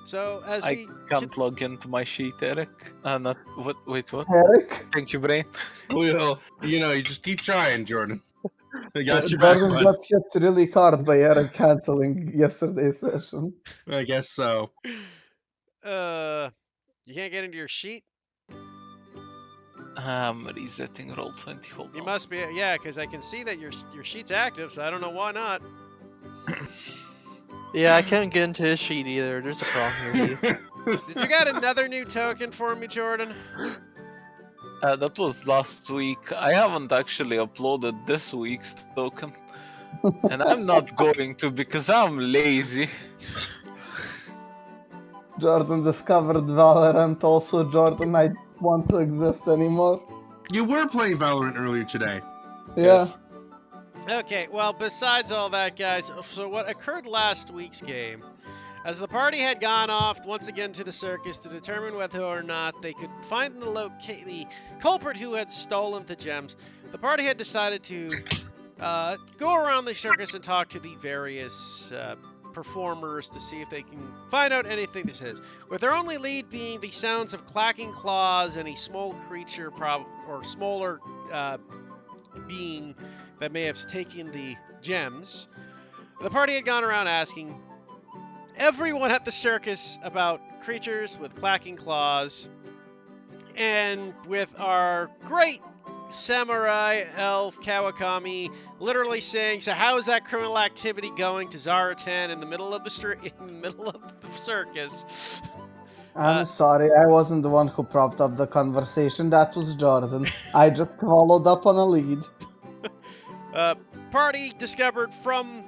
So as I we can't log into my sheet, Eric. Not what? Wait, what? Eric? Thank you, brain. Well, you just keep trying, Jordan. I got your back, Jordan bud. got hit really hard by Eric canceling yesterday's session. I guess so. you can't get into your sheet. Resetting roll 20. Hold You on. must be, yeah, because I can see that your sheet's active, so I don't know why not. Yeah, I can't get into his sheet either. There's a problem here. Heath. Did you got another new token for me, Jordan? That was last week. I haven't actually uploaded this week's token. And I'm not going to because I'm lazy. Jordan discovered Valorant also. Jordan, I don't want to exist anymore. You were playing Valorant earlier today. Yeah. Yes. Okay, well, besides all that, guys, so what occurred last week's game, as the party had gone off once again to the circus to determine whether or not they could find the culprit who had stolen the gems, the party had decided to go around the circus and talk to the various performers to see if they can find out anything this is, with their only lead being the sounds of clacking claws and a small creature or smaller being that may have taken the gems. The party had gone around asking everyone at the circus about creatures with clacking claws, and with our great samurai elf Kawakami literally saying, "So how is that criminal activity going?" to Zaratan in the middle of the circus. I'm sorry, I wasn't the one who propped up the conversation. That was Jordan. I just followed up on a lead. Party discovered from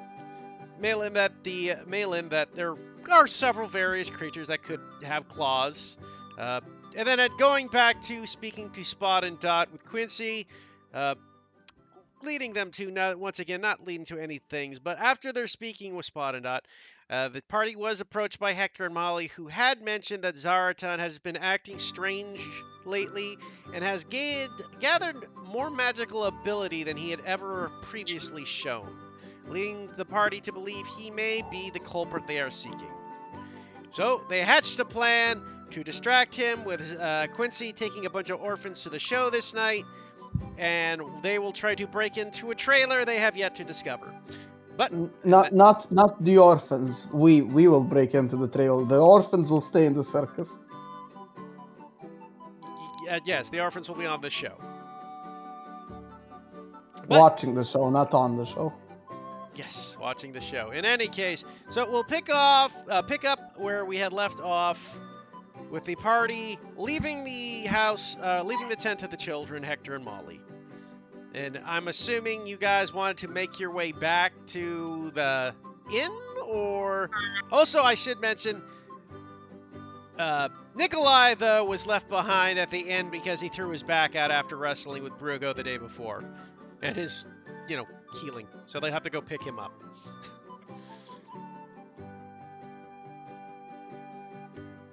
Malin that there are several various creatures that could have claws. And then going back to speaking to Spot and Dot with Quincy, leading them to, not leading to any things, but after their speaking with Spot and Dot, the party was approached by Hector and Molly, who had mentioned that Zaratan has been acting strange lately and has gathered more magical ability than he had ever previously shown, leading the party to believe he may be the culprit they are seeking. So they hatched a plan to distract him with Quincy taking a bunch of orphans to the show this night, and they will try to break into a trailer they have yet to discover. But not the orphans. We will break into the trail. The orphans will stay in the circus. Yes, the orphans will be on the show. Watching the show, not on the show. Yes, watching the show. In any case, so we'll pick up where we had left off with the party leaving the house, leaving the tent of the children, Hector and Molly. And I'm assuming you guys wanted to make your way back to the inn, or... Also, I should mention, Nikolai, though, was left behind at the inn because he threw his back out after wrestling with Brugo the day before. And his, healing. So they have to go pick him up.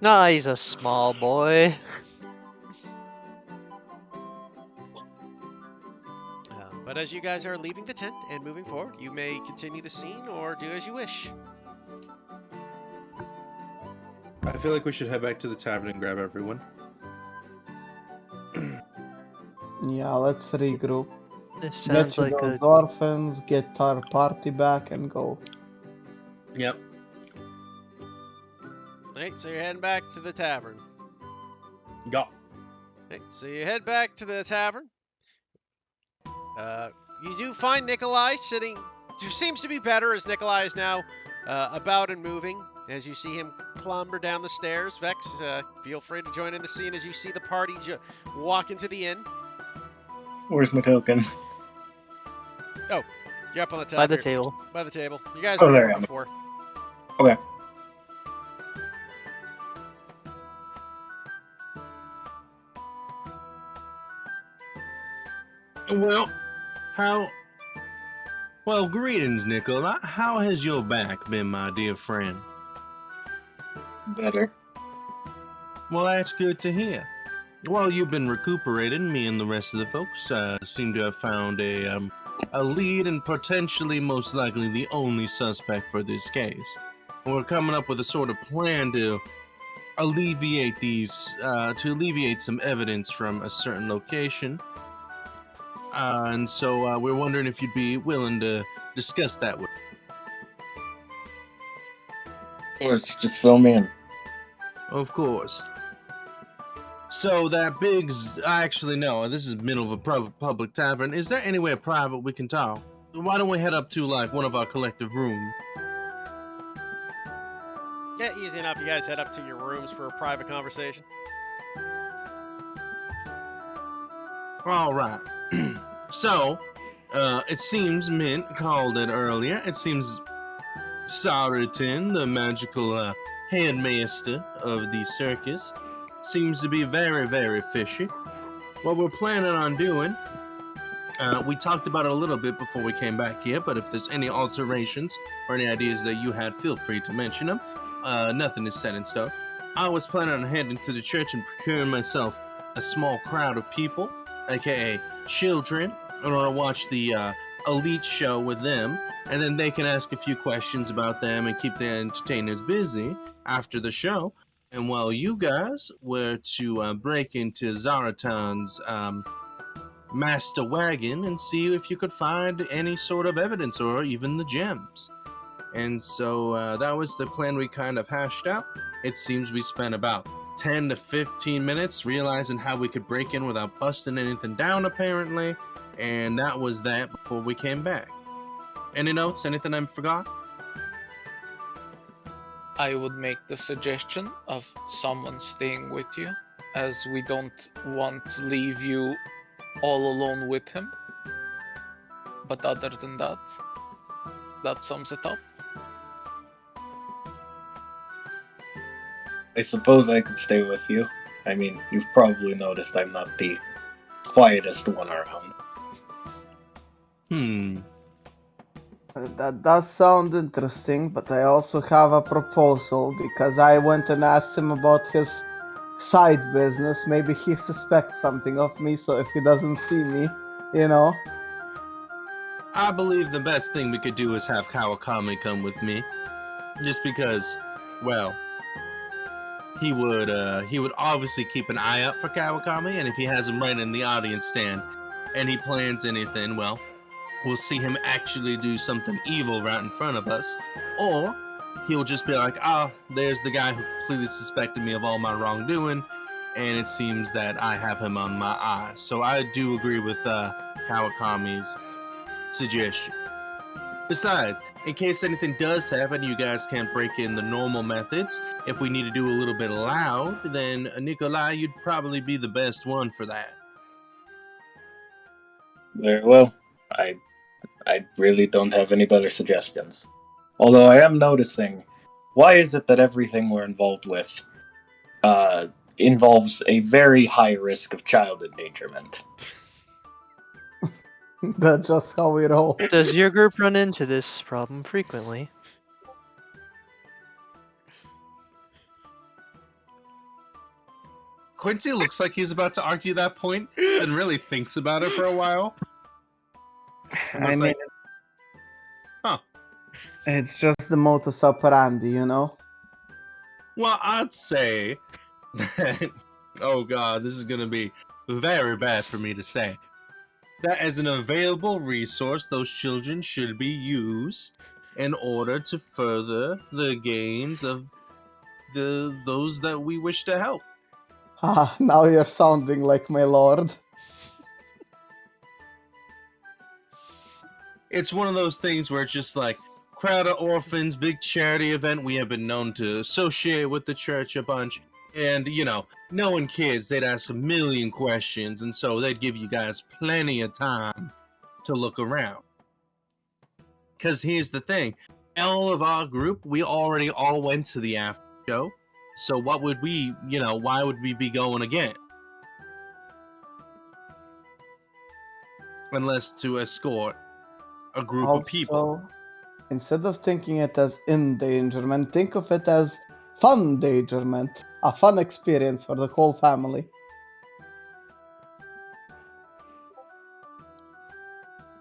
Nah, he's a small boy. But as you guys are leaving the tent and moving forward, you may continue the scene or do as you wish. I feel like we should head back to the tavern and grab everyone. Yeah, let's regroup. This Get sounds to like those a... orphans, get our party back, and go. Yep. Alright, so you're heading back to the tavern. Go. Okay, so you head back to the tavern. You do find Nikolai sitting, who seems to be better as Nikolai is now about and moving. As you see him clamber down the stairs, Vex, feel free to join in the scene as you see the party walk into the inn. Where's my token? Oh, you're up on the top. by the here. table. By the table. You guys Oh, were there here I am. before. Okay. Well, greetings, Nicola. How has your back been, my dear friend? Better. Well, that's good to hear. While you've been recuperating, me and the rest of the folks seem to have found a lead and potentially, most likely, the only suspect for this case. We're coming up with a sort of plan to alleviate some evidence from a certain location. And so we're wondering if you'd be willing to discuss that with. Of course, just fill me in. Of course. So that actually no, this is middle of a public tavern. Is there anywhere private we can talk? Why don't we head up to like one of our collective rooms? Yeah, easy enough. You guys head up to your rooms for a private conversation. All right. So, it seems Mint called it earlier. It seems Saratin, the magical headmaster of the circus, seems to be very, very fishy. What we're planning on doing, we talked about it a little bit before we came back here, but if there's any alterations or any ideas that you had, feel free to mention them. Nothing is set in stone. I was planning on heading to the church and procuring myself a small crowd of people, aka children, in order to watch the elite show with them, and then they can ask a few questions about them and keep their entertainers busy after the show. And while you guys were to break into Zaratan's master wagon and see if you could find any sort of evidence or even the gems. And so that was the plan we kind of hashed out. It seems we spent about 10 to 15 minutes realizing how we could break in without busting anything down, apparently. And that was that before we came back. Any notes? Anything I forgot? I would make the suggestion of someone staying with you, as we don't want to leave you all alone with him. But other than that, that sums it up. I suppose I could stay with you. I mean, you've probably noticed I'm not the quietest one around. That does sound interesting, but I also have a proposal because I went and asked him about his side business. Maybe he suspects something of me, so if he doesn't see me, you know. I believe the best thing we could do is have Kawakami come with me. Just because, well, he would obviously keep an eye out for Kawakami, and if he has him right in the audience stand and he plans anything, well, we'll see him actually do something evil right in front of us. Or he'll just be like, there's the guy who completely suspected me of all my wrongdoing, and it seems that I have him on my eye. So I do agree with Kawakami's suggestion. Besides, in case anything does happen, you guys can't break in the normal methods. If we need to do a little bit loud, then Nikolai, you'd probably be the best one for that. Very well. I really don't have any better suggestions. Although I am noticing, why is it that everything we're involved with involves a very high risk of child endangerment? That's just how we roll. Does your group run into this problem frequently? Quincy looks like he's about to argue that point and really thinks about it for a while. And I was mean, like, huh. It's just the modus operandi, you know? Well, I'd say that, oh god, this is going to be very bad for me to say, that as an available resource, those children should be used in order to further the gains of those that we wish to help. Ah, now you're sounding like my lord. It's one of those things where it's just like, crowd of orphans, big charity event. We have been known to associate with the church a bunch. And, you know, knowing kids, they'd ask a million questions. And so they'd give you guys plenty of time to look around. Because here's the thing. All of our group, we already all went to the after show. So what would we, why would we be going again? Unless to escort a group of people. Also, instead of thinking it as endangerment, think of it as fun endangerment. A fun experience for the whole family.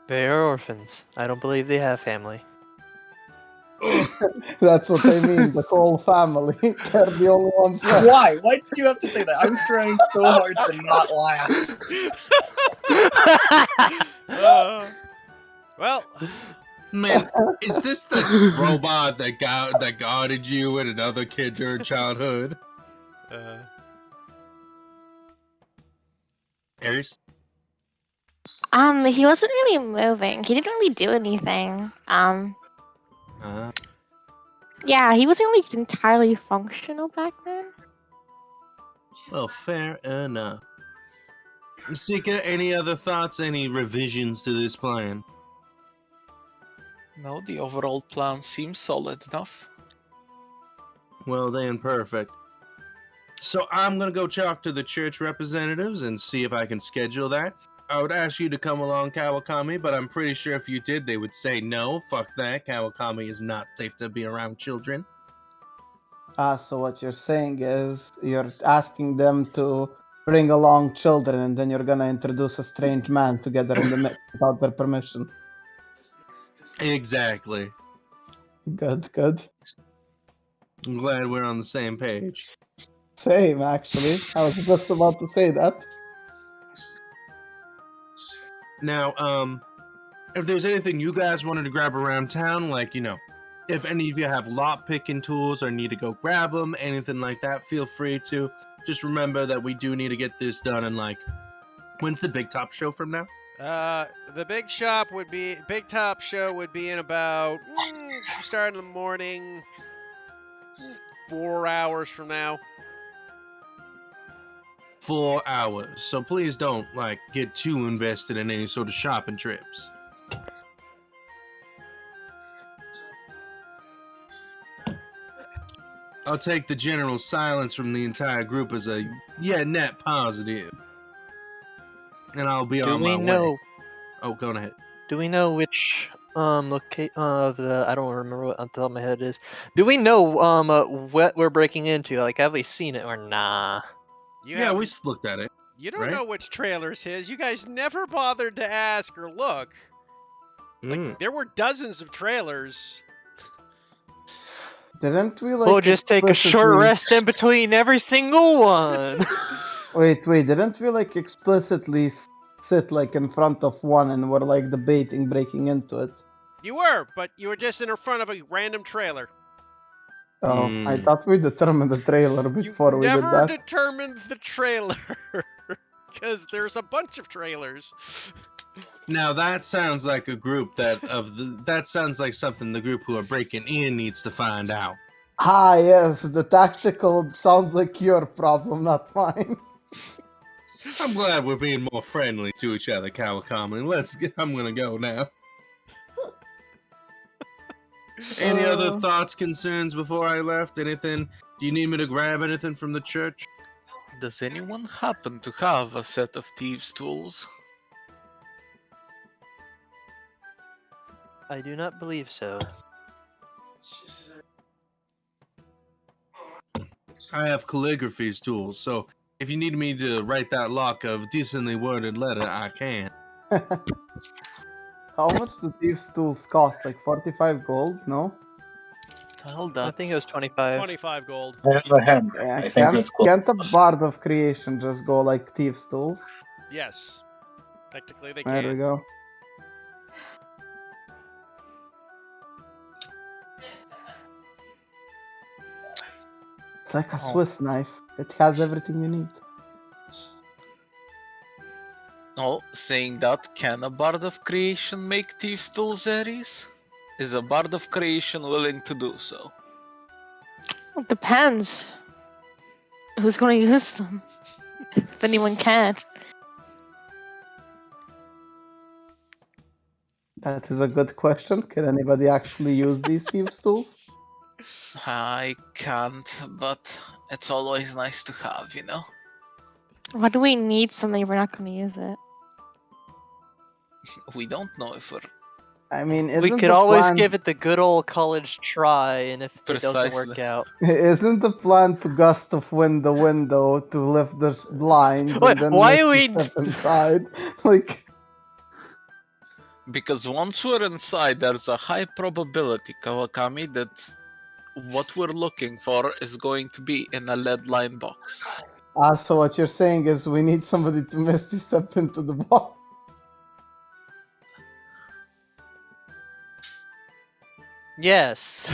They are orphans. I don't believe they have family. That's what I mean. The whole family. They're the only ones left. Why? Why did you have to say that? I was trying so hard to not laugh. Well, Man, is this the robot that guarded you and another kid during childhood? Aries? He wasn't really moving. He didn't really do anything. Yeah, he wasn't like entirely functional back then. Well, fair enough. Sika, any other thoughts? Any revisions to this plan? No, the overall plan seems solid enough. Well, then, perfect. So I'm gonna go talk to the church representatives and see if I can schedule that. I would ask you to come along, Kawakami, but I'm pretty sure if you did, they would say no. Fuck that. Kawakami is not safe to be around children. So what you're saying is you're asking them to bring along children, and then you're gonna introduce a strange man together in the mix without their permission. Exactly. Good, good. I'm glad we're on the same page. Same, actually. I was just about to say that. Now, if there's anything you guys wanted to grab around town, like, you know, if any of you have lot picking tools or need to go grab them, anything like that, feel free to. Just remember that we do need to get this done in, like, when's the Big Top show from now? The big top show would be in about start in the morning, 4 hours from now. 4 hours. So please don't, like, get too invested in any sort of shopping trips. I'll take the general silence from the entire group as a net positive. And I'll be on my way. Oh, go ahead. Do we know which locate of the? I don't remember what on the top of my head is. Do we know what we're breaking into? Like, have we seen it or nah? Yeah, we looked at it. You don't right? know which trailer's his. You guys never bothered to ask or look. Like, there were dozens of trailers. Didn't we like? We'll just take a short explicitly- rest in between every single one. Wait, didn't we like explicitly sit like in front of one and were like debating breaking into it? You were, but you were just in front of a random trailer. Oh, I thought we determined the trailer before we did never that. determined the trailer. Because there's a bunch of trailers. Now that sounds like a group that sounds like something the group who are breaking in needs to find out. Ah, yes, the tactical sounds like your problem, not mine. I'm glad we're being more friendly to each other, Kawakami. I'm gonna go now. Any other thoughts, concerns before I left? Anything? Do you need me to grab anything from the church? Does anyone happen to have a set of thieves' tools? I do not believe so. I have calligraphy's tools, so if you need me to write that lock of decently worded letter, I can. How much do these tools cost? Like 45 gold? No? Well, I think it was 25. 25 gold. There's a hand. Yeah, I think that's cool. can't a Bard of Creation just go like thieves' tools? Yes. Technically they There we can. go. It's like a Swiss knife. It has everything you need. Oh, saying that, can a Bard of Creation make thieves' tools, Ares? Is a Bard of Creation willing to do so? It depends. Who's going to use them? If anyone can. That is a good question. Can anybody actually use these thieves' tools? I can't, but it's always nice to have, you know? Why do we need something if we're not going to use it? We don't know if we're... I mean, We could always give it the good old college try, and if it doesn't work Precisely. out. Isn't the plan to gust of wind the window to lift the blinds Wait, and then why Misty are we- step inside? Like, Because once we're inside, there's a high probability, Kawakami, that what we're looking for is going to be in a lead line box. So what you're saying is we need somebody to Misty step into the ball. Yes.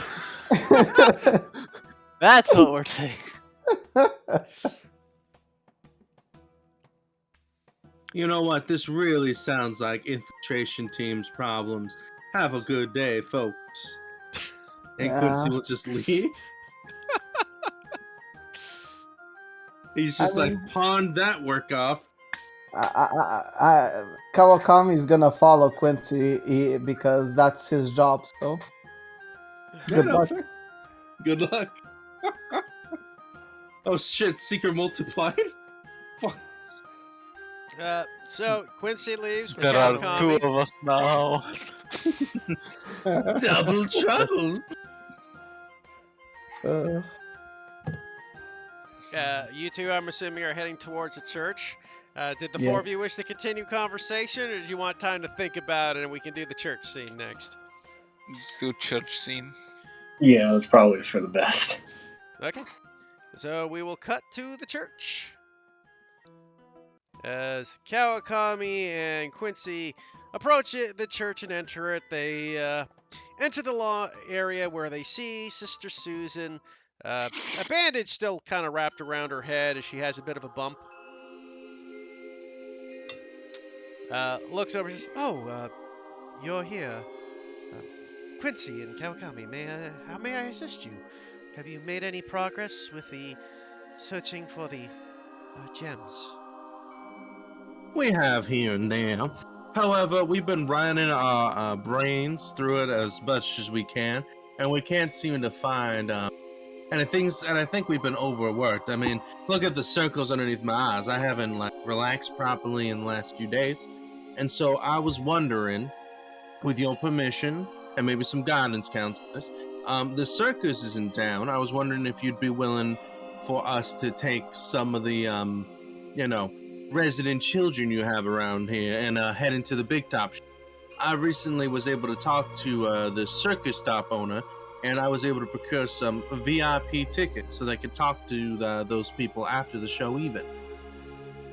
That's what we're saying. You know what? This really sounds like infiltration team's problems. Have a good day, folks. And Quincy will just leave. He's just I mean- like pawned that work off. Kawakami is gonna follow Quincy because that's his job. So good luck. Good luck. Oh shit! Secret multiplied. Fuck. So Quincy leaves with There are two Kawakami. of us now. Double trouble. You two, I'm assuming, are heading towards the church. Did the Yeah. four of you wish to continue conversation, or did you want time to think about it and we can do the church scene next? Do church scene. Yeah, that's probably for the best. Okay. So we will cut to the church. As Kawakami and Quincy approach the church and enter it, they enter the law area where they see Sister Susan. A bandage still kind of wrapped around her head as she has a bit of a bump. Looks over and says, "Oh, you're here. Quincy and Kawakami, how may I assist you? Have you made any progress with the searching for the gems?" We have here and there. However, we've been running our brains through it as much as we can, and we can't seem to find anything. And I think we've been overworked. I mean, look at the circles underneath my eyes. I haven't relaxed properly in the last few days, and so I was wondering, with your permission and maybe some guidance counselors, the circus is in town. I was wondering if you'd be willing for us to take some of the, resident children you have around here and head into the big top. I recently was able to talk to the circus stop owner, and I was able to procure some VIP tickets so they could talk to those people after the show even.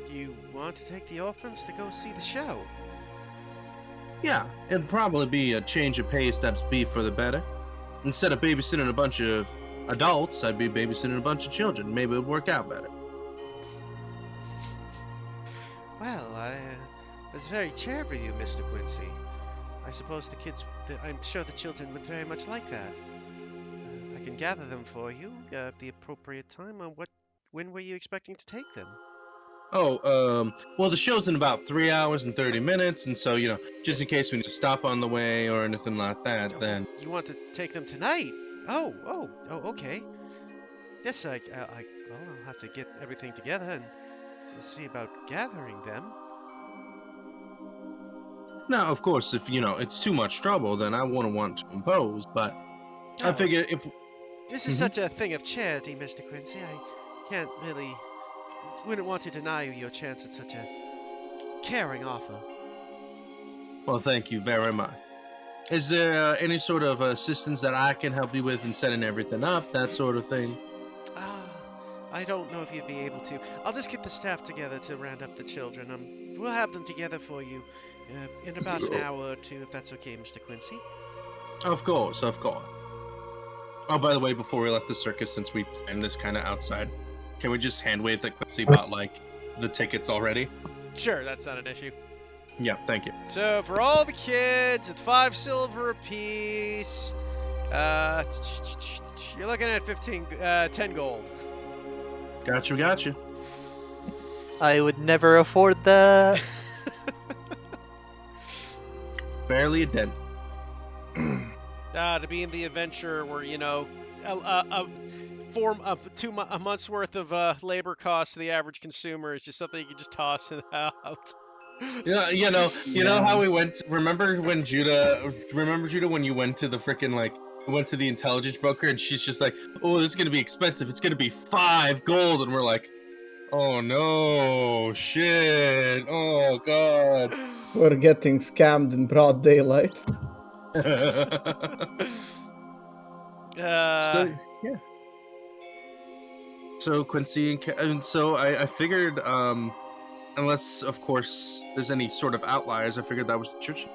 Do you want to take the orphans to go see the show? Yeah, it'd probably be a change of pace that'd be for the better. Instead of babysitting a bunch of adults, I'd be babysitting a bunch of children. Maybe it'd work out better. Well, that's very charitable of you, Mr. Quincy. I suppose I'm sure the children would very much like that. I can gather them for you at the appropriate time. When were you expecting to take them? Oh, well, the show's in about 3 hours and 30 minutes, and so, just in case we need to stop on the way or anything like that, then... You want to take them tonight? Oh, okay. Yes, I'll have to get everything together and see about gathering them. Now, of course, if, it's too much trouble, then I wouldn't want to impose, but I Oh, figure if... This is Mhm. such a thing of charity, Mr. Quincy. I wouldn't want to deny you your chance at such a caring offer. Well, thank you very much. Is there any sort of assistance that I can help you with in setting everything up, that sort of thing? I don't know if you'd be able to. I'll just get the staff together to round up the children. We'll have them together for you in about an hour or two, if that's okay, Mr. Quincy. Of course, of course. Oh, by the way, before we left the circus, since we planned this kind of outside, can we just hand wave that Quincy bought, the tickets already? Sure, that's not an issue. Yeah, thank you. So for all the kids, it's 5 silver apiece. You're looking at 10 gold. Gotcha. I would never afford that. Barely a dent. To be in the adventure where, a month's worth of labor cost to the average consumer is just something you can just toss it out. Yeah, you know how we went. Remember Judah, when you went to the freaking went to the intelligence broker and she's just like, "Oh, this is gonna be expensive. It's gonna be 5 gold," and we're like, "Oh no, shit! Oh god." We're getting scammed in broad daylight. Uh, yeah. So Quincy and so I figured, unless of course there's any sort of outliers, I figured that was the church.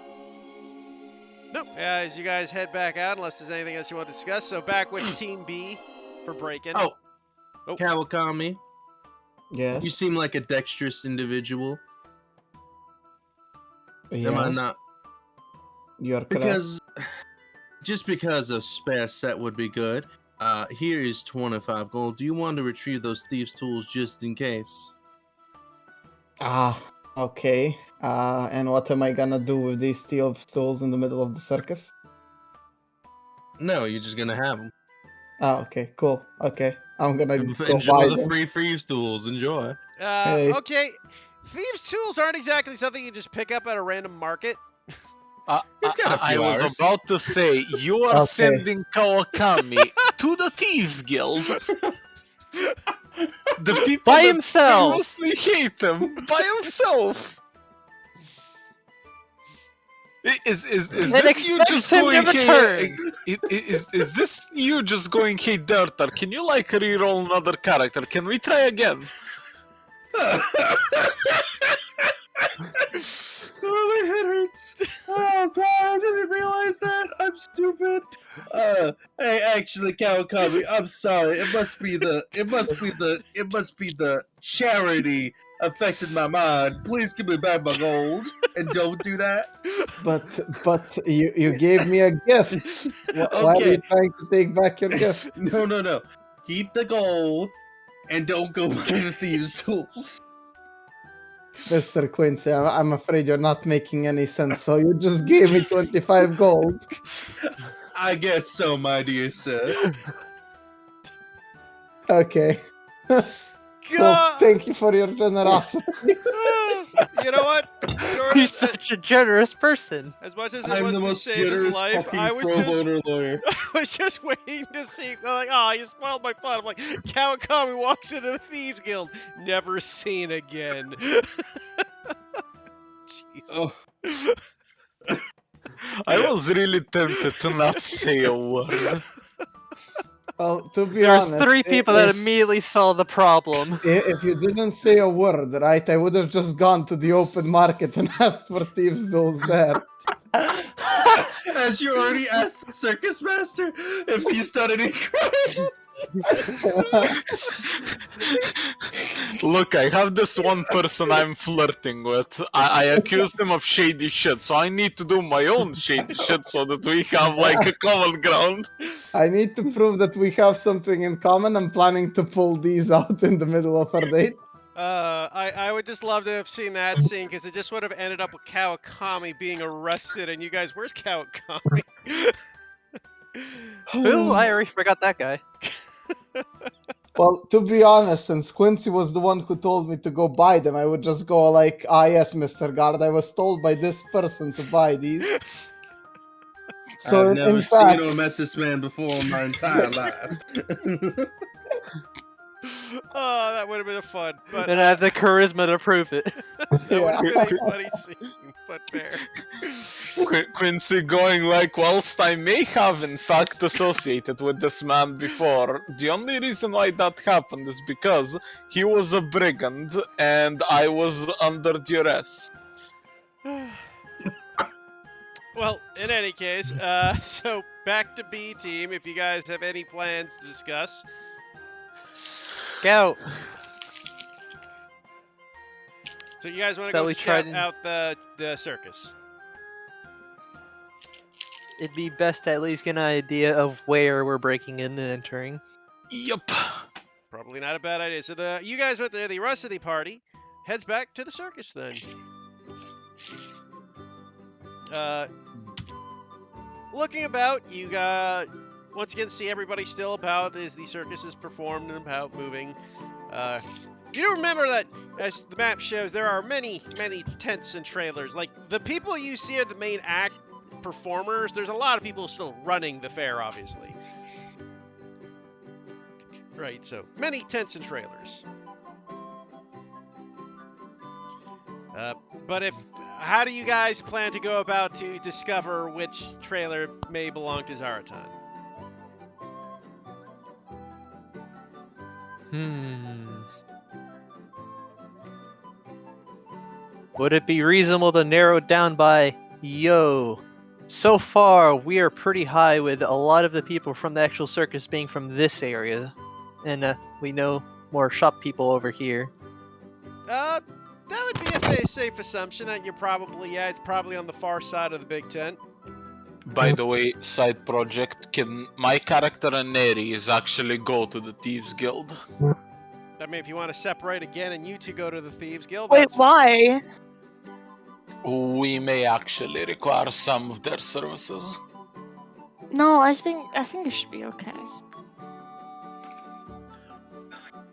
no, as you guys head back out, unless there's anything else you want to discuss. So back with Team B for break-in. Oh, Oh. Kawakami, Yes. you seem like a dexterous individual. Am I Yes, not? you're correct. Because just because a spare set would be good. Here is 25 gold. Do you want to retrieve those thieves' tools just in case? Okay. And what am I gonna do with these steel stools in the middle of the circus? No, you're just gonna have them. Okay, cool. Okay, I'm gonna go Enjoy buy the them. free thieves' tools. Enjoy. Hey. Okay, thieves' tools aren't exactly something you just pick up at a random market. He's got a I few was hours. about to say, you are Okay. sending Kawakami to the Thieves Guild. The people By that himself. famously hate him by himself. Is And this you expects just him to going, return. hey, is this you just going, hey Dirter, can you like reroll another character? Can we try again? Oh, my head hurts. Oh, God, I didn't realize that. I'm stupid. Hey, actually, Kawakami, I'm sorry. It must be the charity affected my mind. Please give me back my gold, and don't do that. But you gave me a gift. Why are you Okay. trying to take back your gift? No. Keep the gold, and don't go buy the thieves' tools. Mr. Quincy, I'm afraid you're not making any sense. So you just gave me 25 gold. I guess so, my dear sir. Okay. Well, God! thank you for your generosity. You know what, Jordan? He's such a generous person. As much as it I'm was the to most save his generous life, fucking I was pro just bono lawyer. I was just waiting to see. Like, oh, you spoiled my fun. I'm like, Kawakami walks into the Thieves Guild, never seen again. Jesus. Oh, I was really tempted to not say a word. Well, to be There's honest, three people that immediately saw the problem. if you didn't say a word, right, I would have just gone to the open market and asked for thieves' tools there. as you already asked the circus master if he's done any crime. Look, I have this one person I'm flirting with. I accused him of shady shit, so I need to do my own shady shit so that we have like a common ground. I need to prove that we have something in common. I'm planning to pull these out in the middle of our date. I would just love to have seen that scene because it just would have ended up with Kawakami being arrested, and you guys, where's Kawakami? Who? I already forgot that guy. Well, to be honest, since Quincy was the one who told me to go buy them, I would just go like, yes, Mr. Guard, I was told by this person to buy these. So I've never in seen fact, or met this man before in my entire life. Oh, that would have been fun, but And I have the charisma to prove it. that would have yeah. been a funny scene, but fair. Quincy going like, whilst I may have in fact associated with this man before, the only reason why that happened is because he was a brigand and I was under duress. Well, in any case, so back to B team. If you guys have any plans to discuss, Scout. so you guys want to Shall go we scout try to- out the circus. It'd be best to at least get an idea of where we're breaking in and entering. Yup. Probably not a bad idea. So you guys went there. The rest of the party heads back to the circus then. Looking about, you once again see everybody still about as the circus is performed and about moving. You do remember that, as the map shows, there are many, many tents and trailers. Like, the people you see are the main act performers. There's a lot of people still running the fair, obviously. Right, so many tents and trailers. But how do you guys plan to go about to discover which trailer may belong to Zaratan? Would it be reasonable to narrow it down by, yo, so far we are pretty high with a lot of the people from the actual circus being from this area, and we know more shop people over here. That would be a safe assumption that you're probably, it's probably on the far side of the big tent. By the way, side project, can my character and Neres actually go to the Thieves Guild? I mean, if you want to separate again and you two go to the Thieves Guild, Wait, that's why? We may actually require some of their services. No, I think it should be okay.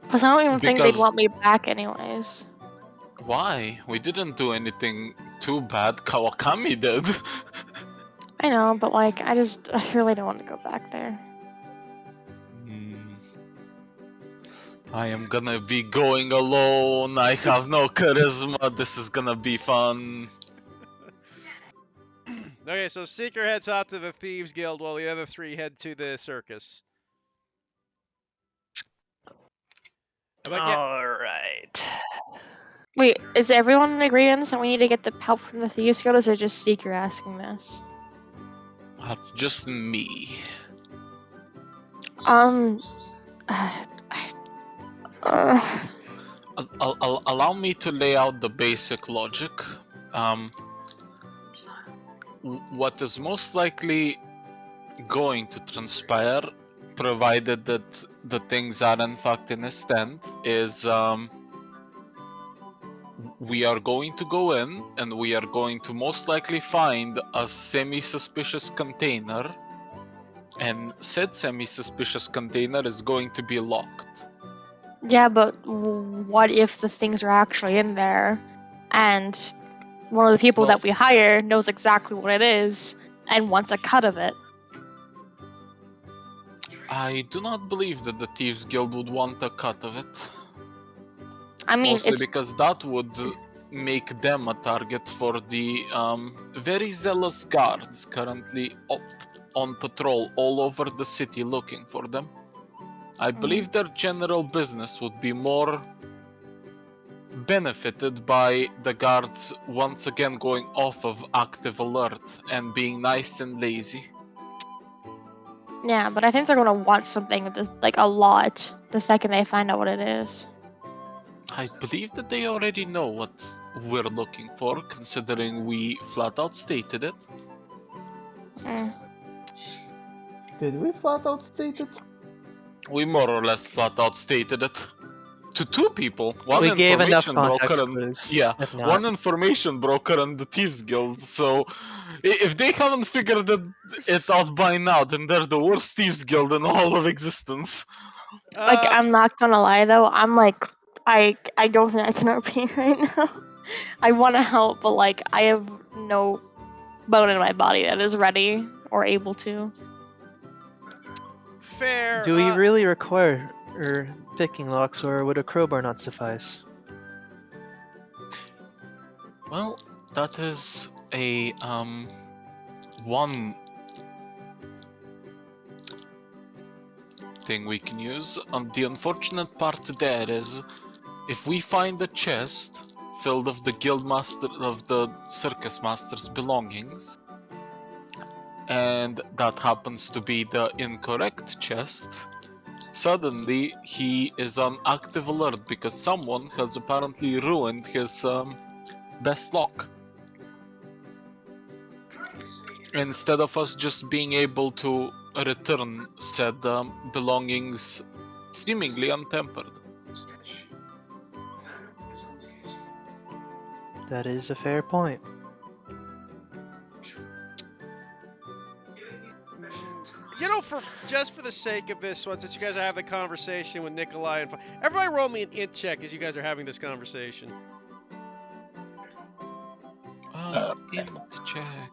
Because I don't even think they'd Because- want me back anyways. Why? We didn't do anything too bad. Kawakami did. I know, but like, I really don't want to go back there. I am gonna be going alone. I have no charisma. This is gonna be fun. Okay, so Seeker heads out to the Thieves Guild while the other three head to the circus. Alright. Wait, is everyone in agreement that we need to get the help from the Thieves Guild, or is it just Seeker asking this? That's just me. Allow me to lay out the basic logic. What is most likely going to transpire, provided that the things are in fact in his tent, is we are going to go in and we are going to most likely find a semi-suspicious container, and said semi-suspicious container is going to be locked. Yeah, but what if the things are actually in there, and one of the people Well- that we hire knows exactly what it is and wants a cut of it? I do not believe that the Thieves Guild would want a cut of it. I mean, Mostly it's because that would make them a target for the very zealous guards currently on patrol all over the city looking for them. I believe their general business would be more benefited by the guards once again going off of active alert and being nice and lazy. yeah, but I think they're gonna want something like a lot the second they find out what it is. I believe that they already know what we're looking for, considering we flat out stated it. Mm. Did we flat out state it? We more or less flat out stated it. To two people. One We gave enough information context broker and clues. yeah, If not, one information broker and the Thieves Guild. So if they haven't figured it out by now, then they're the worst Thieves Guild in all of existence. Like, I'm not gonna lie though, I'm like, I don't think I can RP right now. I want to help, but like, I have no bone in my body that is ready or able to. fair. do we really require picking locks, or would a crowbar not suffice? Well, that is a one thing we can use. The unfortunate part there is, if we find a chest filled of the guildmaster of the circus master's belongings, and that happens to be the incorrect chest, suddenly he is on active alert because someone has apparently ruined his best lock. Instead of us just being able to return said belongings seemingly untempered. That is a fair point. You know, just for the sake of this one, since you guys are having the conversation with Nikolai and everybody, roll me an int check as you guys are having this conversation. Int check.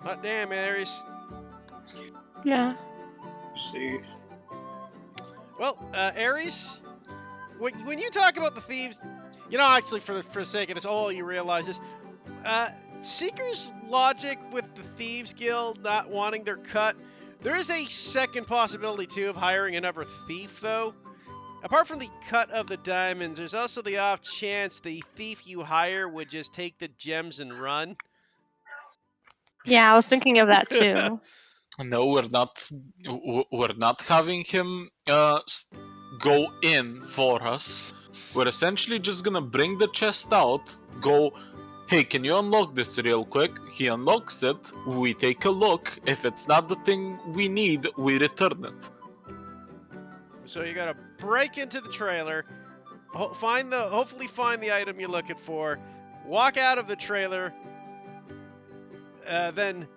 Hot damn, Aries. Yeah. See. Well, Aries, when you talk about the thieves, you know, actually, for the sake of this, all you realize is, Seeker's logic with the Thieves Guild not wanting their cut. There is a second possibility too of hiring another thief, though. Apart from the cut of the diamonds, there's also the off chance the thief you hire would just take the gems and run. Yeah, I was thinking of that too. No, we're not. We're not having him go in for us. We're essentially just gonna bring the chest out. Go. Hey, can you unlock this real quick? He unlocks it. We take a look. If it's not the thing we need, we return it. So you gotta break into the trailer, hopefully find the item you're looking for, walk out of the trailer, then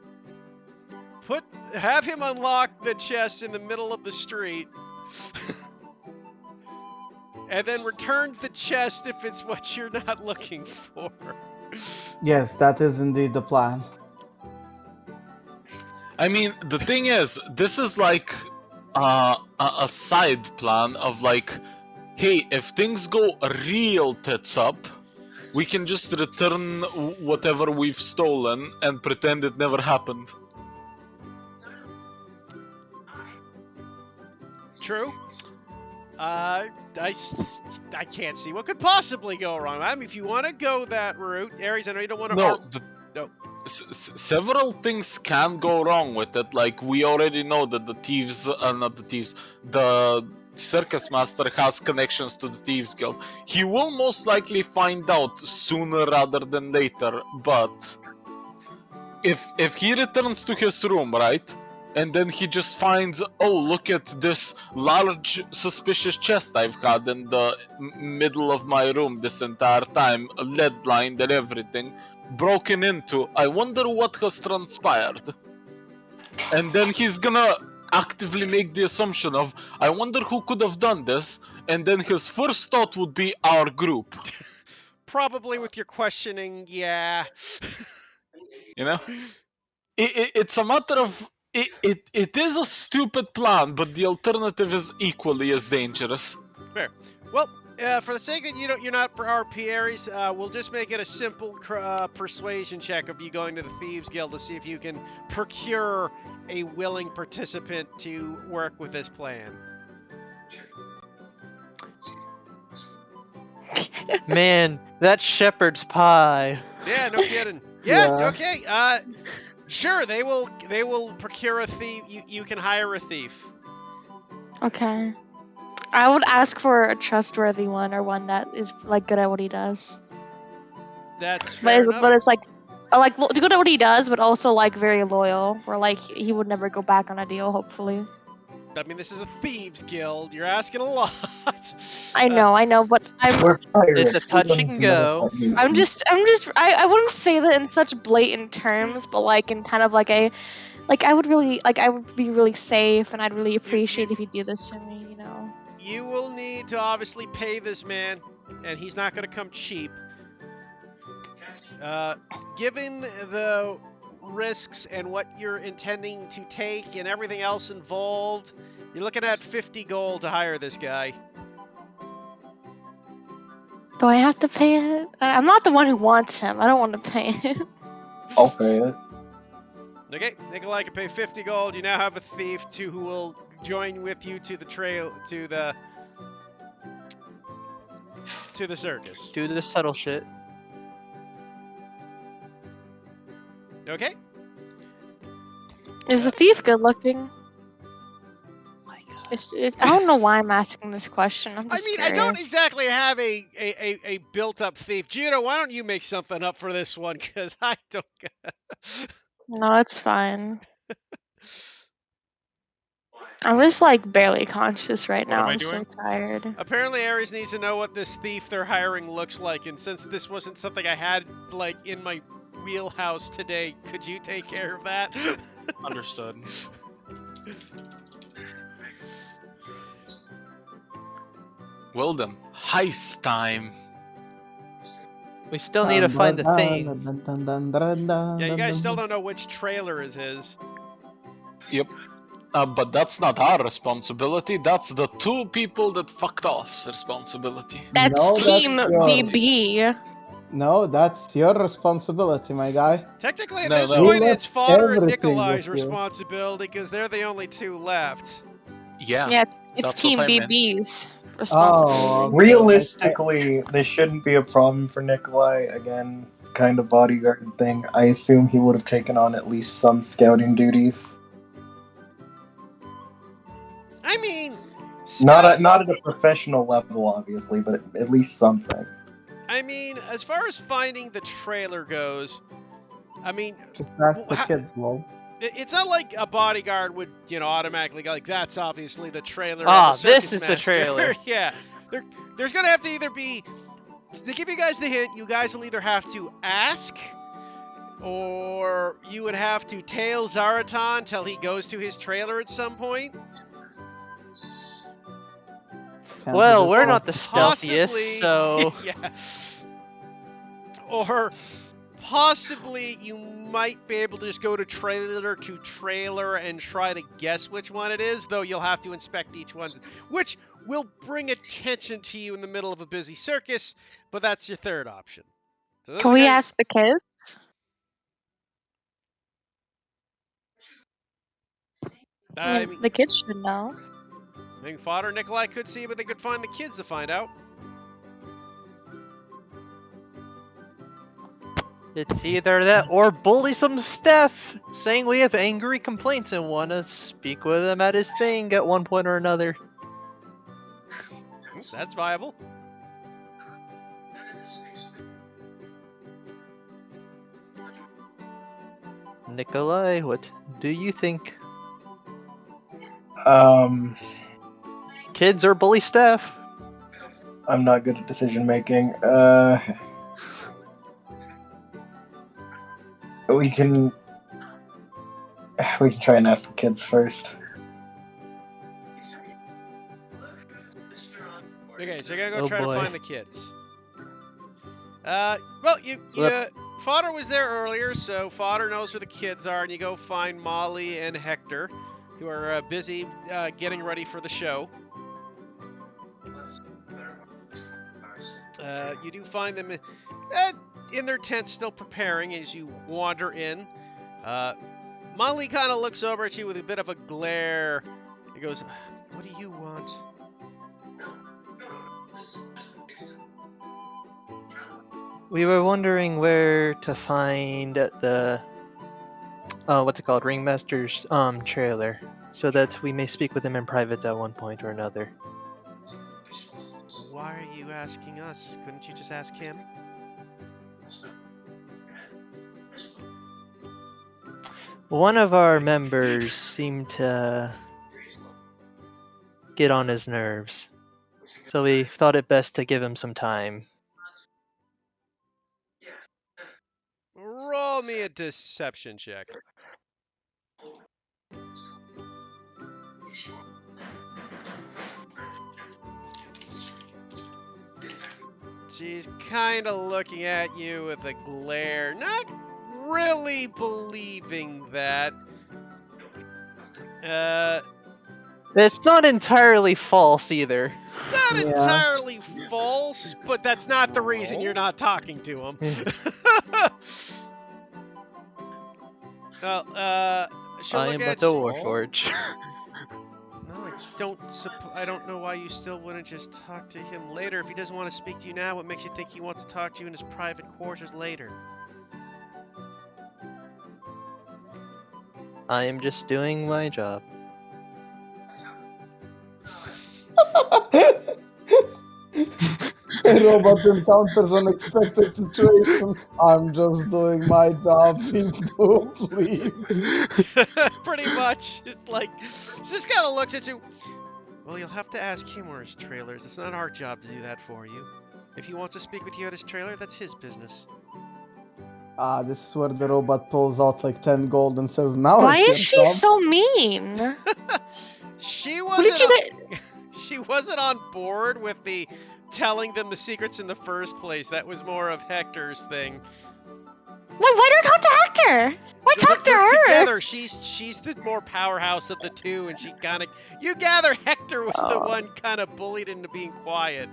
have him unlock the chest in the middle of the street, and then return the chest if it's what you're not looking for. Yes, that is indeed the plan. I mean, the thing is, this is like a side plan of like, hey, if things go real tits up, we can just return whatever we've stolen and pretend it never happened. True. I can't see what could possibly go wrong. I mean, if you want to go that route, Ares, I know you don't want to. No, No. Several things can go wrong with it. Like, we already know that the circus master has connections to the Thieves Guild. He will most likely find out sooner rather than later, but if he returns to his room, right? And then he just finds, oh, look at this large suspicious chest I've had in the middle of my room this entire time, lead lined and everything, broken into. I wonder what has transpired. And then he's gonna actively make the assumption of, I wonder who could have done this, and then his first thought would be our group. Probably with your questioning, yeah. You know? It's a matter of... It is a stupid plan, but the alternative is equally as dangerous. Fair. Well, for the sake that you're not for RP Ares, we'll just make it a simple persuasion check of you going to the Thieves Guild to see if you can procure a willing participant to work with this plan. Man, that shepherd's pie. Yeah, no kidding. Yeah, Yeah. okay. Sure, they will procure a thief. You can hire a thief. Okay. I would ask for a trustworthy one or one that is like good at what he does. That's fair enough. But it's like good at what he does, but also like very loyal. Where like he would never go back on a deal. Hopefully. I mean, this is a thieves guild. You're asking a lot. I know, but We're pirates. It's a touch We don't and know go. what that means. I wouldn't say that in such blatant terms, but like in kind of like I would be really safe, and I'd really appreciate if you do this to me. You know. You will need to obviously pay this man, and he's not going to come cheap. Given the risks and what you're intending to take and everything else involved, you're looking at 50 gold to hire this guy. Do I have to pay it? I'm not the one who wants him. I don't want to pay it. I'll pay it. Okay, Nikolai can pay 50 gold. You now have a thief who will join with you to the trail to the circus. Do the subtle shit. Okay. Is the thief good looking? I don't know why I'm asking this question. I'm I just mean, I don't curious. exactly have a built-up thief. Gino, why don't you make something up for this one? Because I don't... No, it's fine. I'm just like barely conscious right now. am I I'm so doing? tired. Apparently, Ares needs to know what this thief they're hiring looks like, and since this wasn't something I had, like, in my wheelhouse today, could you take care of that? Understood. Well then, heist time. We still need to find the thing. Yeah, you guys still don't know which trailer is his. Yep. But that's not our responsibility. That's the two people that fucked off's responsibility. That's No, that's Team yours. BB. No, that's your responsibility, my guy. Technically, at No, this no. point, We it's Fodder and left everything Nikolai's with you. responsibility because they're the only two left. Yeah. Yeah, it's That's Team what I meant. BB's responsibility. okay. Realistically, this shouldn't be a problem for Nikolai. Again, kind of bodyguard thing. I assume he would have taken on at least some scouting duties. I mean, Not Scott- at a professional level, obviously, but at least something. I mean, as far as finding the trailer goes, I mean, Just ask the Wha- kids, lol. it's not like a bodyguard would, automatically go like, that's obviously the trailer. Ah, of the circus this is the master." trailer. Yeah, there's gonna have to either be. To give you guys the hint, you guys will either have to ask, or you would have to tail Zaratan till he goes to his trailer at some point. Can't Well, we we're just- not the stealthiest, Possibly, so yeah. Or possibly you might be able to just go to trailer and try to guess which one it is, though you'll have to inspect each one, which will bring attention to you in the middle of a busy circus, but that's your third option. So those Can are we kinda- ask the kids? I mean, The kids should know. I think Fodder and Nikolai could see, but they could find the kids to find out. it's either that or bully some Steph, saying we have angry complaints and want to speak with him at his thing at one point or another. That's viable. Nikolai, what do you think? Kids or bully Steph? I'm not good at decision making. We can try and ask the kids first. Okay, so you're gonna go Oh, try boy. to find the kids. Well, you Fodder was there earlier, so Fodder knows where the kids are, and you go find Molly and Hector, who are busy getting ready for the show. You do find them in their tent, still preparing as you wander in. Molly kind of looks over at you with a bit of a glare. He goes, "What do you want?" We were wondering where to find the what's it called, Ringmaster's trailer, so that we may speak with him in private at one point or another. Why are you asking us? Couldn't you just ask him? One of our members seemed to get on his nerves, so we thought it best to give him some time. Roll me a deception check. She's kind of looking at you with a glare, not really believing that. It's not entirely false either. Not Yeah. entirely false, but that's not the reason you're not talking to him. Well, she'll I look am at but the you. Warforged. No, I don't know why you still wouldn't just talk to him later. If he doesn't want to speak to you now, what makes you think he wants to talk to you in his private quarters later? I am just doing my job. Robot encounters unexpected situation. I'm just doing my job, people, please. Pretty much. It's like, she just kind of looks at you. Well, you'll have to ask him where his trailer is. It's not our job to do that for you. If he wants to speak with you at his trailer, that's his business. This is where the robot pulls out like 10 gold and says, now Why it's is your she job." so mean? She What did wasn't. you do? She wasn't on board with the telling them the secrets in the first place. That was more of Hector's thing. Why don't I talk to Hector? Why talk to They're her? together. She's the more powerhouse of the two, and she kind of. You gather Hector was the Oh. one kind of bullied into being quiet.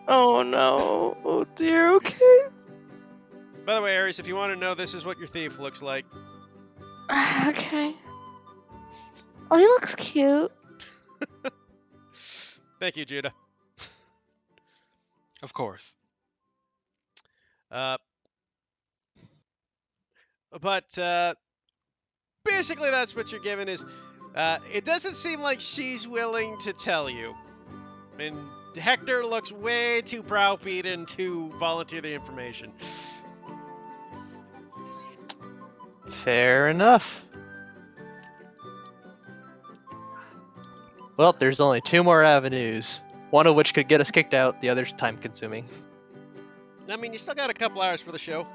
Oh no. Oh dear. Okay. By the way, Ares, if you want to know, this is what your thief looks like. Okay. Oh, he looks cute. Thank you, Judah. Of course. But basically, that's what you're given is. It doesn't seem like she's willing to tell you, and Hector looks way too browbeaten to volunteer the information. Fair enough. Well, there's only 2 more avenues. One of which could get us kicked out, the other's time consuming. I mean, you still got a couple hours for the show.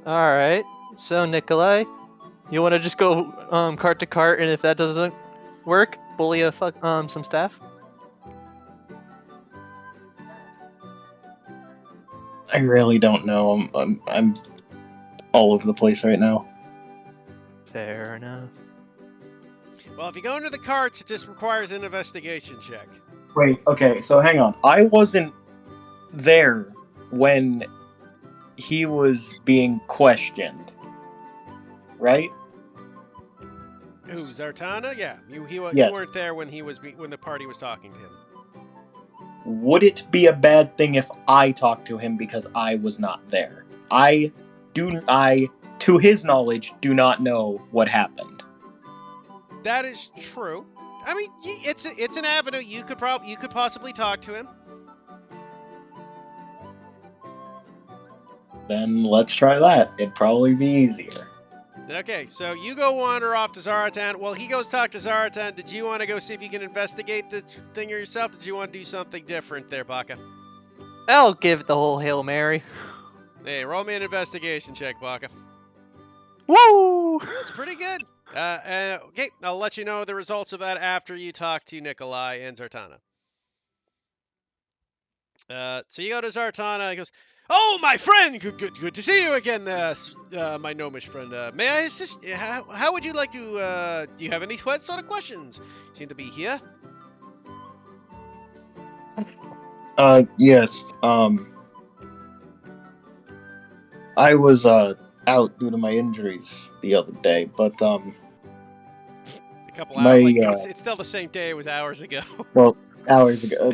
Alright, so Nikolai, you want to just go cart to cart, and if that doesn't work, bully some staff? I really don't know. I'm all over the place right now. Fair enough. Well, if you go into the carts, it just requires an investigation check. Wait, okay, so hang on. I wasn't there when he was being questioned, right? Who, Zartana? Yeah, you Yes. weren't there when when the party was talking to him. Would it be a bad thing if I talked to him because I was not there? I, to his knowledge, do not know what happened. That is true. I mean, it's an avenue. You could possibly talk to him. Then let's try that. It'd probably be easier. Okay, so you go wander off to Zaratan. Well, he goes talk to Zaratan. Did you want to go see if you can investigate the thing yourself? Did you want to do something different there, Baka? I'll give it the whole Hail Mary. Hey, roll me an investigation check, Baka. Woo! That's pretty good. Okay, I'll let you know the results of that after you talk to Nikolai and Zartana. So you go to Zartana. He goes, "Oh, my friend, good to see you again, my gnomish friend. May I assist? How would you like to? Do you have any sort of questions? You seem to be here." Yes. I was out due to my injuries the other day, but A couple My, hours. It's still the same day. It was hours ago. well, hours ago.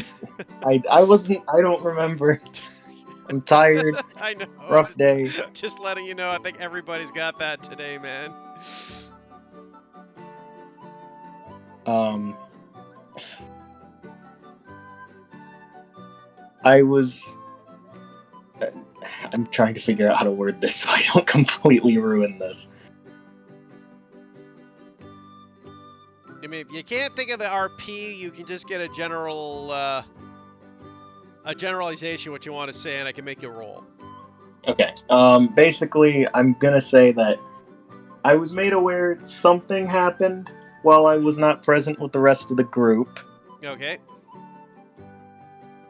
I wasn't. I don't remember. I'm tired. I know. Rough day. Just letting you know. I think everybody's got that today, man. I was. I'm trying to figure out how to word this so I don't completely ruin this. I mean, if you can't think of the RP, you can just get a generalization what you want to say, and I can make you roll. Okay. Basically, I'm gonna say that I was made aware something happened while I was not present with the rest of the group, Okay.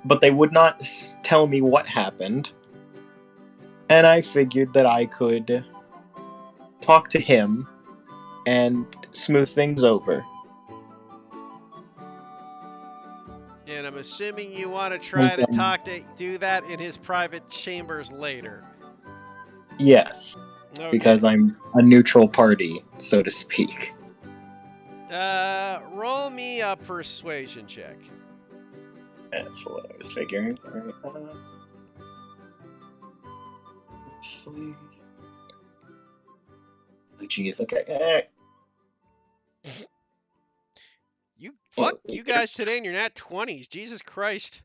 but they would not tell me what happened. And I figured that I could talk to him and smooth things over. And I'm assuming you want to try to do that in his private chambers later. Yes, Okay. because I'm a neutral party, so to speak. Roll me a persuasion check. That's what I was figuring. Alright, sweet. Oh, jeez, okay. Fuck you guys today in your nat 20s. Jesus Christ.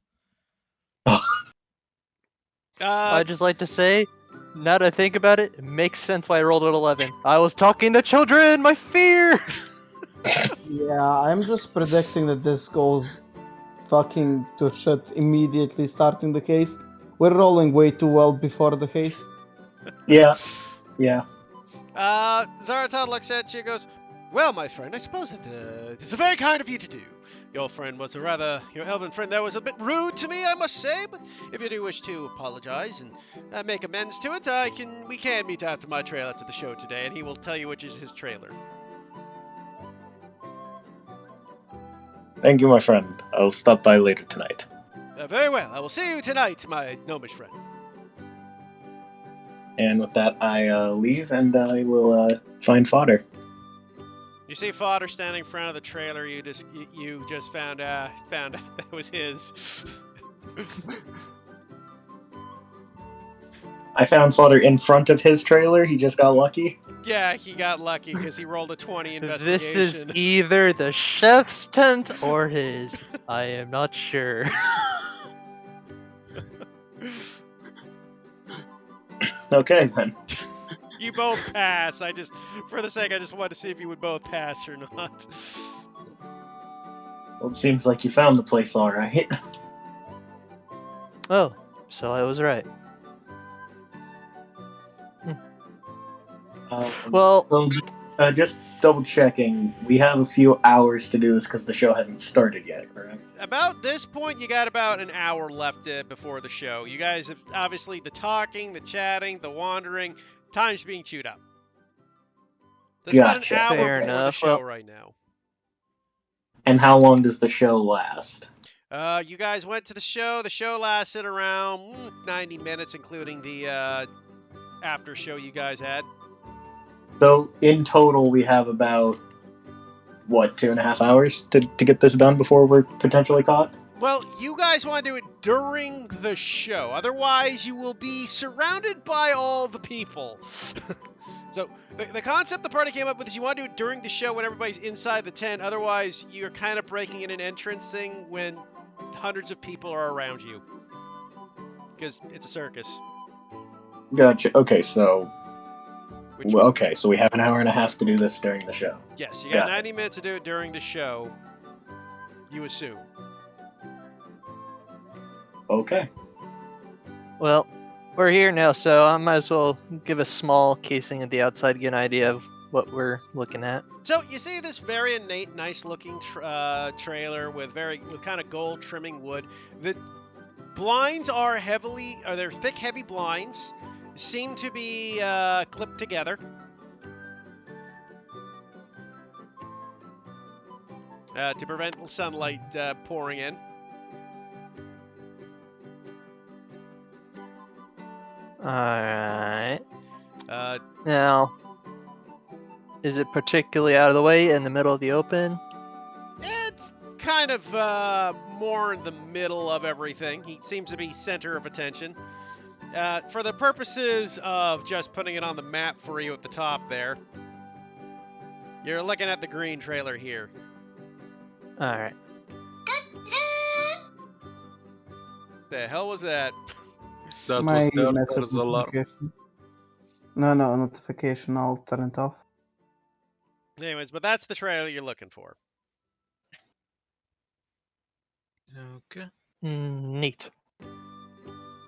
I'd just like to say, now that I think about it, it makes sense why I rolled an 11. I was talking to children, my fear! Yeah, I'm just predicting that this goes fucking to shit immediately starting the case. We're rolling way too well before the case. Yeah. Zaratan looks at you and goes, Well, my friend, I suppose that it's very kind of you to do. Your elven friend there was a bit rude to me, I must say, but if you do wish to apologize and make amends to it, we can meet after my trailer to the show today, and he will tell you which is his trailer. Thank you, my friend. I'll stop by later tonight. Very well. I will see you tonight, my gnomish friend. And with that, I leave and I will find fodder. You see Fodder standing in front of the trailer. You just found out that was his. I found fodder in front of his trailer. He just got lucky. Yeah, he got lucky because he rolled a 20 This investigation. is either the chef's tent or his. I am not sure. Okay, then. You both pass. For the sake, I just wanted to see if you would both pass or not. Well, it seems like you found the place all right. Oh, so I was right. Well- So, just double checking. We have a few hours to do this because the show hasn't started yet, correct? About this point, you got about an hour left before the show. You guys have obviously the talking, the chatting, the wandering. Time's being chewed up. There's Gotcha. about an hour Fair before the enough. show Well- right now. And how long does the show last? You guys went to the show. The show lasted around 90 minutes, including the after show you guys had. So, in total, we have about, 2.5 hours to get this done before we're potentially caught? Well, you guys want to do it during the show. Otherwise, you will be surrounded by all the people. So, the concept the party came up with is you want to do it during the show when everybody's inside the tent. Otherwise, you're kind of breaking in an entrance thing when hundreds of people are around you. Because it's a circus. Gotcha. Okay, so Which, so we have an hour and a half to do this during the show. yes, you got got it. 90 minutes to do it during the show. You assume. Okay. Well, we're here now, so I might as well give a small casing of the outside to get an idea of what we're looking at. So you see this very innate, nice-looking trailer with kind of gold trimming wood. The blinds they're thick, heavy blinds. Seem to be clipped together. To prevent sunlight pouring in. Alright. Uh, Now, is it particularly out of the way in the middle of the open? It's kind of more in the middle of everything. He seems to be center of attention. For the purposes of just putting it on the map for you at the top there, you're looking at the green trailer here. Alright. The hell was that? That My was their message first alarm. notification. No, notification. I'll turn it off. Anyways, but that's the trailer you're looking for. Okay. Neat.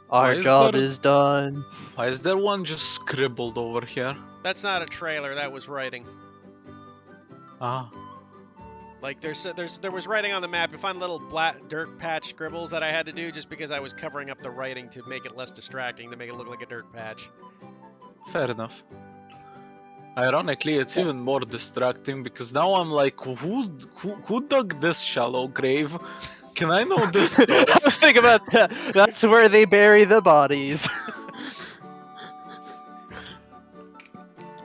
Why Our is job there- is done. Why is there one just scribbled over here? That's not a trailer. That was writing. Ah, Like there was writing on the map. You find little black dirt patch scribbles that I had to do just because I was covering up the writing to make it less distracting, to make it look like a dirt patch. fair enough. Ironically, it's even more distracting because now I'm like, who dug this shallow grave? Can I know this story? I was thinking about that. That's where they bury the bodies.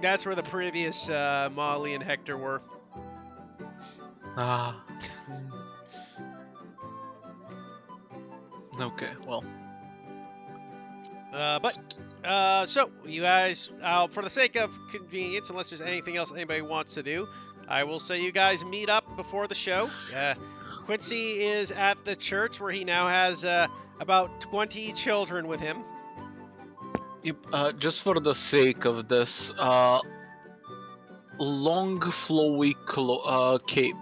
That's where the previous Molly and Hector were. Ah. Okay, well. So you guys, for the sake of convenience, unless there's anything else anybody wants to do, I will say you guys meet up before the show. Quincy is at the church where he now has about 20 children with him. Yep, just for the sake of this, long flowy cape,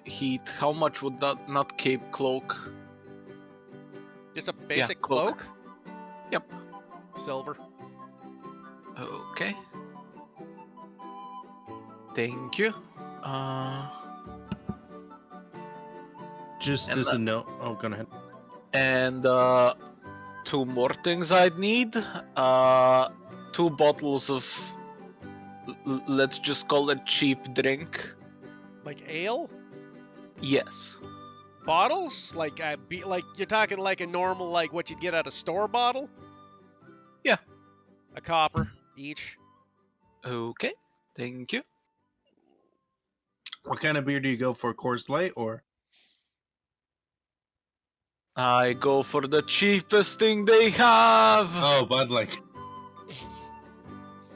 heat, how much would that, not cape, cloak? Just a basic cloak. cloak. Yep. Silver. Okay. Thank you. Just And as a let- note. Oh, go ahead. And 2 more things I'd need. 2 bottles of, let's just call it cheap drink. Like ale? Yes. Bottles? Like like you're talking like a normal like what you'd get at a store bottle? Yeah. A copper each. Okay. Thank you. What kind of beer do you go for? Coors Light or? I go for the cheapest thing they have. Oh, Bud Light.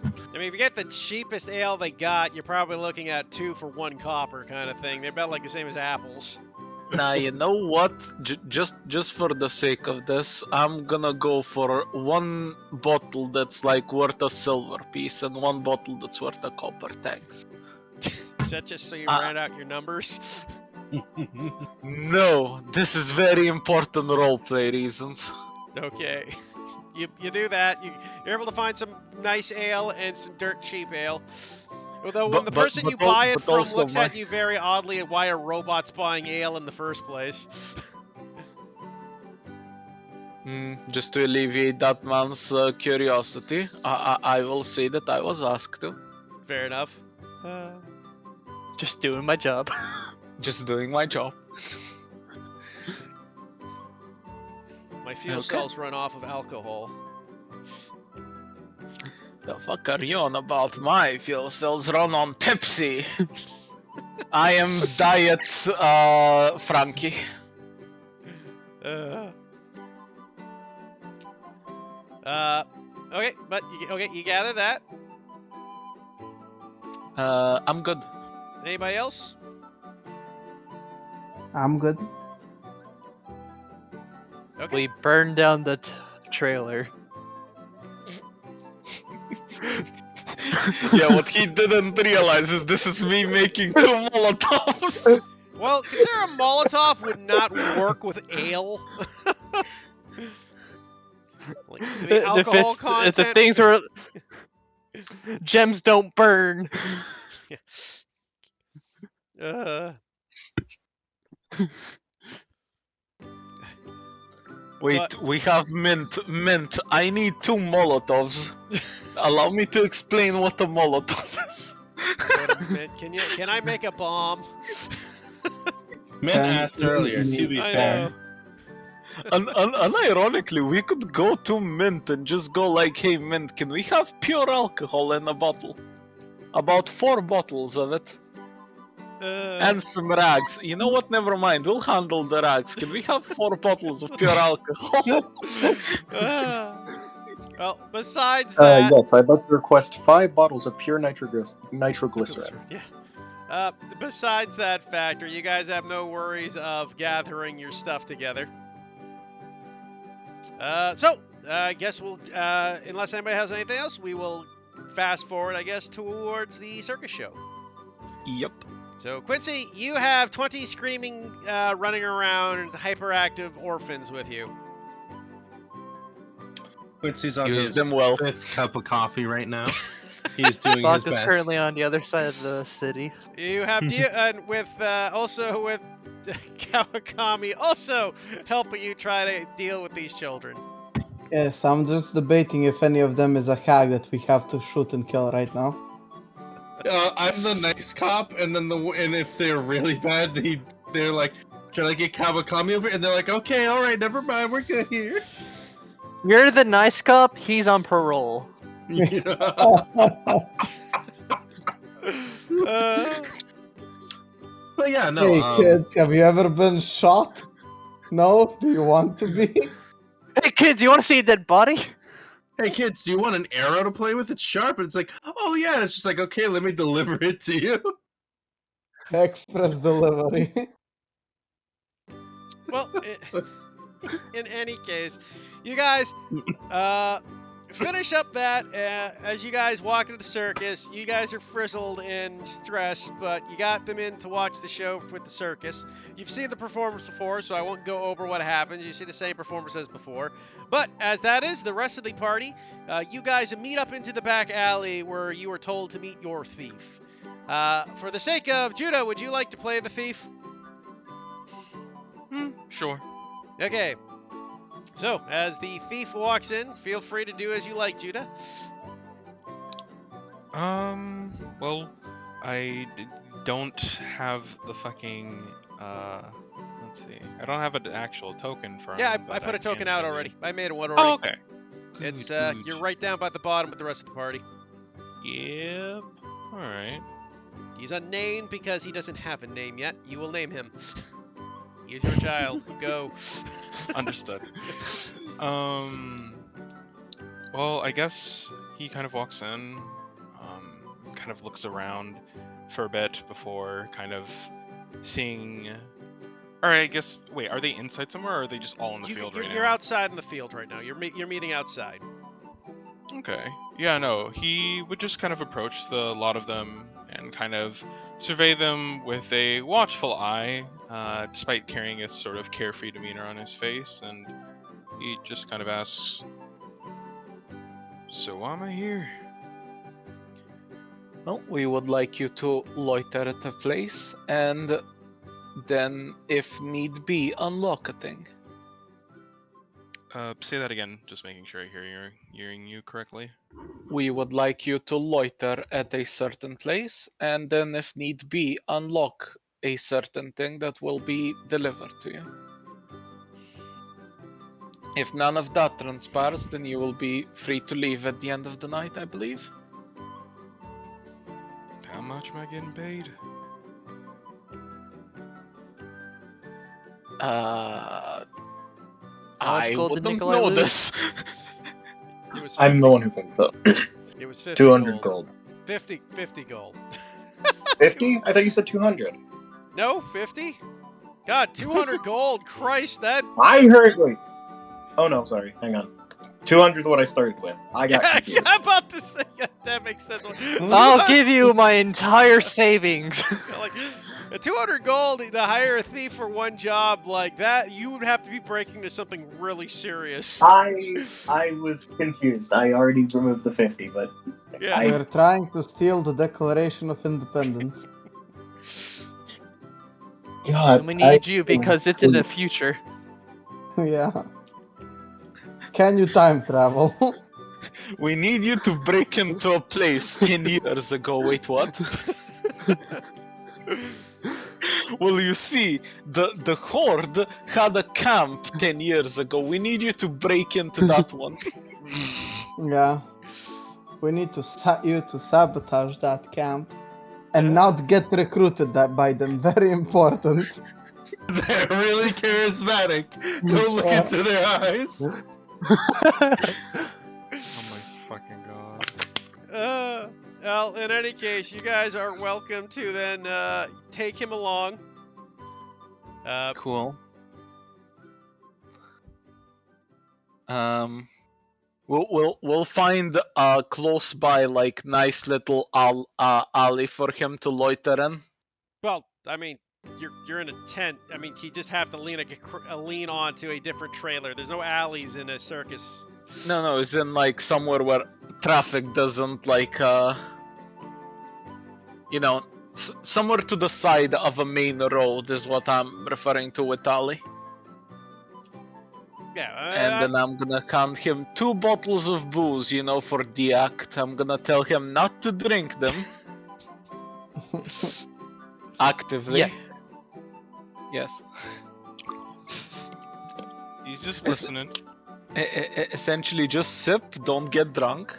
I mean, if you get the cheapest ale they got, you're probably looking at 2 for 1 copper kind of thing. They're about like the same as apples. Now you know what? Just for the sake of this, I'm gonna go for 1 bottle that's like worth a silver piece and 1 bottle that's worth a copper. Thanks. Is that just so you ran out your numbers? No, this is very important roleplay reasons. Okay. You do that. You're able to find some nice ale and some dirt cheap ale. Although when the person you buy it from looks at you very oddly at why a robot's buying ale in the first place. Just to alleviate that man's curiosity, I will say that I was asked to. Fair enough. Just doing my job. Just doing my job. My fuel Okay. cells run off of alcohol. The fuck are you on about? My fuel cells run on Pepsi. I am Diet Frankie. Okay, but you gather that. I'm good. Anybody else? I'm good. Okay. We burned down the trailer. Yeah, what he didn't realize is this is me making 2 Molotovs. Well, consider a Molotov would not work with ale. Like, the alcohol If content. the things are gems don't burn. Wait, But- we have mint. I need 2 Molotovs. Allow me to explain what a Molotov is. What a minute. Can I make a bomb? Mint asked earlier, to be I fair. know. Unironically, we could go to Mint and just go like, hey Mint, can we have pure alcohol in a bottle? About 4 bottles of it. And some rags. You know what? Never mind. We'll handle the rags. Can we have 4 bottles of pure alcohol? Well, besides that, Yes, I'd like to request 5 bottles of pure nitroglycerin. Yeah. Besides that factor, you guys have no worries of gathering your stuff together. I guess we'll, unless anybody has anything else, we will fast forward, I guess, towards the circus show. Yep. So, Quincy, you have 20 screaming, running around, hyperactive orphans with you. Quincy's on Use his them well. 5th cup of coffee right now. He's doing his Bach is best. currently on the other side of the city. You have and with Kawakami also helping you try to deal with these children. Yes, I'm just debating if any of them is a hag that we have to shoot and kill right now. I'm the nice cop, and then and if they're really bad, they're like, "Can I get Kawakami over?" And they're like, "Okay, all right, never mind, we're good here." You're the nice cop. He's on parole. But yeah, no. Hey kids, have you ever been shot? No? Do you want to be? Hey kids, you want to see a dead body? Hey kids, do you want an arrow to play with? It's sharp. And it's like, oh yeah. It's just like, okay, let me deliver it to you. Express delivery. Well, in any case, you guys finish up that as you guys walk into the circus. You guys are frizzled and stressed, but you got them in to watch the show with the circus. You've seen the performance before, so I won't go over what happens. You see the same performance as before. But as that is the rest of the party, you guys meet up into the back alley where you were told to meet your thief. For the sake of Judah, would you like to play the thief? Sure. Okay. So, as the thief walks in, feel free to do as you like, Judah. Well, I don't have the fucking, let's see. I don't have an actual token for Yeah, him, I but put a can token out survey- already. I made one already. Oh, okay. It's, Good. you're right down by the bottom with the rest of the party. Yep. Alright. He's unnamed because he doesn't have a name yet. You will name him. He is your child. Go. Understood. Well, I guess he kind of walks in, kind of looks around for a bit before kind of seeing. Or I guess, wait, are they inside somewhere, or are they just all in the field right now? You're outside in the field right now. You're meeting outside. Okay. Yeah, no, he would just kind of approach the lot of them and kind of survey them with a watchful eye, despite carrying a sort of carefree demeanor on his face, and he just kind of asks, "So why am I here?" Well, we would like you to loiter at a place and then, if need be, unlock a thing. Say that again, just making sure I hearing you correctly. We would like you to loiter at a certain place and then, if need be, unlock a certain thing that will be delivered to you. If none of that transpires, then you will be free to leave at the end of the night, I believe. How much am I getting paid? I gold did wouldn't Nikolai know lose? this. It was I'm the one who thinks so. It was 50 200 gold. 50 gold. 50? I thought you said 200. No, 50? God, 200 gold. Christ, that. I heard. Wait. Oh no, sorry. Hang on. 200 is what I started with. I got Yeah, confused. I'm about to say that makes sense. I'll give you my entire savings. Like, 200 gold to hire a thief for one job like that, you would have to be breaking to something really serious. I was confused. I already removed the 50, but Yeah. We're trying to steal the Declaration of Independence. God, And we need you because it's in the future. Yeah. Can you time travel? We need you to break into a place 10 years ago. Wait, what? Well, you see, the Horde had a camp 10 years ago. We need you to break into that one. Yeah. We need to you to sabotage that camp and not get recruited by them. Very important. They're really charismatic. Don't look Yeah. into their eyes. Oh my fucking god. Well, in any case, you guys are welcome to then take him along. Cool. We'll find close by like nice little alley for him to loiter in. Well, I mean, you're in a tent. I mean, you just have to lean onto a different trailer. There's no alleys in a circus. No, it's in like somewhere where traffic doesn't like somewhere to the side of a main road is what I'm referring to with alley. Yeah. And then I'm gonna hand him 2 bottles of booze, for the act. I'm gonna tell him not to drink them. Actively. Yeah. Yes. He's just Listen. listening. Essentially, just sip, don't get drunk.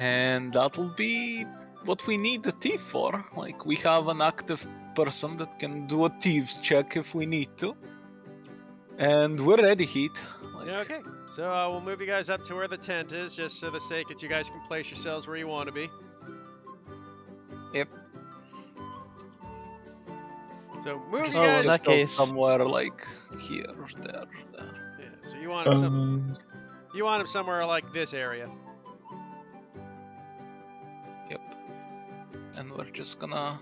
And that'll be what we need the thief for. Like, we have an active person that can do a thieves check if we need to. And we're ready, Heat. Yeah, okay. So we'll move you guys up to where the tent is, just for the sake that you guys can place yourselves where you want to be. Yep. So move you Oh, in guys. that case. Somewhere like here, there. Yeah, so you want him you want him somewhere like this area. Yep. And we're just gonna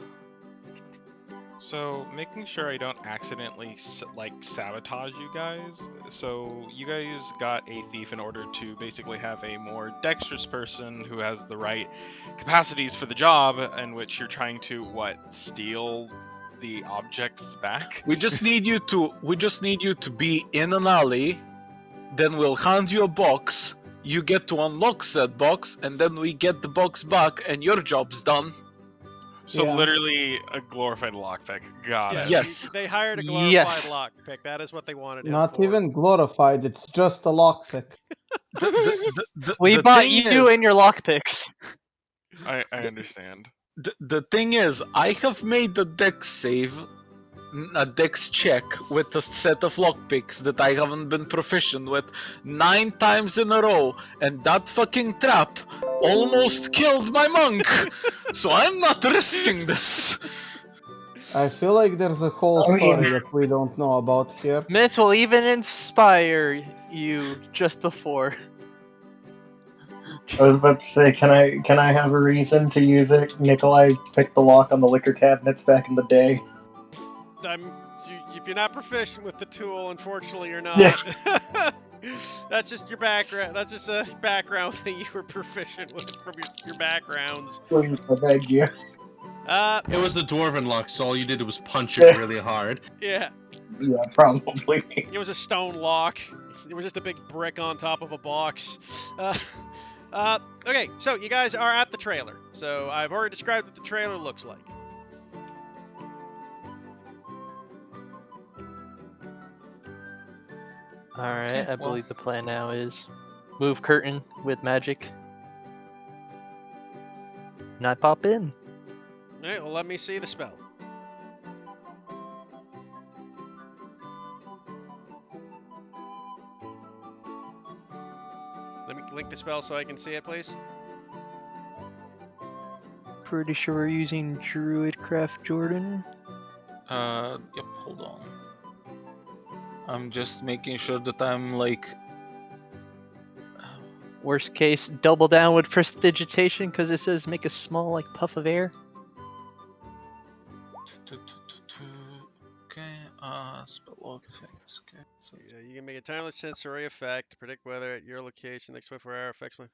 So, making sure I don't accidentally sabotage you guys. So, you guys got a thief in order to basically have a more dexterous person who has the right capacities for the job, in which you're trying to steal the objects back. We just need you to be in an alley. Then we'll hand you a box. You get to unlock said box, and then we get the box back, and your job's done. So Yeah. literally a glorified lockpick. Got it. Yes. They hired a glorified Yes. lockpick. That is what they wanted him Not for. even glorified. It's just a lockpick. We the bought thing you is- and your lockpicks. I understand. The thing is, I have made a dex check with a set of lockpicks that I haven't been proficient with 9 times in a row, and that fucking trap almost killed my monk. So I'm not risking this. I feel like there's a whole I mean- story that we don't know about here. Mints will even inspire you just before. I was about to say, can I have a reason to use it? Nikolai picked the lock on the liquor cabinets back in the day. If you're not proficient with the tool, unfortunately, you're not. Yeah. That's just your background. That's just a background thing you were proficient with from your backgrounds. Please, I beg you. It was the dwarven lock, so all you did was punch it really hard. Yeah, Yeah, probably. it was a stone lock. It was just a big brick on top of a box. Okay, so you guys are at the trailer. So I've already described what the trailer looks like. Alright, Okay, I well- believe the plan now is move curtain with magic. Not pop in. All right, well, let me see the spell. Let me link the spell so I can see it, please. Pretty sure we're using Druidcraft Jordan. Yep, hold on. I'm just making sure that I'm like... Worst case, double down with prestidigitation because it says make a small like puff of air. Okay, spell log things. Okay, so Yeah, you can make a timeless sensory effect to predict whether at your location next 24 hour affects my.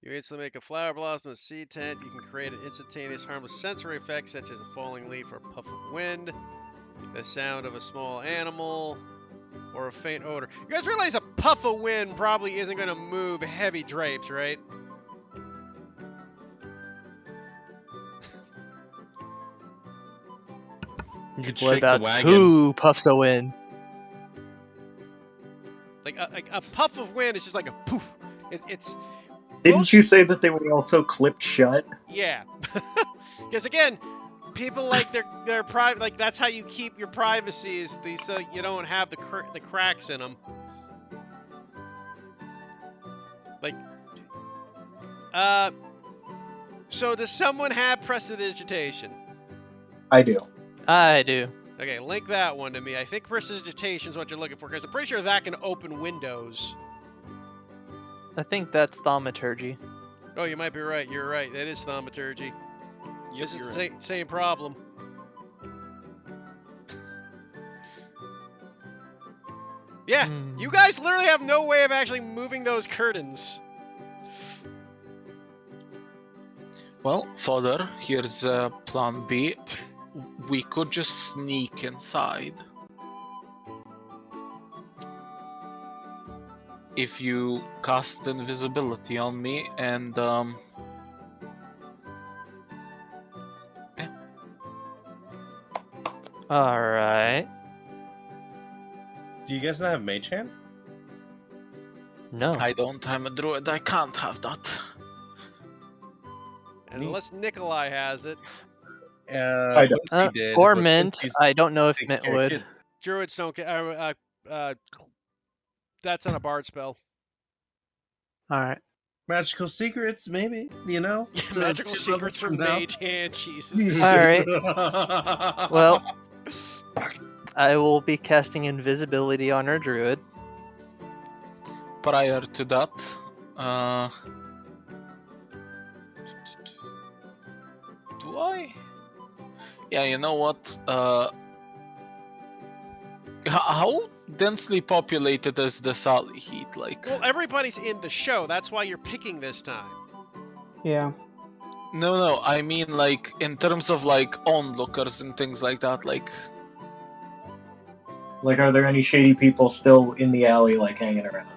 You instantly make a flower blossom, a seed tent. You can create an instantaneous harmless sensory effect such as a falling leaf or a puff of wind, the sound of a small animal, or a faint odor. You guys realize a puff of wind probably isn't going to move heavy drapes, right? You could What shake the about wagon. 2 puffs of wind? Like a puff of wind is just like a poof. It's Didn't you say that they were also clipped shut? yeah. Because again, people like their private, like that's how you keep your privacy is so you don't have the cracks in them. Like, so does someone have prestidigitation? I do. I do. Okay, link that one to me. I think prestidigitation is what you're looking for because I'm pretty sure that can open windows. I think that's thaumaturgy. Oh, you might be right. You're right. That is thaumaturgy. This is you're the same problem. Yeah, Hmm. you guys literally have no way of actually moving those curtains. well, Father, here's plan B. We could just sneak inside. If you cast invisibility on me and Alright. Do you guys not have Mage Hand? No. I don't, I'm a druid, I can't have that. And Neat. unless Nikolai has it, I don't. Quincy did, Or but Mint. Quincy's I don't know if taking Mint care of would. kids. druids don't get. That's on a bard spell. Alright. Magical secrets, maybe. You know, Magical 2 secrets from levels Mage Hand. Jesus. Alright. now. Well, I will be casting invisibility on our druid. Prior to that, do I? Yeah, you know what? How densely populated is this alley, Heat? Like, Well, everybody's in the show. That's why you're picking this time. Yeah. no, I mean like in terms of like onlookers and things like that. Like, Like, are there any shady people still in the alley, like, hanging around?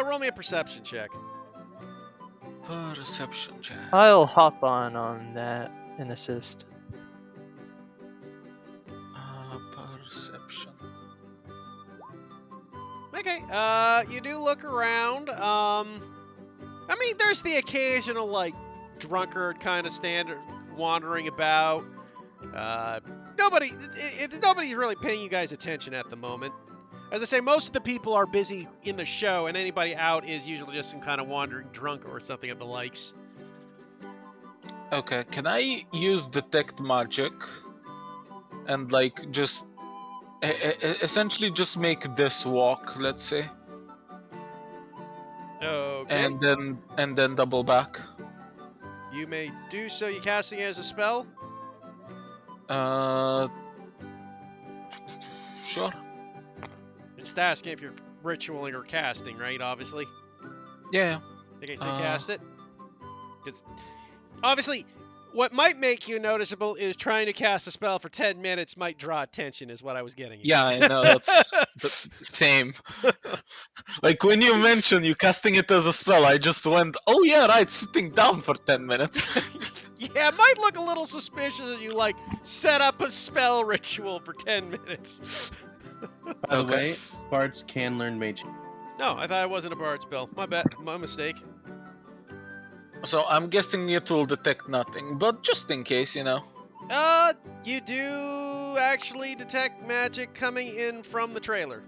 Roll me a perception check. perception check. I'll hop on that and assist. Perception. Okay, you do look around. I mean, there's the occasional, like, drunkard kind of standard wandering about. Nobody's really paying you guys attention at the moment. As I say, most of the people are busy in the show, and anybody out is usually just some kind of wandering drunk or something of the likes. Okay, can I use detect magic and like just essentially just make this walk, let's say, Okay. and then double back? You may do so. You casting it as a spell? Sure. Just asking if you're ritualing or casting, right? Obviously. Yeah. Okay, so cast it. Because obviously, what might make you noticeable is trying to cast a spell for 10 minutes might draw attention, is what I was getting at. Yeah, I know, that's the same. Like when you mentioned you casting it as a spell, I just went, oh yeah, right, sitting down for 10 minutes. Yeah, it might look a little suspicious that you, like, set up a spell ritual for 10 minutes. By the Okay. way, bards can learn mage. No, I thought it wasn't a bard spell. My bad. My mistake. So I'm guessing it will detect nothing, but just in case, you know. You do actually detect magic coming in from the trailer.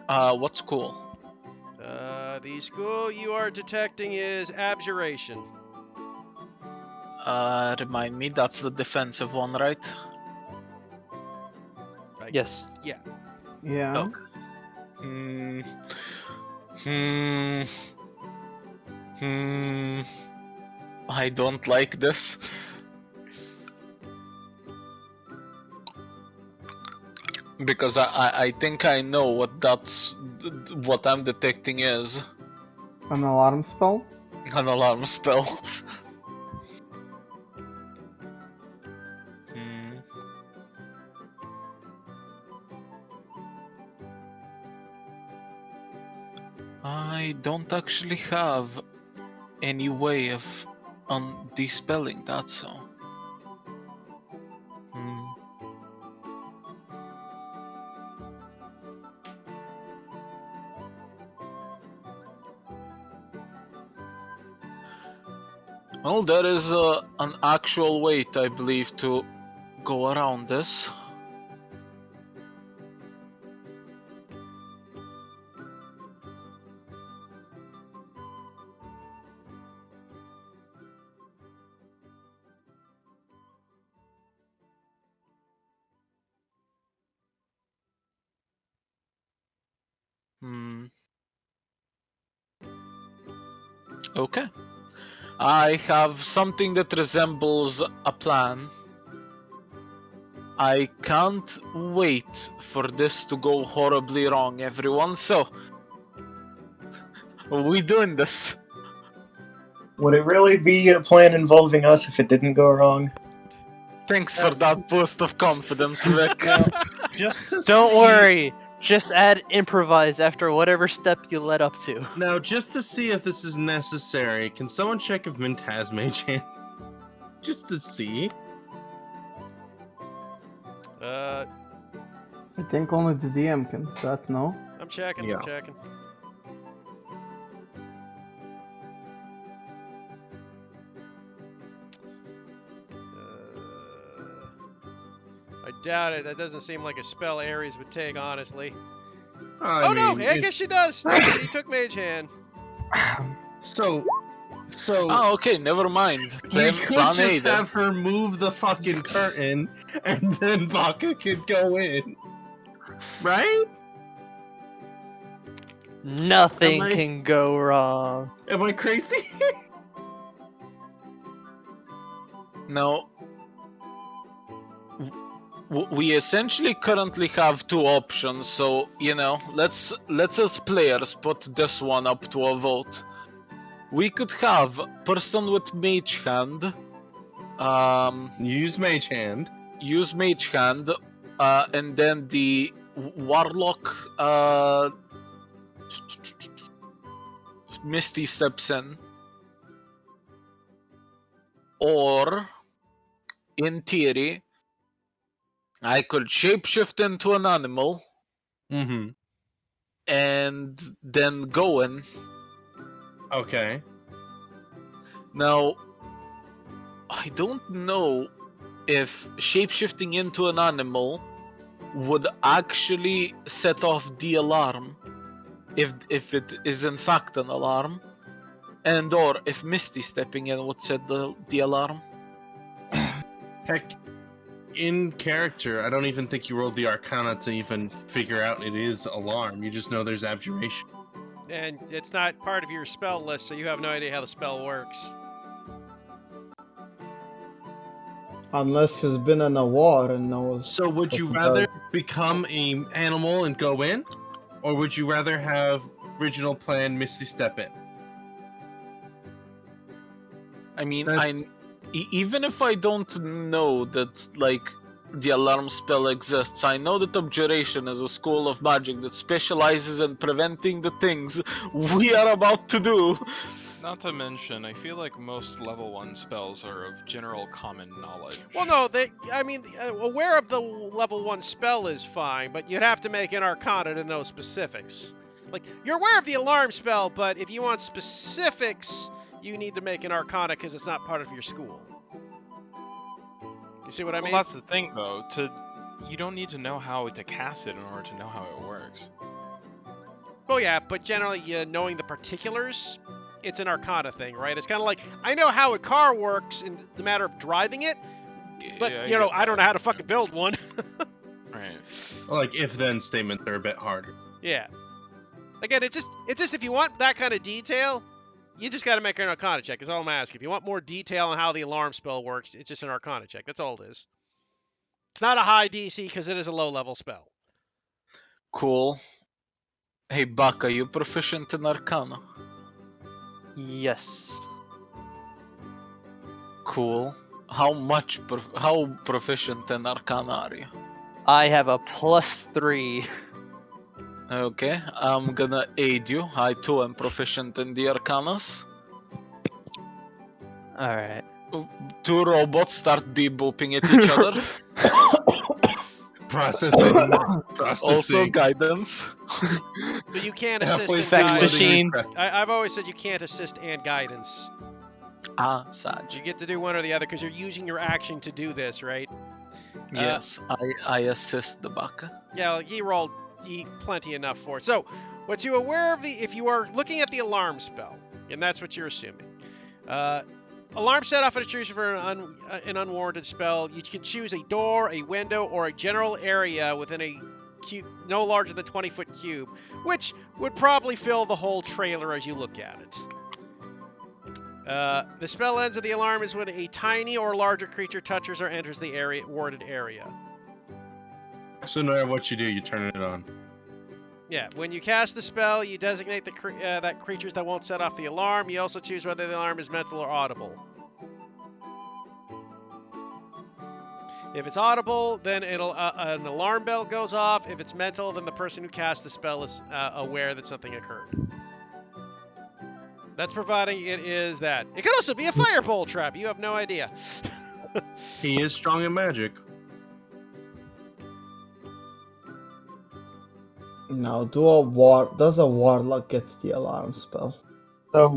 What's cool? The school you are detecting is abjuration. Remind me, that's the defensive one, right? Yes. Yeah. Okay. I don't like this. Because I think I know what I'm detecting is An alarm spell? an alarm spell. I don't actually have any way of dispelling that, so. Well, there is an actual way, I believe, to go around this. Okay. I have something that resembles a plan. I can't wait for this to go horribly wrong, everyone, so... we doing this? Would it really be a plan involving us if it didn't go wrong? Thanks for that boost of confidence, Vic. Just to Don't see- worry. Just add improvise after whatever step you led up to. Now, just to see if this is necessary, can someone check if Mint has mage hand? Just to see. I think only the DM can do that, no? I'm checking. Yeah. I'm checking. I doubt it. That doesn't seem like a spell Ares would take, honestly. I No, mean, I guess she does. She took Mage Hand. So, Oh, okay, never mind. you Plan could A just then. have her move the fucking curtain, and then Baka could go in. Right? Nothing Am I- can go wrong. Am I crazy? No. we essentially currently have two options, so let's as players put this one up to a vote. We could have person with mage hand Use Mage Hand. use mage hand, and then the warlock Misty steps in, or in theory I could shapeshift into an animal Mm-hmm. and then go in. Okay. Now, I don't know if shapeshifting into an animal would actually set off the alarm, if it is in fact an alarm, and or if Misty stepping in would set the alarm. Heck, in character, I don't even think you rolled the Arcana to even figure out it is alarm. You just know there's abjuration. And it's not part of your spell list, so you have no idea how the spell works. Unless he's been in a war and knows. So would you what rather does. become an animal and go in? Or would you rather have original plan Misty step in? I mean, That's- even if I don't know that, like, the alarm spell exists, I know that Abjuration is a school of magic that specializes in preventing the things we are about to do. Not to mention, I feel like most level 1 spells are of general common knowledge. Well, no, aware of the level 1 spell is fine, but you'd have to make an Arcana to know specifics. Like, you're aware of the alarm spell, but if you want specifics, you need to make an Arcana because it's not part of your school. You see what I mean? Well, that's the thing, though. You don't need to know how to cast it in order to know how it works. Well, yeah, but generally, knowing the particulars, it's an Arcana thing, right? It's kind of like, I know how a car works in the matter of driving it, but, Yeah, I don't know how to fucking build one. Right. Like if-then statements are a bit harder. Yeah. Again, it's just if you want that kind of detail, you just got to make an Arcana check. Is all I'm asking. If you want more detail on how the alarm spell works, it's just an Arcana check. That's all it is. It's not a high DC because it is a low-level spell. Cool. Hey, Buck, are you proficient in Arcana? Yes. Cool. How proficient in Arcana are you? I have a +3. Okay, I'm gonna aid you. I too am proficient in the Arcanas. Alright. Two robots start booping at each other. Processing. Also guidance. But you can't assist Halfway in Fax guidance. machine. I've always said you can't assist and guidance. You Saj. get to do one or the other because you're using your action to do this, right? Yes, I assist the Buck. Yeah, well, he rolled plenty enough for it. So, what you aware of if you are looking at the alarm spell, and that's what you're assuming. Alarm set off an intrusion for an unwarranted spell. You can choose a door, a window, or a general area within a cube no larger than 20-foot cube, which would probably fill the whole trailer as you look at it. The spell ends of the alarm is when a tiny or larger creature touches or enters the warded area. So no matter what you do, you turn it on. Yeah, when you cast the spell, you designate that creatures that won't set off the alarm. You also choose whether the alarm is mental or audible. If it's audible, then an alarm bell goes off. If it's mental, then the person who cast the spell is aware that something occurred. That's providing it is that. It could also be a firebolt trap. You have no idea. He is strong in magic. Now, does a warlock get the alarm spell? So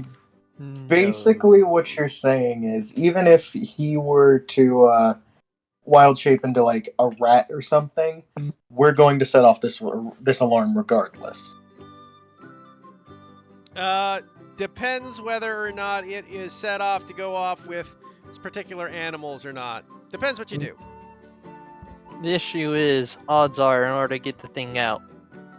basically, what you're saying is, even if he were to wild shape into like a rat or something, we're going to set off this alarm regardless. Depends whether or not it is set off to go off with particular animals or not. Depends what you do. The issue is, odds are, in order to get the thing out,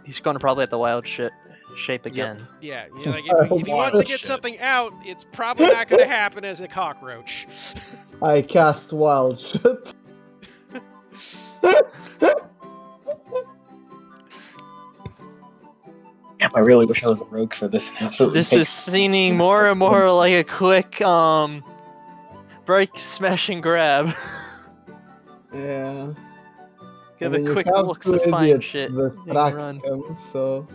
he's going to probably have to wild shape again. Yeah, like if he wants to get something out, it's probably not going to happen as a cockroach. I cast wild shit. Damn, I really wish I was a rogue for this. So it This is makes- seeming more and more like a quick break, smash, and grab. Yeah. Give I mean, a you quick have looks two to find idiots shit. to and distract run. him, so.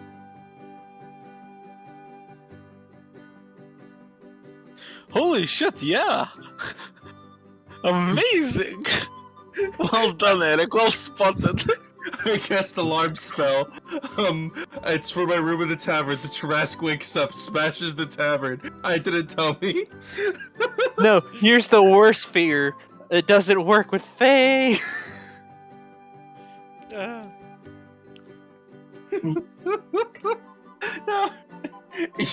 Holy shit, yeah! Amazing! Well done, Eric. Well spotted. I cast alarm spell. It's for my room in the tavern. The Tarrasque wakes up, smashes the tavern. I didn't tell me. No, here's the worst fear. It doesn't work with Faye. No.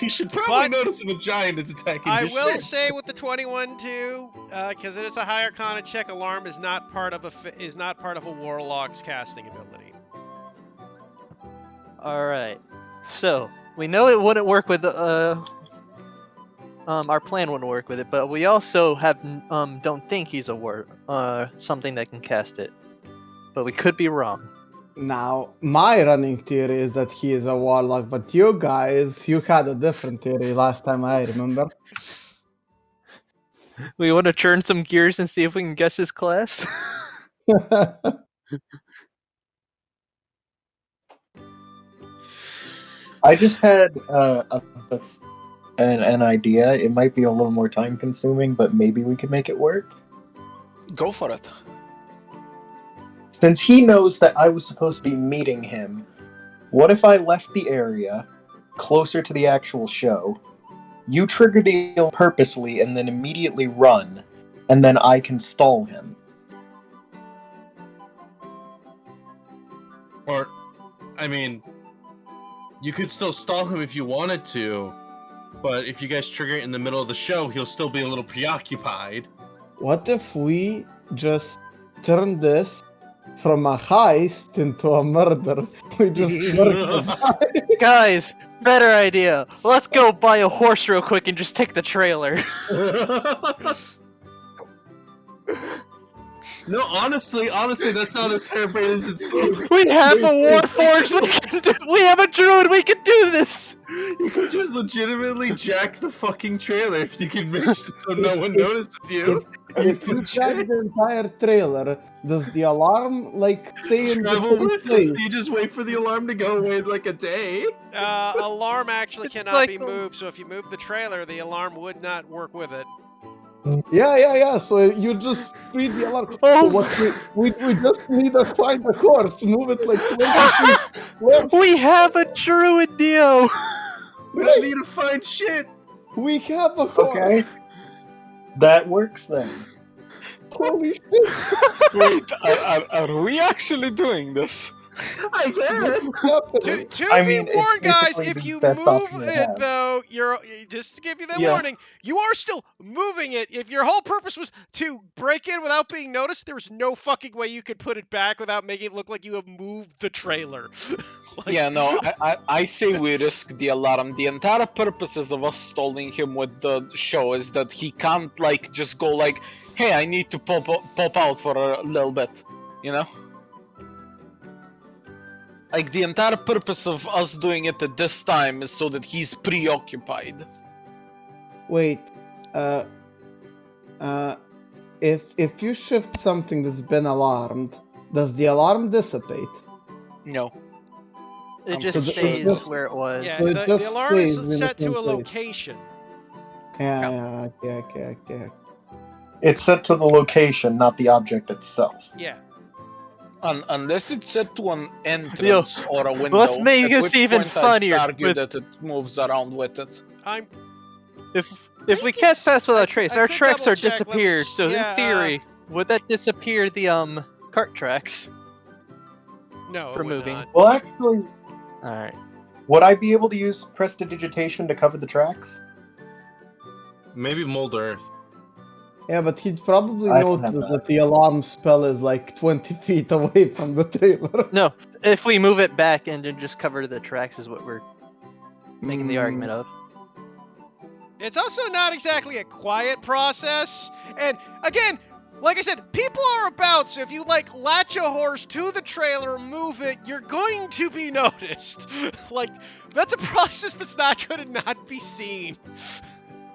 You should probably But notice if a giant is attacking I your will ship. say with the 21-2, because it is a high Arcana check, alarm is not part of a warlock's casting ability. All right. So we know it wouldn't work with our plan wouldn't work with it, but we also have don't think he's a something that can cast it, but we could be wrong. Now, my running theory is that he is a warlock, but you guys, you had a different theory last time I remember. We want to turn some gears and see if we can guess his class. I just had an idea. It might be a little more time consuming, but maybe we could make it work. Go for it. Since he knows that I was supposed to be meeting him, what if I left the area closer to the actual show? You trigger the alarm purposely and then immediately run, and then I can stall him. Or, I mean, you could still stall him if you wanted to, but if you guys trigger it in the middle of the show, he'll still be a little preoccupied. What if we just turn this from a heist into a murder? We just murder the guy. Guys, better idea. Let's go buy a horse real quick and just take the trailer. No, honestly, that's not as harebrained as it seems. We have a war horse. We have a druid. We can do this. You could just legitimately jack the fucking trailer if you can make it so no one notices you. If you drag the entire trailer, does the alarm stay in the Travel same with it, place? so you just wait for the alarm to go away in like a day. Alarm actually It's cannot like be the- moved, so if you move the trailer, the alarm would not work with it. Yeah. So you just free the alarm. Oh. So what we just need to find a horse, move it like 20 feet. Left. We have a druid, Dio. We don't need to find shit. We have a horse. Okay? That works then. Holy shit! Wait, are we actually doing this? I can. What's happening? To I be mean, it's warned, guys, basically if the you best move option to it, have. though, you're just to give you that Yeah. warning, you are still moving it. If your whole purpose was to break in without being noticed, there's no fucking way you could put it back without making it look like you have moved the trailer. Like- Yeah, no, I say we risk the alarm. The entire purposes of us stalling him with the show is that he can't, just go hey, I need to pop out for a little bit, you know? The entire purpose of us doing it at this time is so that he's preoccupied. Wait, if you shift something that's been alarmed, does the alarm dissipate? No. It So just the- stays just- where it was. yeah, So it the just alarm is stays in the set to same a place. location. Yeah, okay. It's set to the location, not the object itself. Yeah. Unless it's set to an entrance or a window. let's make at this which even point I'd funnier argue with- that it moves around with it. I'm If think we can't it's- pass without I trace, could our tracks double are check, let me disappeared. So yeah, in theory, would that disappear the cart tracks no, it for would moving? not. Well, actually, All right. would I be able to use prestidigitation to cover the tracks? Maybe mold earth. Yeah, but he'd probably I don't notice have that. that. The alarm spell is 20 feet away from the trailer. No, if we move it back and then just cover the tracks is what we're making the argument of. It's also not exactly a quiet process. And again, Like I said, people are about, so if you, like, latch a horse to the trailer, move it, you're going to be noticed. Like, that's a process that's not going to not be seen.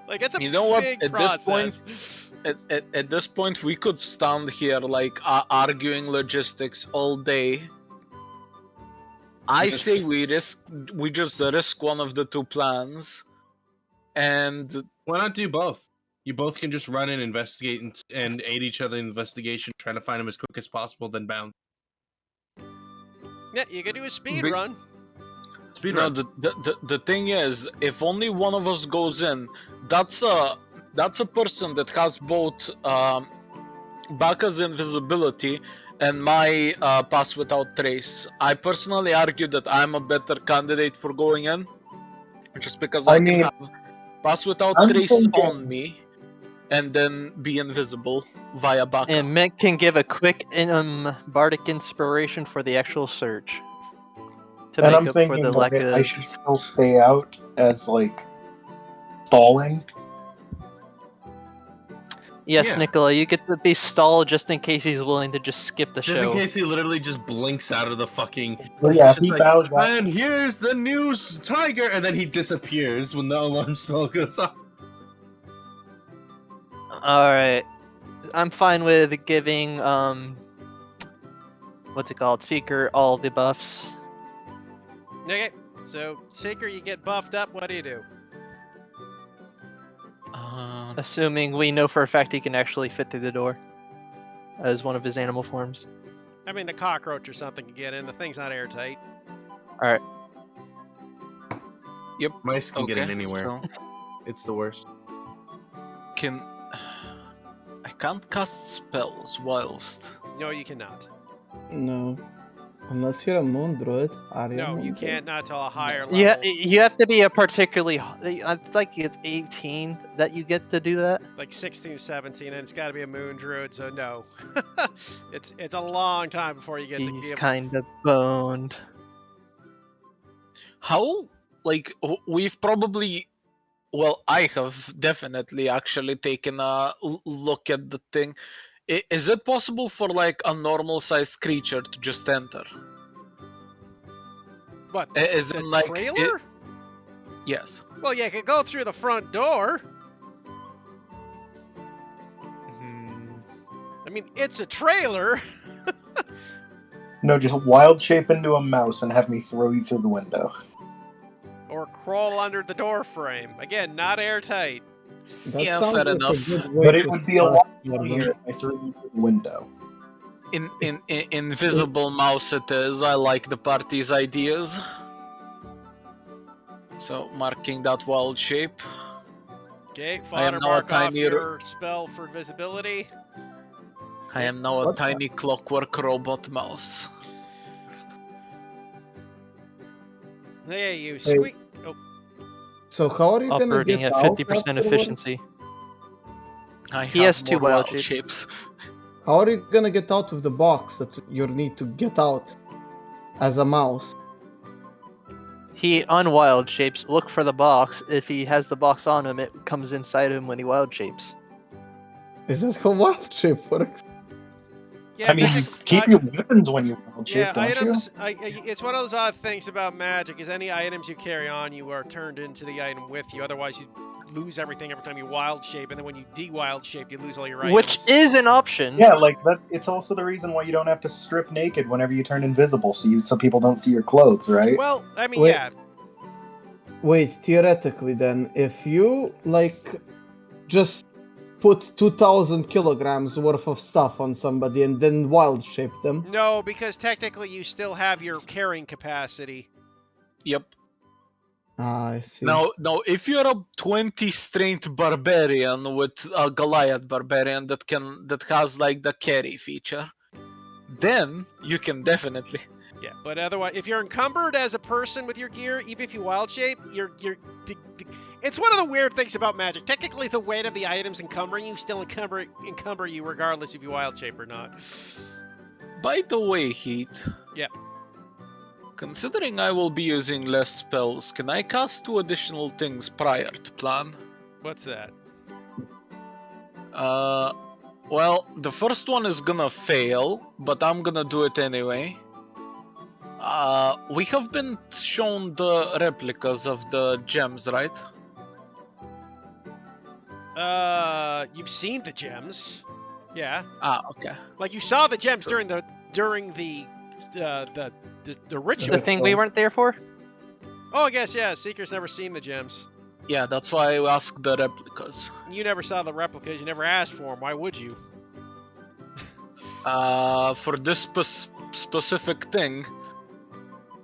Like, that's a You know what? big At process. at this point, we could stand here like arguing logistics all day. I say we just risk one of the two plans, and Why not do both? You both can just run and investigate and aid each other in investigation, trying to find him as quick as possible, then bounce. Yeah, you can do a speed Be- run. Speed no, run. the thing is, if only one of us goes in, that's a person that has both Baka's invisibility and my pass without trace. I personally argue that I'm a better candidate for going in, just because I can have pass without I'm trace thinking- on me, and then be invisible via Baka. And Mint can give a quick bardic inspiration for the actual search. To And make I'm up for thinking the lack that of. I should still stay out as, like, stalling. Yes, Yeah. Nicola, you get to be stalled just in case he's willing to just skip the Just show. in case he literally just blinks out of the fucking. Well, yeah, if Just he like, bows out. and here's the news tiger, and then he disappears when the alarm spell goes off. Alright. I'm fine with giving, what's it called? Seeker all the buffs. Okay, so Seeker, you get buffed up. What do you do? Assuming we know for a fact he can actually fit through the door. As one of his animal forms. I mean, a cockroach or something can get in. The thing's not airtight. Alright. Yep. Mice can get in Okay, anywhere. so It's the worst. I can't cast spells whilst. No, you cannot. No. Unless you're a moon druid. Are you a No, moon you druid? can't. Not till a higher level. Yeah, you have to be a particularly. I think it's 18 that you get to do that. Like 16, 17, and it's got to be a moon druid. So no, it's a long time before you get to be He's able. kind of boned. How? Like, we've probably. Well, I have definitely actually taken a look at the thing. Is it possible for, like, a normal sized creature to just enter? What? Is The in, like. trailer? Yes. Well, yeah, you could go through the front door. I mean, it's a trailer. No, just wild shape into a mouse and have me throw you through the window. Or crawl under the door frame. Again, not airtight. That Yeah, sounds fair like a enough. good way But it to would be a start lot your funnier if I threw you through the window. In invisible mouse it is. I like the party's ideas. So marking that wild shape. Okay, I am fodder now a mark off tiny your spell for visibility. I am now a What? tiny clockwork robot mouse. There you Hey. squeak. Oh, So how are you gonna Operating get at out 50% afterwards? efficiency. I He have has two more wild wild shapes. shapes. How are you gonna get out of the box that you need to get out as a mouse? He unwild shapes. Look for the box. If he has the box on him, it comes inside him when he wild shapes. Is that how wild shape works? yeah, I mean, you technic- keep your weapons when you wild shape, yeah, don't items. It's one of those odd things about magic. Is any items you carry on, you are turned into the item with you. Otherwise, you lose everything every time you wild shape, and then when you de-wild shape, you lose all your items. Which is an option. you? Yeah, like that. It's also the reason why you don't have to strip naked whenever you turn invisible, so people don't see your clothes, right? Well, I mean, Wait. yeah. Wait, theoretically then, if you like just put 2,000 kilograms worth of stuff on somebody and then wild shape them, No, because technically you still have your carrying capacity. Yep. I see. Now, if you're a 20 strength barbarian with a Goliath barbarian that has like the carry feature, then you can definitely. Yeah, but otherwise, if you're encumbered as a person with your gear, even if you wild shape, it's one of the weird things about magic. Technically, the weight of the items encumbering you still encumber you regardless if you wild shape or not. By the way, Heat. Yeah. Considering I will be using less spells, can I cast 2 additional things prior to plan? What's that? Well, the first one is gonna fail, but I'm gonna do it anyway. We have been shown the replicas of the gems, right? You've seen the gems. Yeah. Okay. Like you saw the gems during the ritual. The thing we weren't there for? Oh, I guess, yeah. Seeker's never seen the gems. Yeah, that's why I asked the replicas. You never saw the replicas. You never asked for them. Why would you? For this specific thing.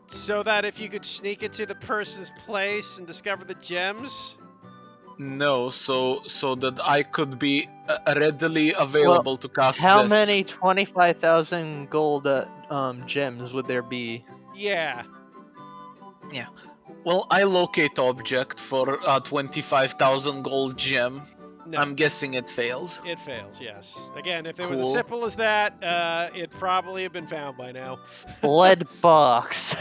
So that if you could sneak into the person's place and discover the gems? No, so that I could be readily available to cast How this. many 25,000 gold gems would there be? Yeah. Well, I locate object for 25,000 gold gem. No. I'm guessing it fails. It fails, yes. Again, if it was as Cool. simple as that, it'd probably have been found by now. Lead box.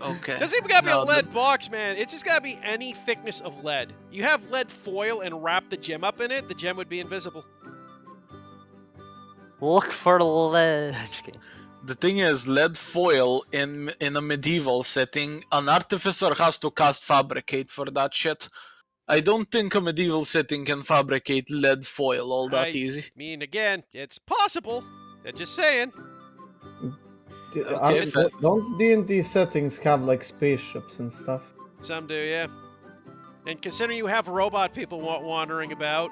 Okay. Doesn't even gotta be No, a lead box, man. It's just gotta be any thickness of lead. You have lead foil and wrap the gem up in it, the gem would be invisible. Look for lead. Just kidding. The thing is, lead foil in a medieval setting, an artificer has to cast fabricate for that shit. I don't think a medieval setting can fabricate lead foil all that easy. I mean, again, it's possible. I'm just saying. Okay, fair. Don't D&D settings have like spaceships and stuff? Some do, yeah. And considering you have robot people wandering about.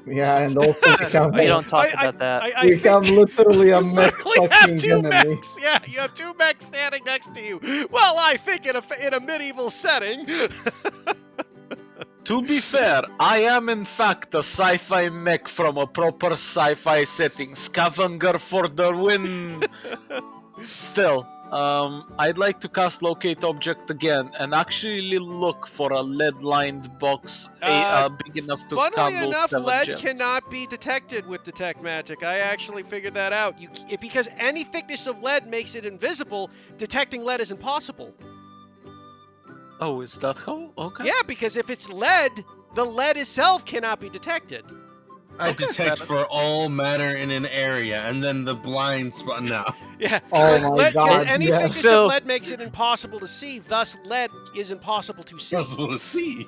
Yeah, and also we have, We don't talk about that. we have literally a mech literally have fucking two enemy. mechs. Yeah, you have two mechs standing next to you. Well, I think in a medieval setting. To be fair, I am in fact a sci-fi mech from a proper sci-fi setting. Scavenger for the win! Still, I'd like to cast Locate Object again and actually look for a lead-lined box big enough to Funnily handle enough, stellar lead gems. cannot be detected with Detect Magic. I actually figured that out. Because any thickness of lead makes it invisible, detecting lead is impossible. Oh, is that how? Okay. Yeah, because if it's lead, the lead itself cannot be detected. I Okay, detect fair for all matter in an area, and then the blind spot. No. Yeah. Oh my Lead, 'cause god, any yes. thickness So- of lead makes it impossible to see, thus lead is impossible to see. Possible to see.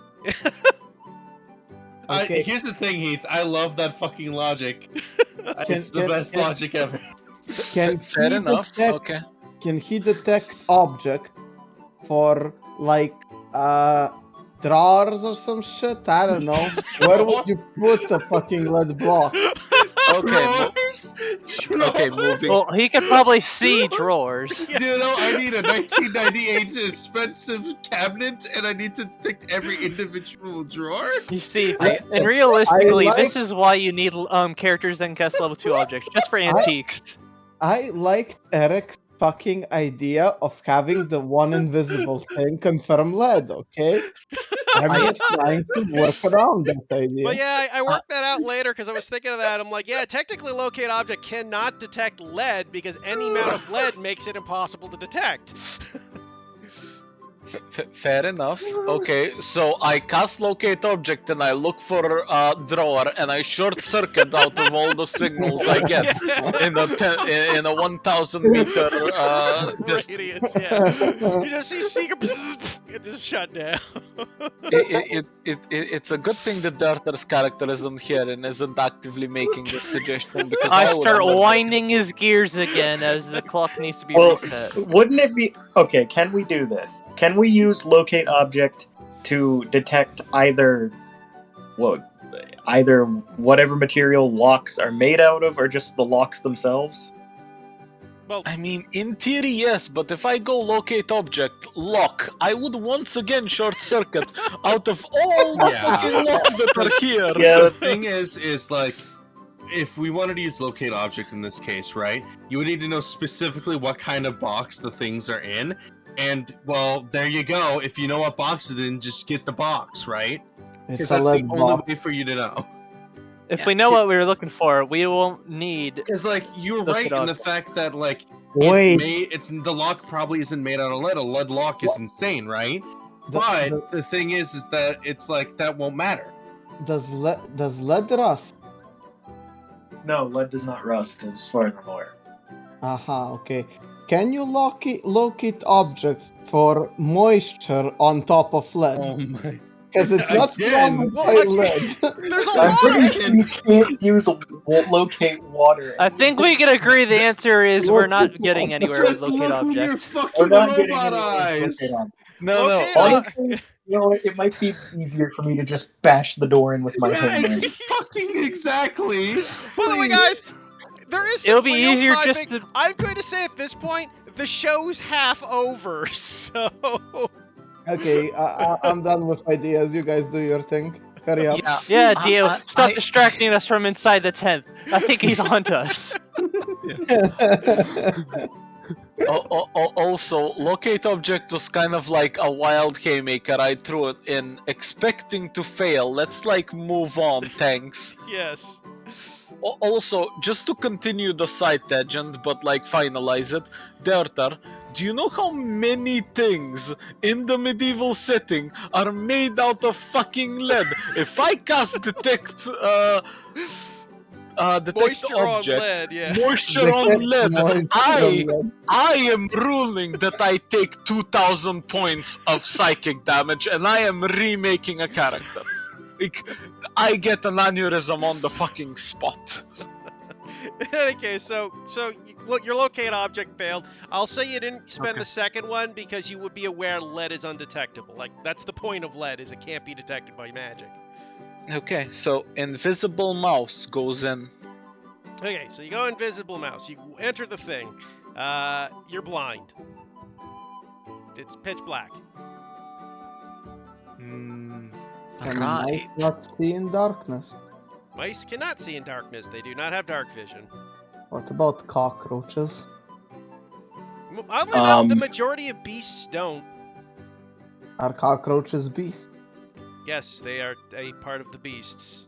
Okay. Here's the thing, Heath. I love that fucking logic. It's the can- best can- logic ever. Can Fair he enough. detect- Okay. Can he detect object for like drawers or some shit? I don't know. Where would you put a fucking lead block? Okay. Drawers? Okay, moving. Well, he could probably see drawers. You know, I need a 1998 expensive cabinet, and I need to detect every individual drawer. You see, I- and realistically, I like- this is why you need characters that can cast level 2 objects, just for antiques. I liked Eric's fucking idea of having the one invisible thing confirm lead, okay? I'm just trying to work around that idea. But yeah, I worked that out later because I was thinking of that. I'm like, yeah, technically Locate Object cannot detect lead because any amount of lead makes it impossible to detect. Fair enough. Okay, so I cast Locate Object and I look for a drawer and I short circuit out of all the signals I get in a 1,000 meter distance. Radiance, yeah. You just see Seeker it just shut down. It's a good thing that Darter's character isn't here and isn't actively making this suggestion because I would start have- winding his gears again as the clock needs to be Well, reset. wouldn't it be okay? Can we do this? Can we use Locate Object to detect either whatever material locks are made out of, or just the locks themselves? Well, I mean, in theory, yes, but if I go Locate Object, lock, I would once again short circuit out of all the Yeah. fucking locks that are here. Yeah. The thing is like, if we wanted to use Locate Object in this case, right, you would need to know specifically what kind of box the things are in. And, well, there you go. If you know what box it's in, just get the box, right? Because It's a that's the lead only block. way for you to know. If we know what we were looking for, we won't need. Because, like, you're Look right it in the up. fact that, like, Wait, it's the lock probably isn't made out of lead. A lead lock is insane, right? the- But the thing is that it's like that won't matter. does lead rust? No, lead does not rust, as far as I'm aware. Aha, okay. Can you locate objects for moisture on top of lead? Oh my. Because it's not Again. surrounded Well, by like, lead. there's a I'm lot pretty of. sure you can't use locate water. I think we can agree the answer is we're not Locate getting objects. anywhere with Just locate look with your objects. We're fucking not getting robot anywhere with eyes. locate objects. No, Locate no. Honestly, you know, it might be easier for me to just bash the door in with my Yeah, hammer. it's fucking exactly. By the way, guys, there is some It'll be real easier time just thing. to. I'm going to say at this point, the show's half over, so Okay, I'm done with ideas. You guys do your thing. Hurry up. Yeah. Yeah, I- Dio, I- stop I- distracting us from inside the tent. I think he's onto us. Also, locate object was kind of like a wild haymaker. I threw it in, expecting to fail. Let's like move on, thanks. yes. Also, just to continue the side tangent, but like finalize it, Dertar, do you know how many things in the medieval setting are made out of fucking lead? If I cast detect Moisture on object, lead, yeah. moisture on lead, Moisture I on lead. I am ruling that I take 2,000 points of psychic damage, and I am remaking a character. Like, I get an aneurysm on the fucking spot. In any case, so look, your locate object failed. I'll say you didn't spend Okay. the second one because you would be aware lead is undetectable. Like, that's the point of lead, is it can't be detected by magic. Okay, so invisible mouse goes in. Okay, so you go invisible mouse. You enter the thing. You're blind. It's pitch black. And Right. might not see in darkness. Mice cannot see in darkness. They do not have dark vision. What about cockroaches? Oddly enough, the Um, majority of beasts don't. Are cockroaches beasts? Yes, they are a part of the beasts.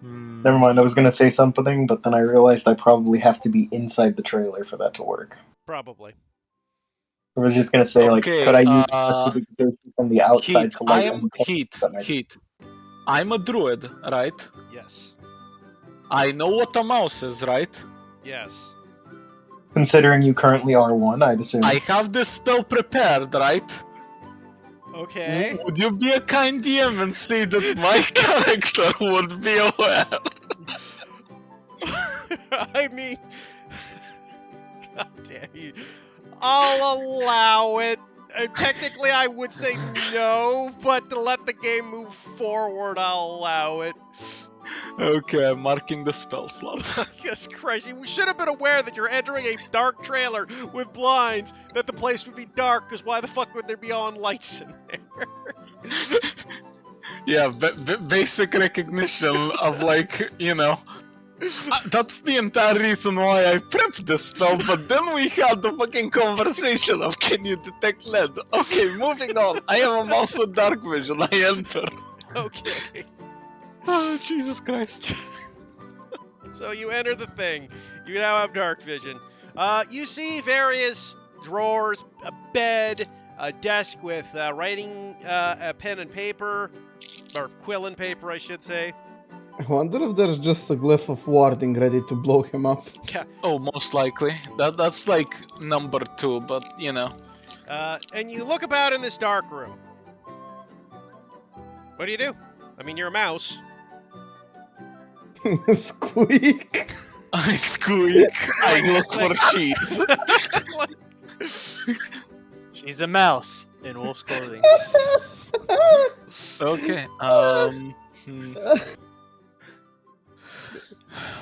Never mind, I was gonna say something, but then I realized I probably have to be inside the trailer for that to work. Probably. I was just gonna say, like, Okay, could I use prestidigitation from the outside Heat, to I light am any candles Heat, that might- Heat. I'm a druid, right? Yes. I know what a mouse is, right? Yes. Considering you currently are one, I'd assume. I have this spell prepared, right? Okay. Would you be a kind DM and say that my character would be aware? I mean, God damn you. I'll allow it. Technically, I would say no, but to let the game move forward, I'll allow it. Okay, I'm marking the spell slot. Jesus Christ, you should have been aware that you're entering a dark trailer with blinds, that the place would be dark, because why the fuck would there be on lights in there? Yeah, basic recognition of, like, you know. That's the entire reason why I prepped this spell, but then we had the fucking conversation of can you detect lead? Okay, moving on. I am a mouse with dark vision. I enter. Okay. Oh, Jesus Christ. So you enter the thing. You now have dark vision. You see various drawers, a bed, a desk with writing, a pen and paper, or quill and paper, I should say. I wonder if there's just a glyph of warding ready to blow him up. Oh, most likely. That's like number 2, but you know. And you look about in this dark room. What do you do? I mean, you're a mouse. Squeak. I squeak. I look for cheese. She's a mouse in wolf's clothing. Okay.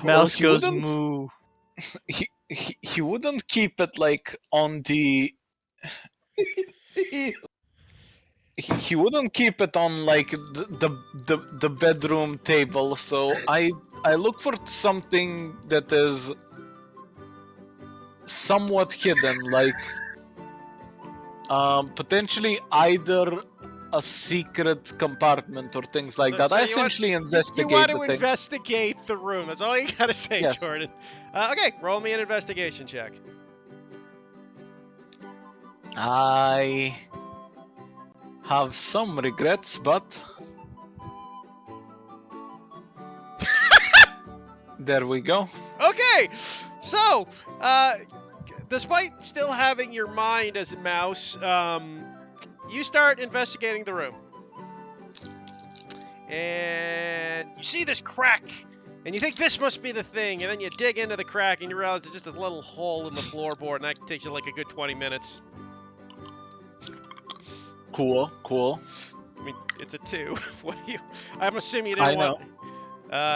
Mouse he goes wouldn't- moo. He wouldn't keep it like on the. He wouldn't keep it on like the bedroom table. So I look for something that is somewhat hidden, like potentially either a secret compartment or things like that. So I you want- essentially investigate You want the to thing. investigate the room. That's all you gotta say, Yes. Jordan. Okay, roll me an investigation check. I have some regrets, but There we go. Okay, so despite still having your mind as a mouse, you start investigating the room, and you see this crack, and you think this must be the thing, and then you dig into the crack, and you realize it's just a little hole in the floorboard, and that takes you like a good 20 minutes. Cool. I mean, it's a 2. What do you? I'm assuming you I didn't want.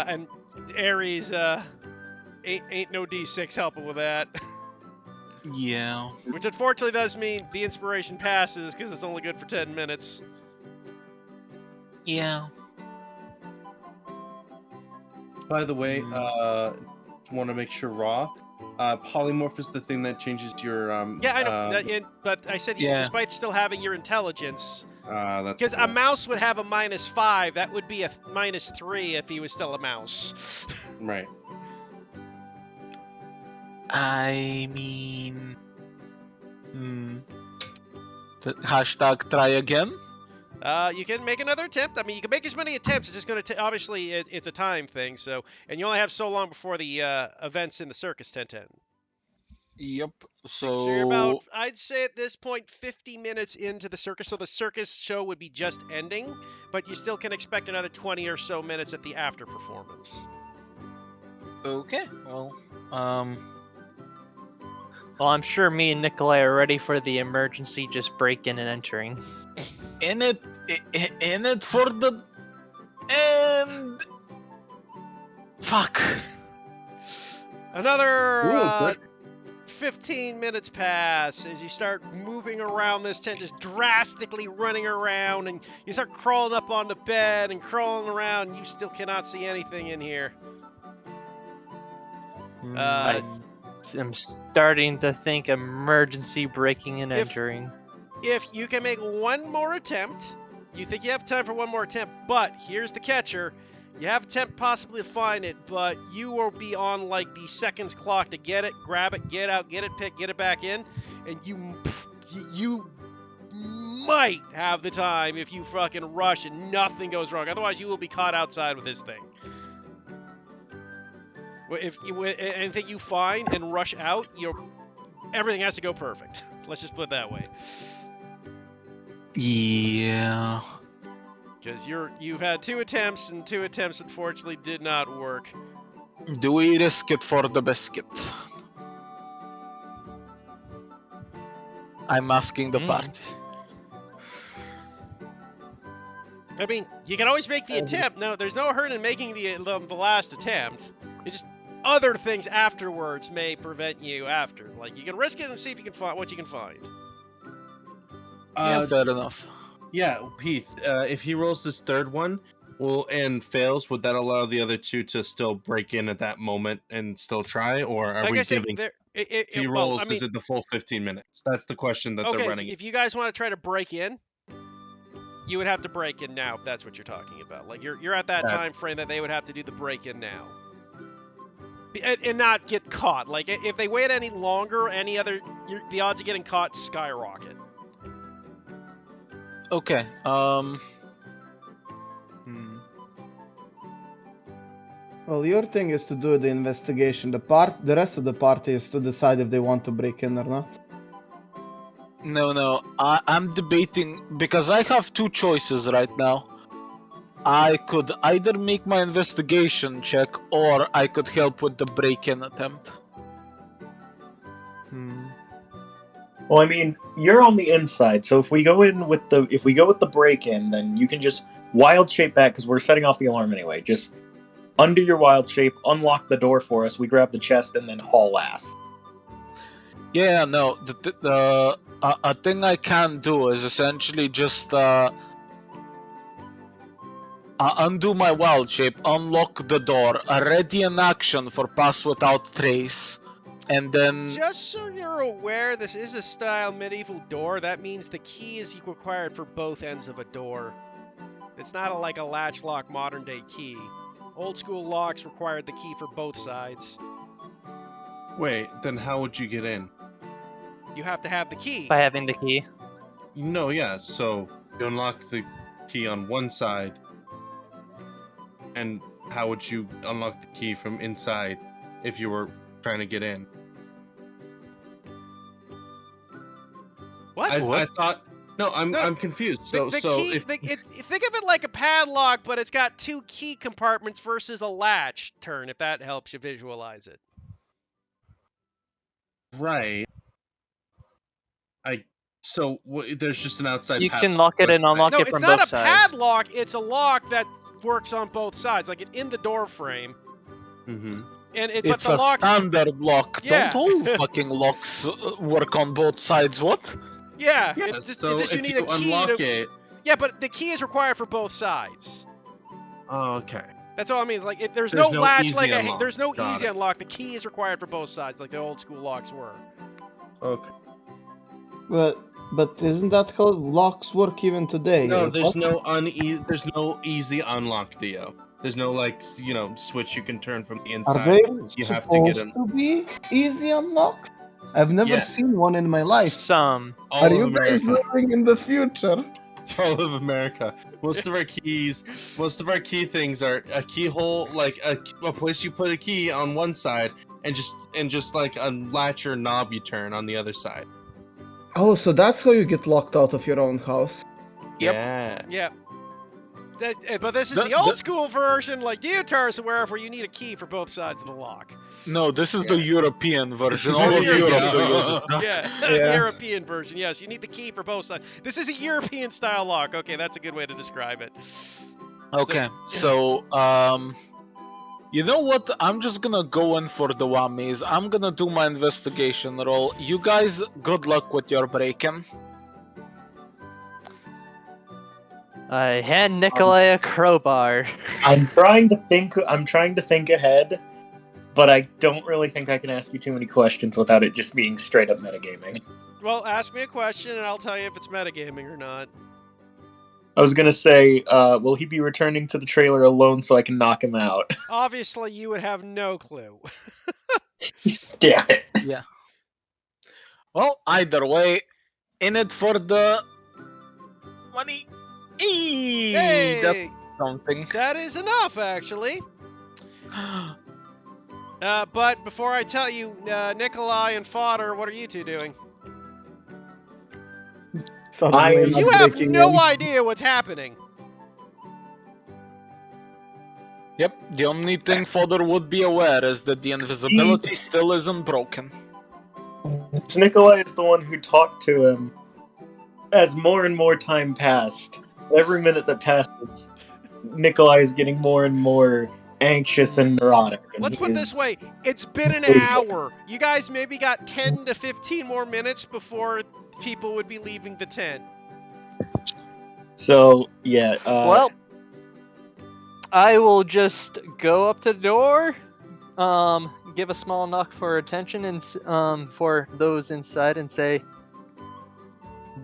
And Ares ain't no D6 helping with that. Yeah. Which unfortunately does mean the inspiration passes because it's only good for 10 minutes. Yeah. By the way, want to make sure raw. Polymorph is the thing that changes your. Yeah, I know. But I said, yeah. despite still having your intelligence, that's because cool. a mouse would have a -5. That would be a -3 if he was still a mouse. Right. I mean, hashtag try again. You can make another attempt. I mean, you can make as many attempts. It's just going to obviously it's a time thing. So, and you only have so long before the events in the circus tent end. Yep. So you're about, I'd say at this point, 50 minutes into the circus. So the circus show would be just ending, but you still can expect another 20 or so minutes at the after performance. Okay. Well, Well, I'm sure me and Nikolai are ready for the emergency just break-in and entering. in it for the end. Fuck. Another 15 minutes pass as you start moving around this tent, just drastically running around, and you start crawling up on the bed and crawling around, and you still cannot see anything in here. I'm starting to think emergency breaking and entering. If you can make one more attempt, you think you have time for one more attempt, but here's the catcher. You have attempt possibly to find it, but you will be on like the seconds clock to get it, grab it, get out, get it picked, get it back in, and you might have the time if you fucking rush and nothing goes wrong. Otherwise, you will be caught outside with this thing. If anything you find and rush out, everything has to go perfect. Let's just put it that way. Yeah. Because you've had 2 attempts, and 2 attempts unfortunately did not work. Do we risk it for the biscuit? I'm asking the party. I mean, you can always make the attempt. No, there's no hurt in making the last attempt. It's just other things afterwards may prevent you after. Like, you can risk it and see if you can find what you can find. Yeah, fair enough. Yeah, Heath, if he rolls this third one and fails, would that allow the other 2 to still break in at that moment and still try? Or are like we I said, giving... if he rolls, is it the full 15 minutes? That's the question that they're running. If you guys want to try to break in, you would have to break in now, if that's what you're talking about. Like, you're at that time frame that they would have to do the break-in now. And not get caught. Like, if they wait any longer, the odds of getting caught skyrocket. Okay. Well, your thing is to do the investigation. The rest of the party is to decide if they want to break in or not. No. I'm debating because I have 2 choices right now. I could either make my investigation check, or I could help with the break-in attempt. Well, I mean, you're on the inside, so if we go with the break-in, then you can just wild shape back because we're setting off the alarm anyway. Just undo your wild shape, unlock the door for us. We grab the chest and then haul ass. Yeah, no. A thing I can do is essentially just undo my wild shape, unlock the door, ready in action for pass without trace, and then... Just so you're aware, this is a style medieval door. That means the key is required for both ends of a door. It's not like a latch lock modern day key. Old school locks required the key for both sides. Wait, then how would you get in? You have to have the key. By having the key. No, yeah, so you unlock the key on one side, and how would you unlock the key from inside if you were trying to get in? What? I thought. No, I'm No, confused. The So key, if think of it like a padlock, but it's got 2 key compartments versus a latch turn, if that helps you visualize it. right, there's just an outside. You padlock can lock it and outside. unlock No, it it's from not both a sides. padlock, it's a lock that works on both sides. Like, it's in the door frame. Mhm. But It's the a locks... standard lock. Yeah. Don't all fucking locks work on both sides? What? Yeah, Yeah, it's just so you if need you a key unlock to... it. Yeah, but the key is required for both sides. Oh, okay. That's all I mean. It's like, there's There's no no latch easy like a... unlock. There's no Got easy it. unlock. The key is required for both sides, like the old school locks were. Okay. But isn't that how locks work even today? No, there's What? there's no easy unlock, Dio. There's no switch you can turn from the Are inside. they You have to get supposed them. to be easy unlocks? I've never Yeah. seen one in my life. Some. All Are of you guys America. living in the future? All of America. Most of our key things are a keyhole, like a place you put a key on one side, and just like a latch or knob you turn on the other side. Oh, so that's how you get locked out of your own house. Yep. Yeah. Yeah. But this is The- the old the- school version, like Diotar is aware of, where you need a key for both sides of the lock. No, this is the Yeah. European version. There All of you Europe go. uses that. Yeah, Yeah. European version. Yes, you need the key for both sides. This is a European style lock. Okay, that's a good way to describe it. Okay, so you know what? I'm just gonna go in for the whammies. I'm gonna do my investigation roll. You guys, good luck with your break-in. I hand Nikolai a crowbar. I'm trying to think ahead, but I don't really think I can ask you too many questions without it just being straight up metagaming. Well, ask me a question and I'll tell you if it's metagaming or not. I was gonna say, will he be returning to the trailer alone so I can knock him out? Obviously, you would have no clue. Damn it. Well, either way, in it for the money. Eee, Hey! that's something. That is enough, actually. But before I tell you, Nikolai and Fodder, what are you two doing? Suddenly not You have breaking no in. idea what's happening. Yep, the only thing Fodder would be aware is that the invisibility still isn't broken. Nikolai is the one who talked to him. As more and more time passed, every minute that passes, Nikolai is getting more and more anxious and neurotic. and Let's he put it this is- way. It's been an hour. You guys maybe got 10 to 15 more minutes before people would be leaving the tent. So, yeah. Well, I will just go up to the door, give a small knock for attention, and for those inside, and say,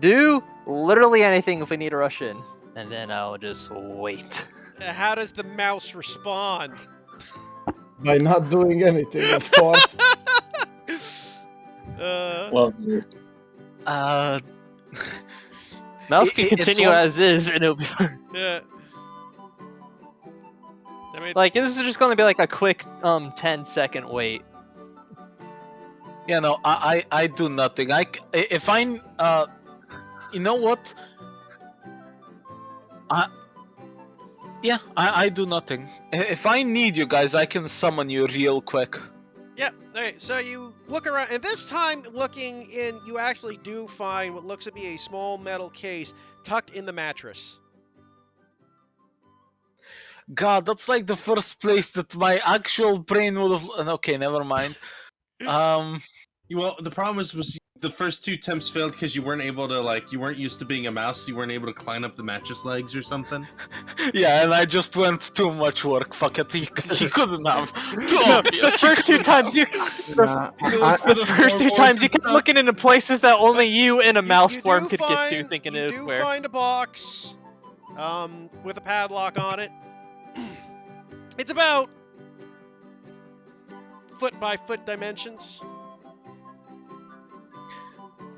"Do literally anything if we need to rush in," and then I'll just wait. How does the mouse respond? By not doing anything, of course. well, Mouse can it's continue one- as is, and it'll be fine. Yeah. I mean, Like, this is just gonna be like a quick 10-second wait. Yeah, no, I do nothing. If I you know what? I do nothing. If I need you guys, I can summon you real quick. yeah. Okay, so you look around, and this time looking in, you actually do find what looks to be a small metal case tucked in the mattress. God, that's like the first place that my actual brain would have. Okay, never mind. Well, the problem was the first 2 attempts failed because you weren't able to you weren't used to being a mouse. So you weren't able to climb up the mattress legs or something. Yeah, and I just went too much work. Fuck it, he couldn't have. Too No, obvious. the first 2 times you, Nah, the first 2 times you kept looking into places that only you and a mouse You worm do could get to, find- thinking you it do was where. find a box with a padlock on it. It's about foot by foot dimensions.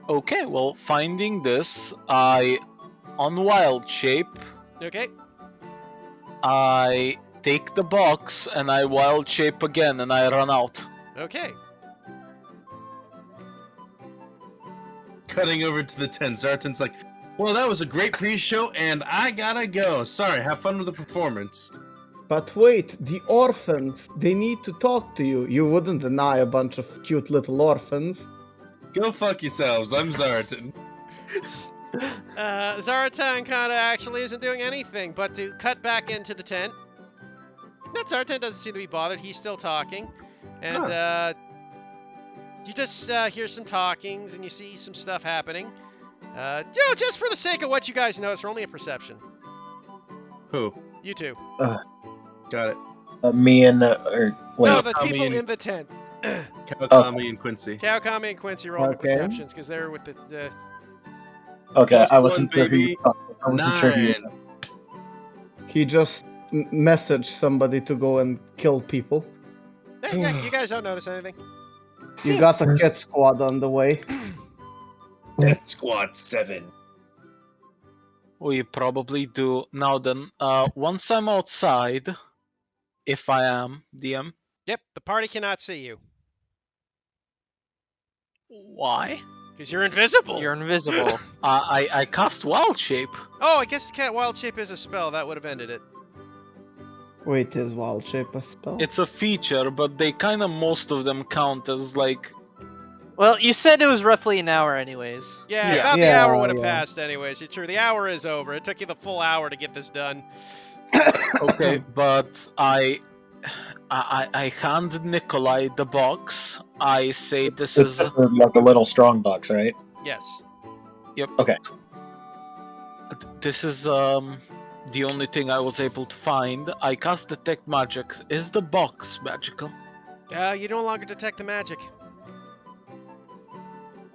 Okay, well, finding this, I on wild shape, Okay. I take the box and I wild shape again and I run out. Okay. Cutting over to the tent, Zartan's like, well, that was a great pre-show, and I gotta go. Sorry, have fun with the performance. But wait, the orphans, they need to talk to you. You wouldn't deny a bunch of cute little orphans. Go fuck yourselves, I'm Zartan. Zartan kind of actually isn't doing anything but to cut back into the tent. That Zartan doesn't seem to be bothered. He's still talking. And you just hear some talkings and you see some stuff happening. Just for the sake of what you guys notice, roll me a perception. Who? You two. Got it. Me and wait. No, the Kami people and- in the tent. Kawakami and Quincy. Kawakami and Quincy roll the Okay. perceptions because they're with the. Okay, Plus I wasn't one, sure who baby. you- I wasn't sure who you- 9. He just messaged somebody to go and kill people. Hey, you guys don't notice anything. You got a cat squad on the way. Death Squad 7. We probably do. Now then, once I'm outside, if I am, DM, Yep, the party cannot see you why? because you're invisible. You're invisible. I cast Wild Shape. Oh, I guess Cat Wild Shape is a spell. That would have ended it. Wait, is wild shape a spell? It's a feature, but they kind of, most of them count as like. Well, you said it was roughly an hour anyways. Yeah, Yeah. about the Yeah, hour would have yeah. passed anyways. It's true. The hour is over. It took you the full hour to get this done. Okay, but I hand Nikolai the box. I say this It's is just like a little strong box, right? Yes. this is the only thing I was able to find. I cast detect magic. Is the box magical? You no longer detect the magic.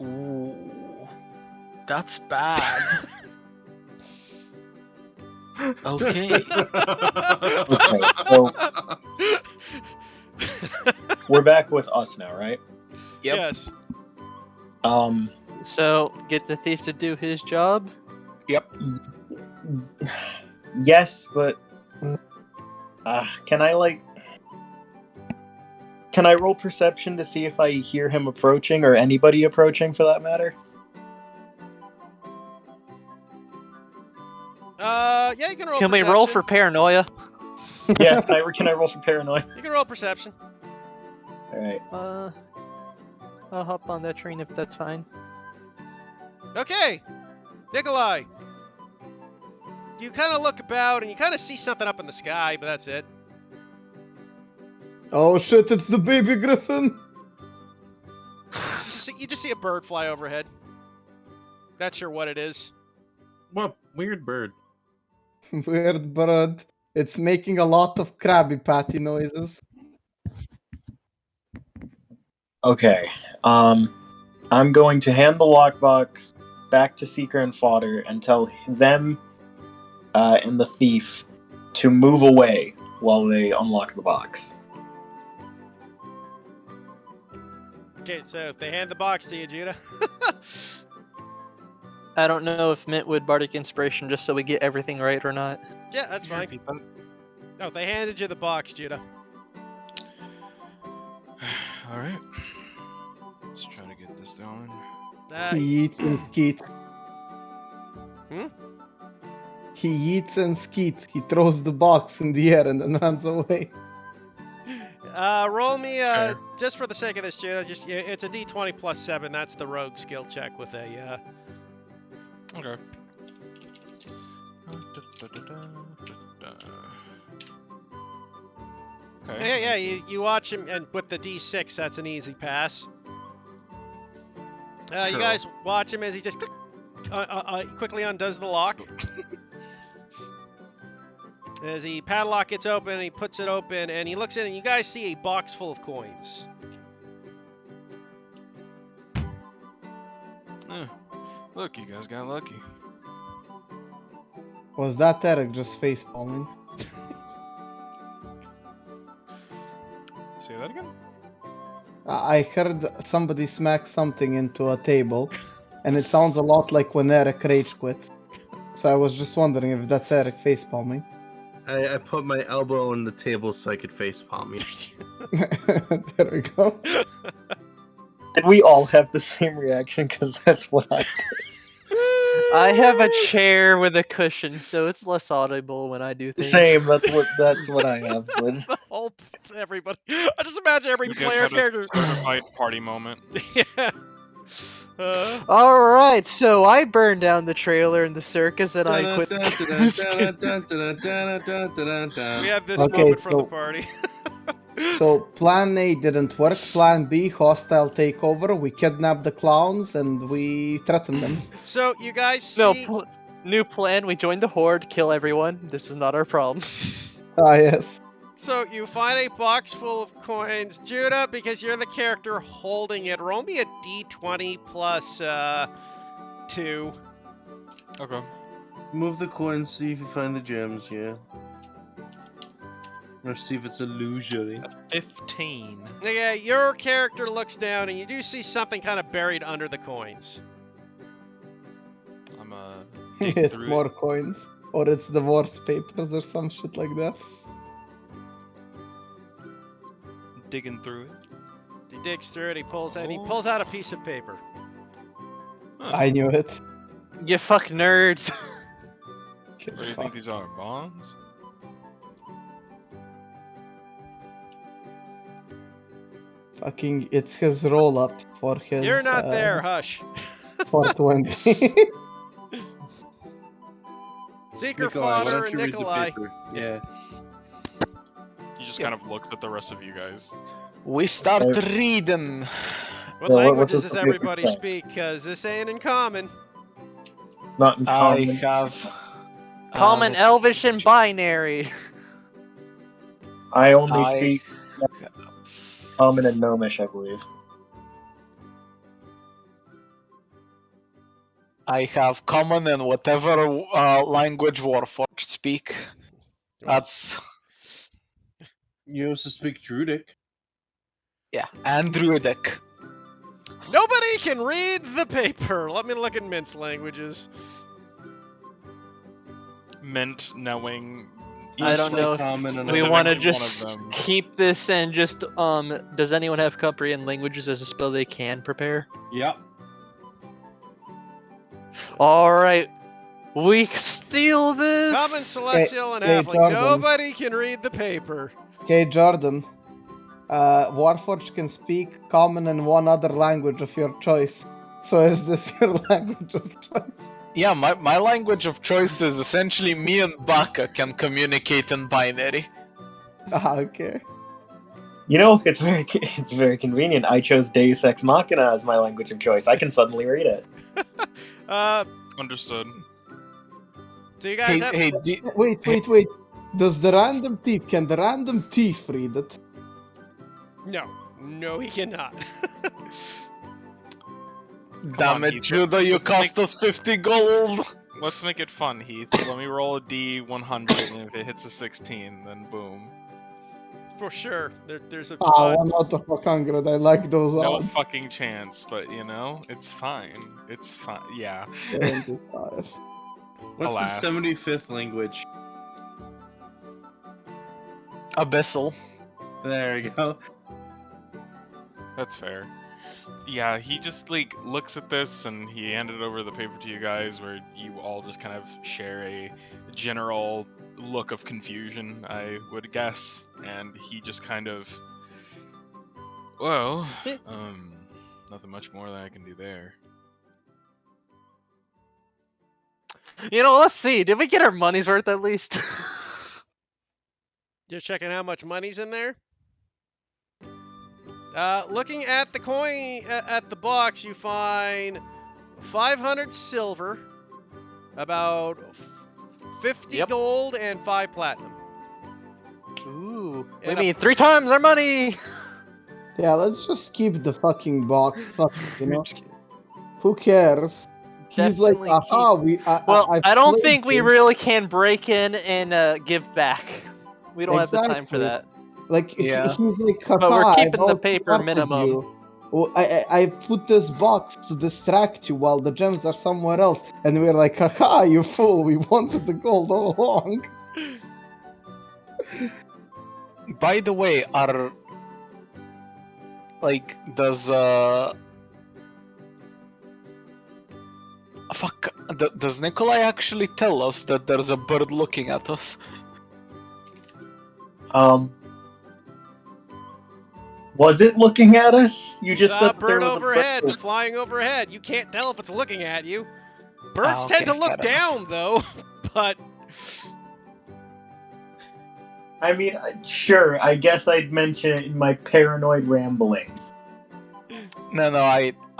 Ooh, that's bad. Okay. Okay, so we're back with us now, right? Yep. Yes. So, get the thief to do his job? Yes, but can I roll perception to see if I hear him approaching or anybody approaching for that matter? Yeah, you can roll Can we perception. roll for paranoia? Yeah, can I roll for paranoia? You can roll perception. All right. I'll hop on that train if that's fine. Okay. Nikolai. You kind of look about and you kind of see something up in the sky, but that's it. Oh shit, it's the baby griffin! You just see a bird fly overhead. Not sure what it is. What weird bird. Weird bird. It's making a lot of Krabby Patty noises. Okay. I'm going to hand the lockbox back to Seeker and Fodder and tell them and the thief to move away while they unlock the box. Okay, so if they hand the box to you, Judah. I don't know if Mint would Bardic Inspiration just so we get everything right or not. Yeah, that's fine. Oh, they handed you the box, Judah. All right. Let's try to get this going. He eats and skeets. Hmm? He eats and skeets. He throws the box in the air and then runs away. Roll me, Sure. just for the sake of this, Judah, it's a d20 plus 7. That's the rogue skill check with a, Okay. Okay. Yeah, you watch him, and with the d6, that's an easy pass. You Cool. guys watch him as he just quickly undoes the lock. As the padlock gets open, he puts it open, and he looks in, and you guys see a box full of coins. Look, you guys got lucky. Was that Eric just face palming? Say that again? I heard somebody smack something into a table, and it sounds a lot like when Eric rage quits. So I was just wondering if that's Eric face palming. I put my elbow on the table so I could face palm you. There we go. Did we all have the same reaction? Because that's what I did. I have a chair with a cushion, so it's less audible when I do things. Same. That's what I have. But The whole everybody. I just imagine every You guys player had character. a certified party moment. Yeah. All right, so I burned down the trailer in the circus, and I quit. We had this Okay, moment from the so- party. So plan A didn't work. Plan B, hostile takeover. We kidnapped the clowns and we threatened them. So you guys No, see. new plan. We join the horde, kill everyone. This is not our problem. Ah, yes. So you find a box full of coins, Judah, because you're the character holding it. Roll me a d20 plus 2. Okay. Move the coins, see if you find the gems, yeah. Or see if it's illusory. 15. Okay, your character looks down and you do see something kind of buried under the coins. I'm dig It's through more coins. Or it's divorce papers or some shit like that. digging through it. He digs through it, he pulls out a piece of paper. I knew it. You fuck nerds. What do you think these are? Bonds? Fucking, it's his roll up for his. You're not there, hush. 420. Seeker, Nikolai, why Fodder, don't and you read the Nikolai. paper? Yeah. He just kind of looks at the rest of you guys. We start reading. What Yeah, what languages does does the paper everybody say? speak? Because this ain't in common. Not in I common. have. Common, Elvish, and binary. I only I speak common and gnomish, I believe. I have common and whatever language Warforged speak. That's You also speak Druidic. yeah, and Druidic. Nobody can read the paper. Let me look at Mint's languages. Mint knowing. I each, don't like, know. Common and We specifically want to one of just them. keep this and just does anyone have comprehend languages as a spell they can prepare? Yep. All right, we steal this. Common, Celestial, and hey, Halfling. Jordan. Nobody can read the paper. Okay, Jordan. Warforged can speak common and one other language of your choice. So is this your language of choice? Yeah, my language of choice is essentially me and Baka can communicate in binary. Ah, okay. You know, it's very convenient. I chose Deus Ex Machina as my language of choice. I can suddenly read it. Understood. So you guys have. Wait. Can the random thief read it? No, he cannot. Damn on, it, Heath, Judah, let's you make- cost us 50 gold! Let's make it fun, Heath. Let me roll a D100, and if it hits a 16, then boom. For sure. There's a. Ah, 1 out of 100. I like those No odds. fucking chance, but you know, it's fine. It's fine. Yeah. 75. What's Alas. the 75th language? Abyssal. There you go. That's fair. Yeah, he just like looks at this and he handed over the paper to you guys where you all just kind of share a general look of confusion, I would guess. And he just kind of well, nothing much more that I can do there. You know, let's see. Did we get our money's worth at least? You're checking how much money's in there? Looking at the coin, at the box, you find 500 silver, about 50 Yep. gold, and 5 platinum. Ooh, we And a- mean 3 times our money. Yeah, let's just keep the fucking box. Fuck it, you know? Who cares? He's Definitely like, aha, Well, I don't played think we this." really can break in and give back. We don't have the time for Exactly. that. Like, Yeah. he's like, But we're "Haha, I keeping the helped paper you out with minimum." you. Oh, I put this box to distract you while the gems are somewhere else. And we're like, haha, you fool, we wanted the gold all along. By the way, does does Nikolai actually tell us that there's a bird looking at us? Was it looking at us? You just Saw said a there bird was overhead, a bird. flying overhead. You can't tell if it's looking at you. Birds okay, tend to look fair enough. down, though, but I mean, sure. I guess I'd mention it in my paranoid ramblings. No,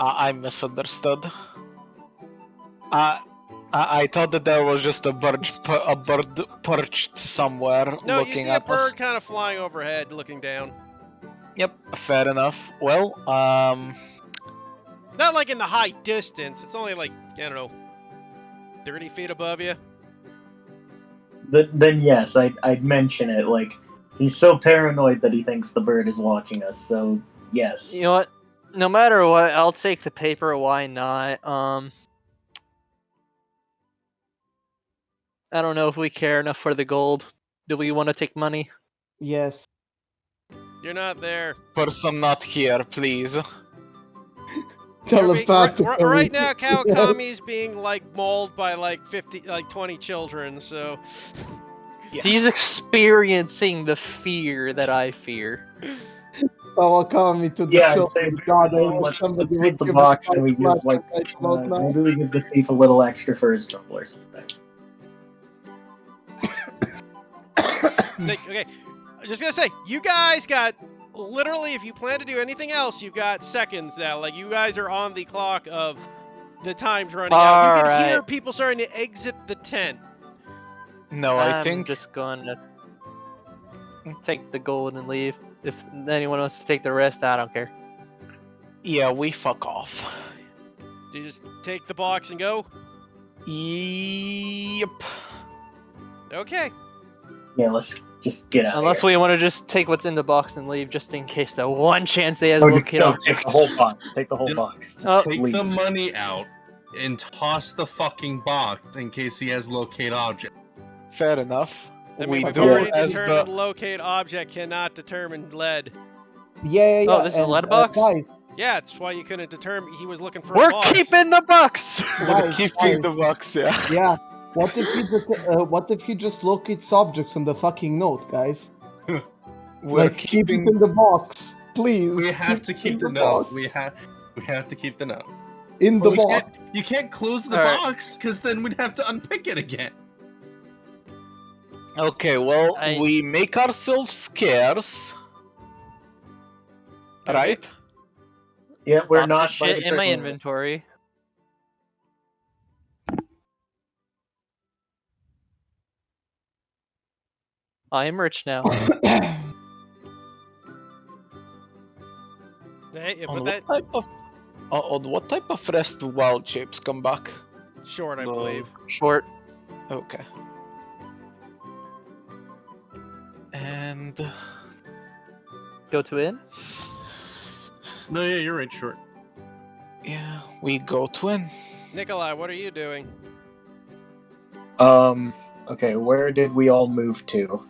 I misunderstood. I thought that there was just a bird perched somewhere no, you looking see a at us. bird kind of flying overhead, looking down. Yep, fair enough. Well, Not like in the high distance. It's only like, I don't know, 30 feet above you. Then yes, I'd mention it. Like, he's so paranoid that he thinks the bird is watching us. So yes. You know what? No matter what, I'll take the paper. Why not? I don't know if we care enough for the gold. Do we want to take money? Yes. You're not there. person not here, please. Telepathically. Right now, Kawakami's being like mauled by like 20 children. So He's experiencing the fear that I fear. Kawakami to the Yeah, I'd children. say God, I wish let's somebody take would the give box us and we five give bucks like about that. maybe we give the thief a little extra for his trouble or something. okay, I'm just gonna say, you guys got literally, if you plan to do anything else, you've got seconds now. Like, you guys are on the clock of the time's running out. You can hear Alright. people starting to exit the tent. No, I I'm think just going to take the gold and leave. If anyone wants to take the rest, I don't care. yeah, we fuck off. Do you just take the box and go? Yep. Okay. Yeah, let's just get out. Unless of here. we want to just take what's in the box and leave, just in case the one chance they has Oh, just locate no, object. take the whole box. Take the whole Did- box. Oh. Take Leave. the money out and toss the fucking box in case he has locate object. Fair enough. I We mean, we've do already as determined the locate object cannot determine lead. Yeah. Oh, this is a and, lead box? Guys, Yeah, that's why you couldn't determine he was looking for a We're box. keeping the box! we're guys, keeping guys. the box, yeah. Yeah. What if you just locate objects on the fucking note, guys? We're Like, keep keeping it in the box, please. We have to it keep in the note. box. We have to keep the note. In the Well, box. you can't close the Alright. box because then we'd have to unpick it again. Okay, well, I- we make ourselves scarce. Right? Yeah, we're Lots not of shit by in my the- inventory. I am rich now. Hey, yeah, On but what that type of on what type of rest do wild shapes come back? short, I No. believe. Short. Okay. And Go to inn. No, yeah, you're right, short. yeah, we go to in. Nikolai, what are you doing? Okay, where did we all move to?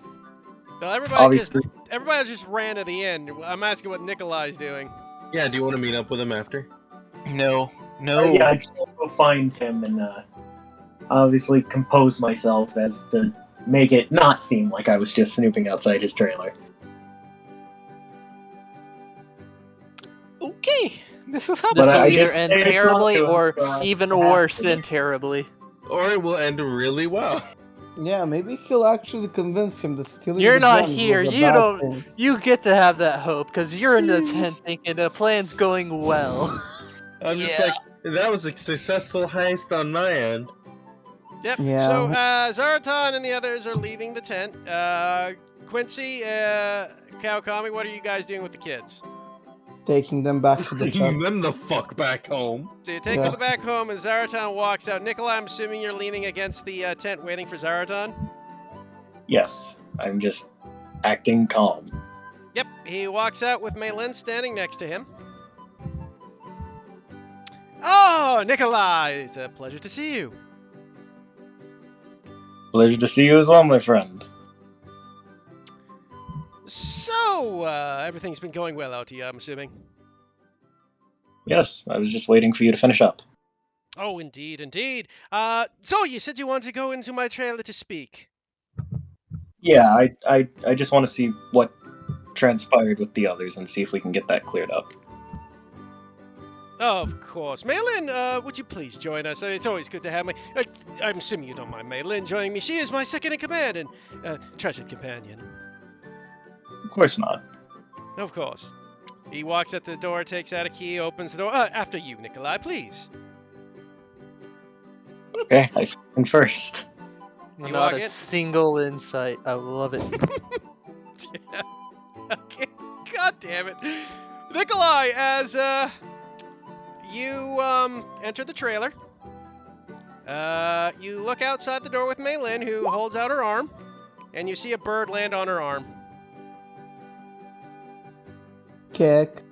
Well, Obviously, everybody just ran to the end. I'm asking what Nikolai's doing. Yeah, do you want to meet up with him after? No. yeah, I just want to go find him and obviously compose myself as to make it not seem like I was just snooping outside his trailer. Okay. This is how This But will I either just- end it's not terribly good, or but even I have worse to. than terribly. Or it will end really well. Yeah, maybe he'll actually convince him that stealing You're the not gems here, was a you bad don't- thing. You get to have that hope, because you're in the tent thinking the plan's going well. I'm just Yeah. like, that was a successful heist on my end. Yep. Yeah. So Zaratan and the others are leaving the tent. Quincy, Kawakami, what are you guys doing with the kids? Taking them back to the Bring shop. them the fuck back home. So you take Yeah. them back home, and Zaratan walks out. Nikolai, I'm assuming you're leaning against the tent, waiting for Zaratan. Yes, I'm just acting calm. Yep. He walks out with Maylin standing next to him. Oh, Nikolai! It's a pleasure to see you. Pleasure to see you as well, my friend. So, everything's been going well out here, I'm assuming. Yes, I was just waiting for you to finish up. Oh, indeed, indeed. So you said you wanted to go into my trailer to speak. Yeah, I just want to see what transpired with the others and see if we can get that cleared up. Of course. Maylin, would you please join us? It's always good to have I'm assuming you don't mind Maylin joining me. She is my second in command and treasured companion. Of course not. Of course. He walks at the door, takes out a key, opens the door. After you, Nikolai, please. Okay, I in first. You Not walk a in? single insight. I love it. Yeah. Okay. God damn it. Nikolai, as you enter the trailer, you look outside the door with Maylin, who holds out her arm, and you see a bird land on her arm. Kick.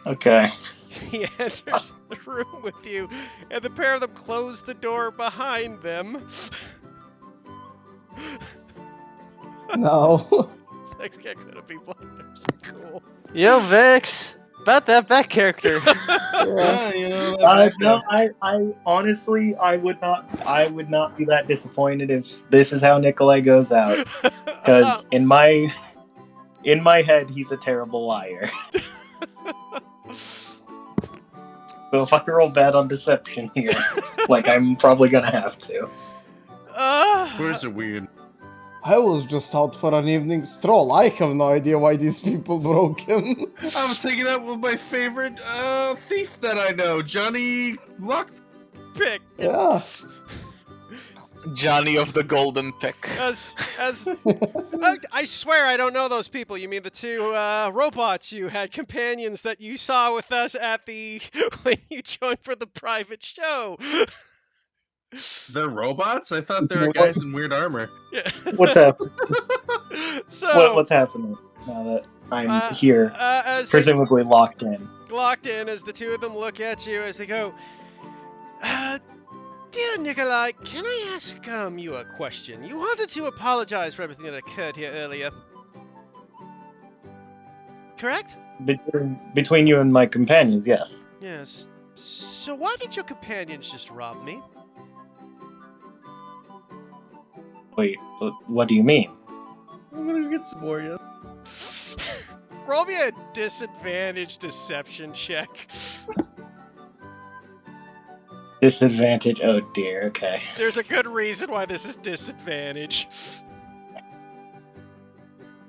Okay. He enters the room with you, and the pair of them close the door behind them. No. This next guy gonna be blinders. Cool. Yo, Vex! About that back character. Yeah. You know, No, I honestly, I would not be that disappointed if this is how Nikolai goes out. Because in my head, he's a terrible liar. So if I roll bad on deception here, like I'm probably gonna have to. Where's it weird? I was just out for an evening stroll. I have no idea why these people broke in. I was hanging out with my favorite thief that I know, Johnny Luck. Pick. Yeah. Johnny of the Golden Pick. I swear I don't know those people. You mean the two robots you had companions that you saw with us at the when you joined for the private show? They're robots? I thought they were guys in weird armor. Yeah. What's happening? So What's happening now that I'm here, as they presumably locked in? locked in, as the two of them look at you as they go, dear Nikolai, can I ask you a question? You wanted to apologize for everything that occurred here earlier, correct? Between you and my companions, yes. Yes. So why did your companions just rob me? Wait, what do you mean? I'm gonna get some more, yeah. Roll me a disadvantage deception check. Disadvantage? Oh dear, okay. There's a good reason why this is disadvantage.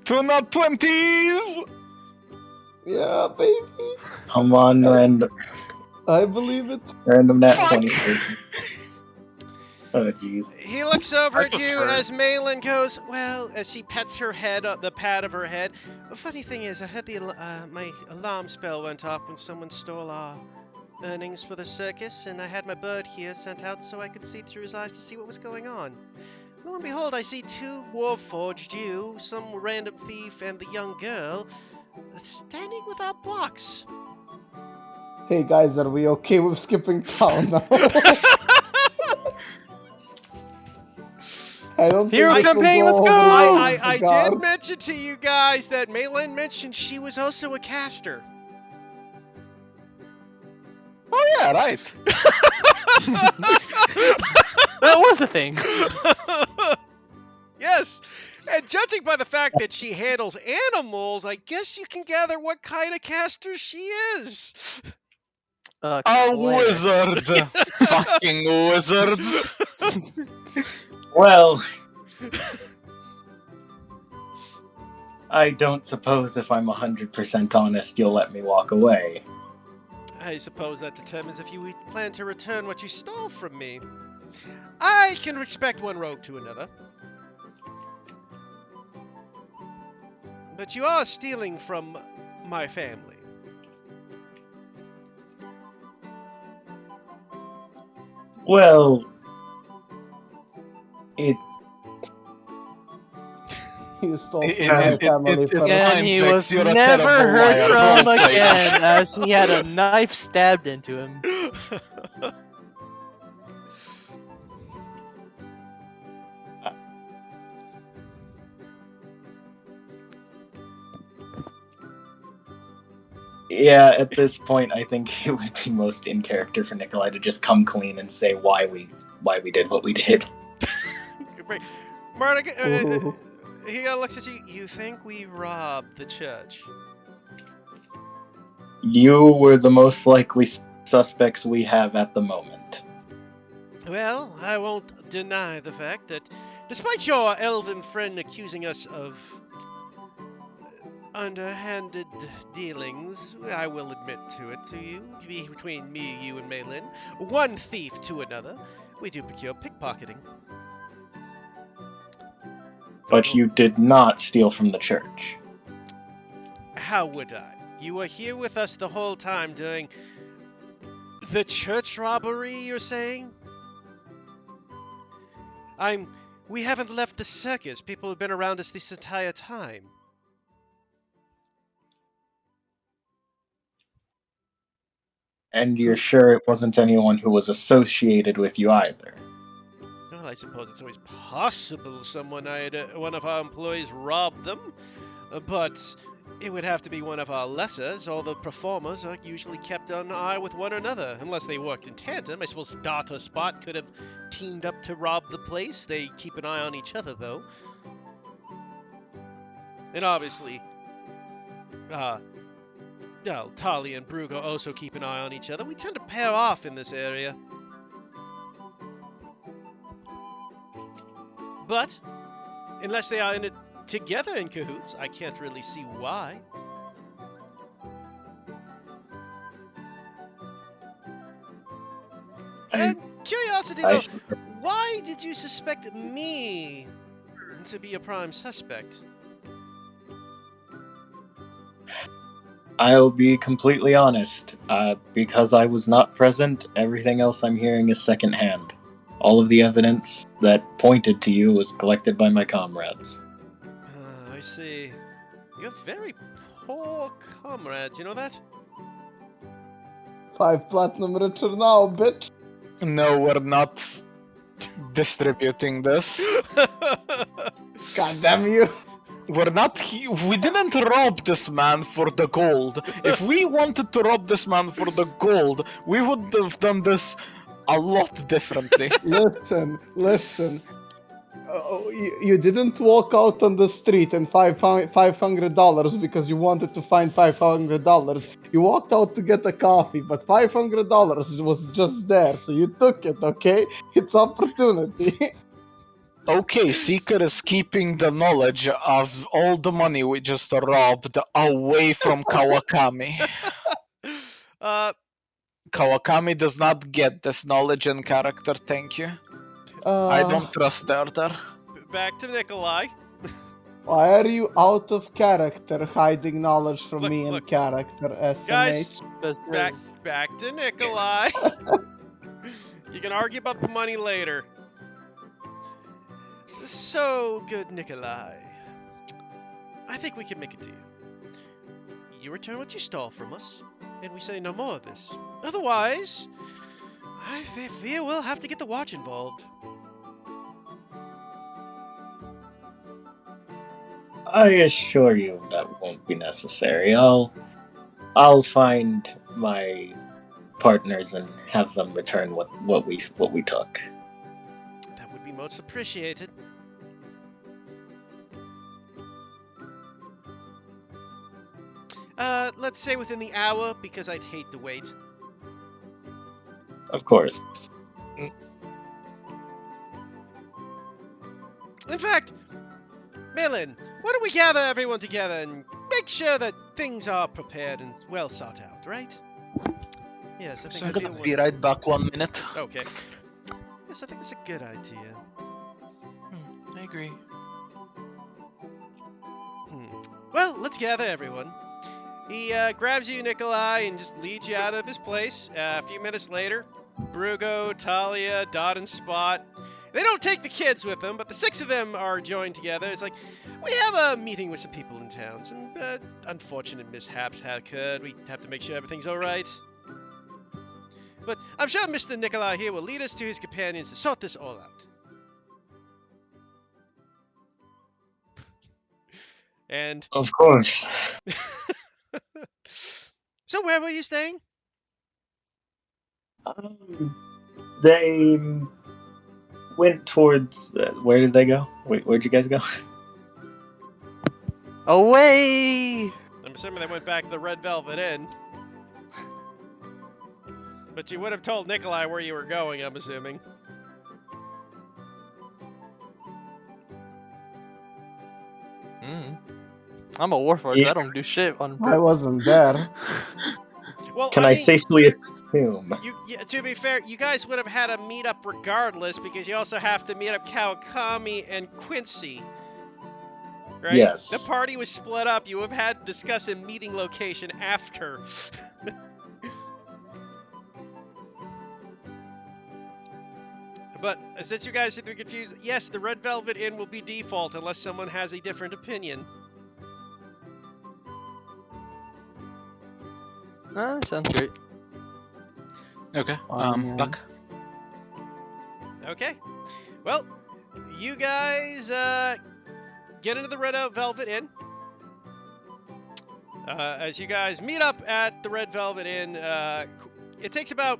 2 nat 20s! Yeah, baby. Come on, I believe it. random nat Fuck. 20. Oh jeez. He looks over That's at a you first. as Malin goes, well, as she pets her head, the pad of her head. The funny thing is, I heard my alarm spell went off when someone stole our earnings for the circus, and I had my bird here sent out so I could see through his eyes to see what was going on. Lo and behold, I see two Warforged, you, some random thief, and the young girl standing with our box. Hey guys, are we okay with skipping town now? I don't Hero think this will campaign, let's over go! well, I God. did mention to you guys that Malin mentioned she was also a caster. Oh yeah, right. That was the thing. Yes, and judging by the fact that she handles animals, I guess you can gather what kind of caster she is. A Claire. wizard. Fucking wizards. Well, I don't suppose if I'm 100% honest, you'll let me walk away. I suppose that determines if you plan to return what you stole from me. I can respect one rogue to another. But you are stealing from my family. Well, it You stole It- from my it- family it's first. fine, And he Vex, was you're a never terrible heard liar. from Roleplay. again as he had a knife stabbed into him. Yeah, at this point, I think it would be most in character for Nikolai to just come clean and say why we did what we did. Right. Murdoch, Ooh. he looks at you. You think we robbed the church? You were the most likely suspects we have at the moment. Well, I won't deny the fact that, despite your elven friend accusing us of underhanded dealings, I will admit to it to you. Between me, you, and Malin, one thief to another, we do procure pickpocketing. But you did not steal from the church. How would I? You were here with us the whole time during the church robbery, you're saying? We haven't left the circus. People have been around us this entire time. And you're sure it wasn't anyone who was associated with you either? Well, I suppose it's always possible one of our employees robbed them, but it would have to be one of our lessers. All the performers are usually kept on eye with one another, unless they worked in tandem. I suppose Dot or Spot could have teamed up to rob the place. They keep an eye on each other, though. And obviously, Talia and Brugo also keep an eye on each other. We tend to pair off in this area. But, unless they are in it together in cahoots, I can't really see why. And curiosity, though, why did you suspect me to be a prime suspect? I'll be completely honest. Because I was not present, everything else I'm hearing is secondhand. All of the evidence that pointed to you was collected by my comrades. I see. You have very poor comrades, you know that? 5 platinum richer now, bitch. No, we're not distributing this. God damn you. We're not. We didn't rob this man for the gold. If we wanted to rob this man for the gold, we would have done this a lot differently. Listen. You didn't walk out on the street and $500 because you wanted to find $500. You walked out to get a coffee, but $500 was just there, so you took it, okay? It's opportunity. Okay, Seeker is keeping the knowledge of all the money we just robbed away from Kawakami. Kawakami does not get this knowledge and character, thank you. I don't trust Erder. Back to Nikolai. Why are you out of character hiding knowledge from Look, me and look. character, SMH? Guys, back to Nikolai. You can argue about the money later. So good, Nikolai. I think we can make a deal. You return what you stole from us, and we say no more of this. Otherwise, I fear we'll have to get the watch involved. I assure you that won't be necessary. I'll find my partners and have them return what we took. That would be most appreciated. Let's say within the hour, because I'd hate to wait. Of course. In fact, Malin, why don't we gather everyone together and make sure that things are prepared and well sought out, right? Yes, I think I'm that'd gonna be be right back 1 minute. Okay. Yes, I think it's a good idea. I agree. Well, let's gather everyone. He grabs you, Nikolai, and just leads you out of his place. A few minutes later, Brugo, Talia, Dot, and Spot. They don't take the kids with them, but the 6 of them are joined together. It's like, we have a meeting with some people in town. Some unfortunate mishaps have occurred. We have to make sure everything's all right. But I'm sure Mr. Nikolai here will lead us to his companions to sort this all out. And Of course. So where were you staying? They went towards. Where did they go? Where'd you guys go? Away! I'm assuming they went back to the Red Velvet Inn. But you would have told Nikolai where you were going, I'm assuming. I'm a warforged. Yeah. I don't do shit on. I wasn't there. Well, Can I I mean, safely assume? to be fair, you guys would have had a meetup regardless, because you also have to meet up Kawakami and Quincy. Right? Yes. The party was split up. You would have had to discuss a meeting location after. But since you guys seem to be confused, yes, the Red Velvet Inn will be default unless someone has a different opinion. Sounds great. Okay. Yeah. Buck. Okay. Well, you guys get into the Red Velvet Inn. As you guys meet up at the Red Velvet Inn, it takes about...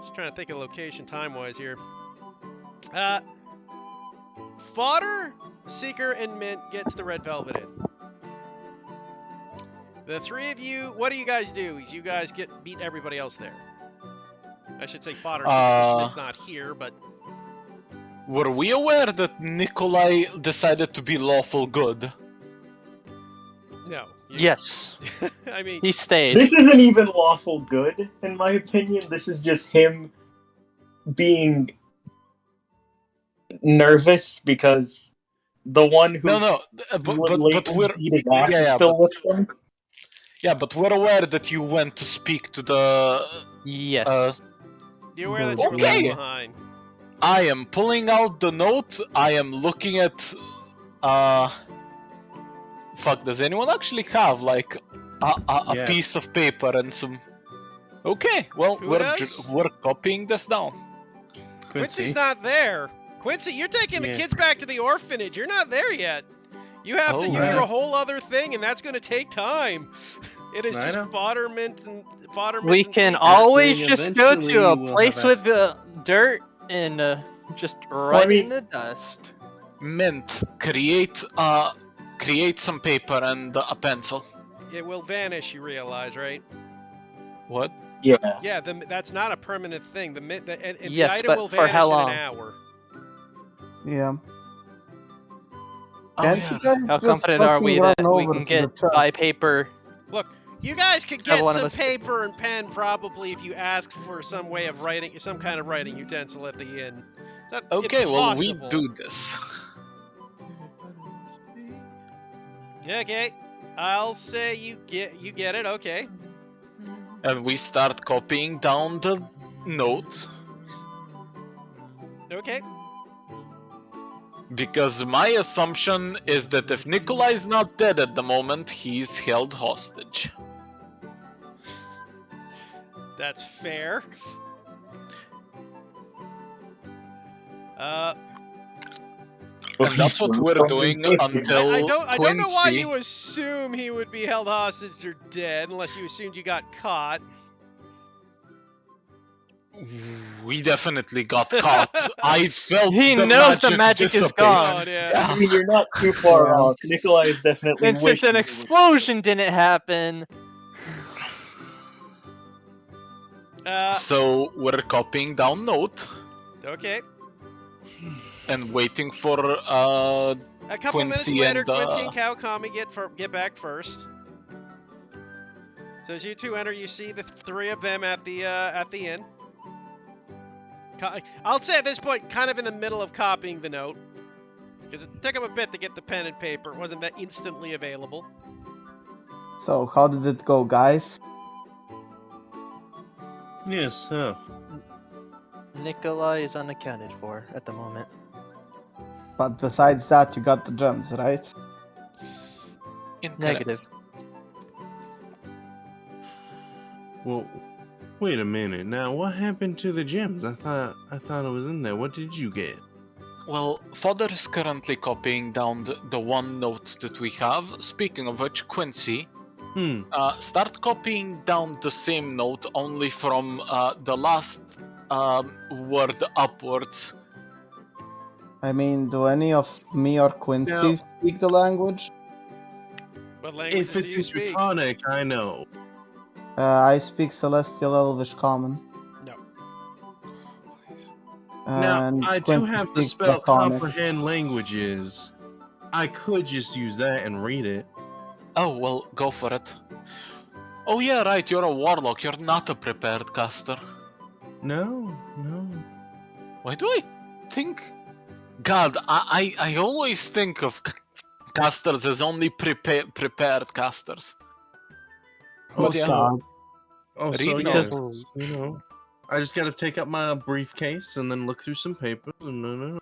just trying to think of location time-wise here. Fodder, Seeker, and Mint get to the Red Velvet Inn. The three of you, what do you guys do? You guys beat everybody else there. I should say Fodder, Seeker, since Mint's not here, but... Were we aware that Nikolai decided to be lawful good? No. Yes, I mean... he stayed. This isn't even lawful good, in my opinion. This is just him being nervous because the one who No, but we're beat his ass is yeah, still with them. yeah, but we're aware that you went to speak to the. Yes. You aware that you were Okay. left behind? I am pulling out the note. I am looking at. Fuck, does anyone actually have like a Yeah. piece of paper and some? Okay, well Who we're does? we're copying this down. Quincy's not there. Quincy, you're taking the Yeah. kids back to the orphanage. You're not there yet. You have to Oh, do right. a whole other thing, and that's going to take time. It is I just know. fodderment and fodderment. We and can seeds. always saying just go eventually to a we'll place have with the dirt and just run in the dust. Mint, create some paper and a pencil. It will vanish. You realize, right? What? Yeah. Yeah, that's not a permanent thing. And the Yes, item but will for vanish how in long? an hour. Yeah. Oh, Can't yeah. you guys How just confident are we fucking that run we over can to the get truck? by paper? Look, you guys could Have get one of some us- paper and pen probably if you asked for some way of writing, some kind of writing utensil at the inn. It's Okay, well we impossible. do this. Okay, I'll say you get it. Okay. And we start copying down the note. Okay. Because my assumption is that if Nikolai's not dead at the moment, he's held hostage. That's fair. And that's what we're doing until I don't know why Quincy- you assume he would be held hostage or dead, unless you assumed you got caught. We definitely got caught. I felt He the knows the magic magic is dissipate. gone. Oh, yeah. I mean, you're not too far Yeah. off. Nikolai is definitely And since an wishing he was- explosion didn't happen, So we're copying down note Okay. and waiting for A couple Quincy minutes later, and, Quincy and Kawakami get back first. So as you two enter, you see the three of them at the inn. I'll say at this point, kind of in the middle of copying the note, because it took them a bit to get the pen and paper. It wasn't that instantly available. So how did it go, guys? Yes, Nikolai is unaccounted for at the moment. But besides that, you got the gems, right? Incorrect. Negative. Well, wait a minute. Now, what happened to the gems? I thought it was in there. What did you get? Well, Father is currently copying down the one note that we have. Speaking of which, Quincy, start copying down the same note, only from the last word upwards. I mean, do any of me or Quincy No. speak the language? What languages If it's do you speak? Draconic, I know. I speak Celestial Elvish Common. No. Now, And I do Quincy have the speaks spell Draconic. Comprehend Languages. I could just use that and read it. Oh, well, go for it. Oh yeah, right, you're a warlock, you're not a prepared caster. No. Why do I think... God, I always think of casters as only prepared casters. Oh, But yeah. God. so Read yes, notes. I just gotta take up my briefcase and then look through some papers. No.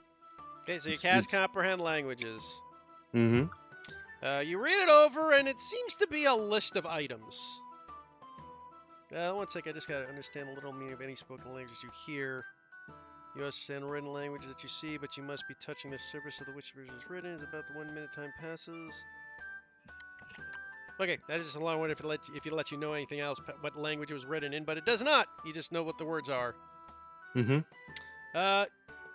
Okay, so you It's- cast it's- comprehend languages. Mm-hmm. You read it over, and it seems to be a list of items. One sec, I just gotta understand a little meaning of any spoken languages you hear. You understand written languages that you see, but you must be touching the surface of which version is written. Is about the 1 minute time passes. Okay, that is just a long one if it let you know anything else, what language it was written in, but it does not. You just know what the words are. Mm-hmm.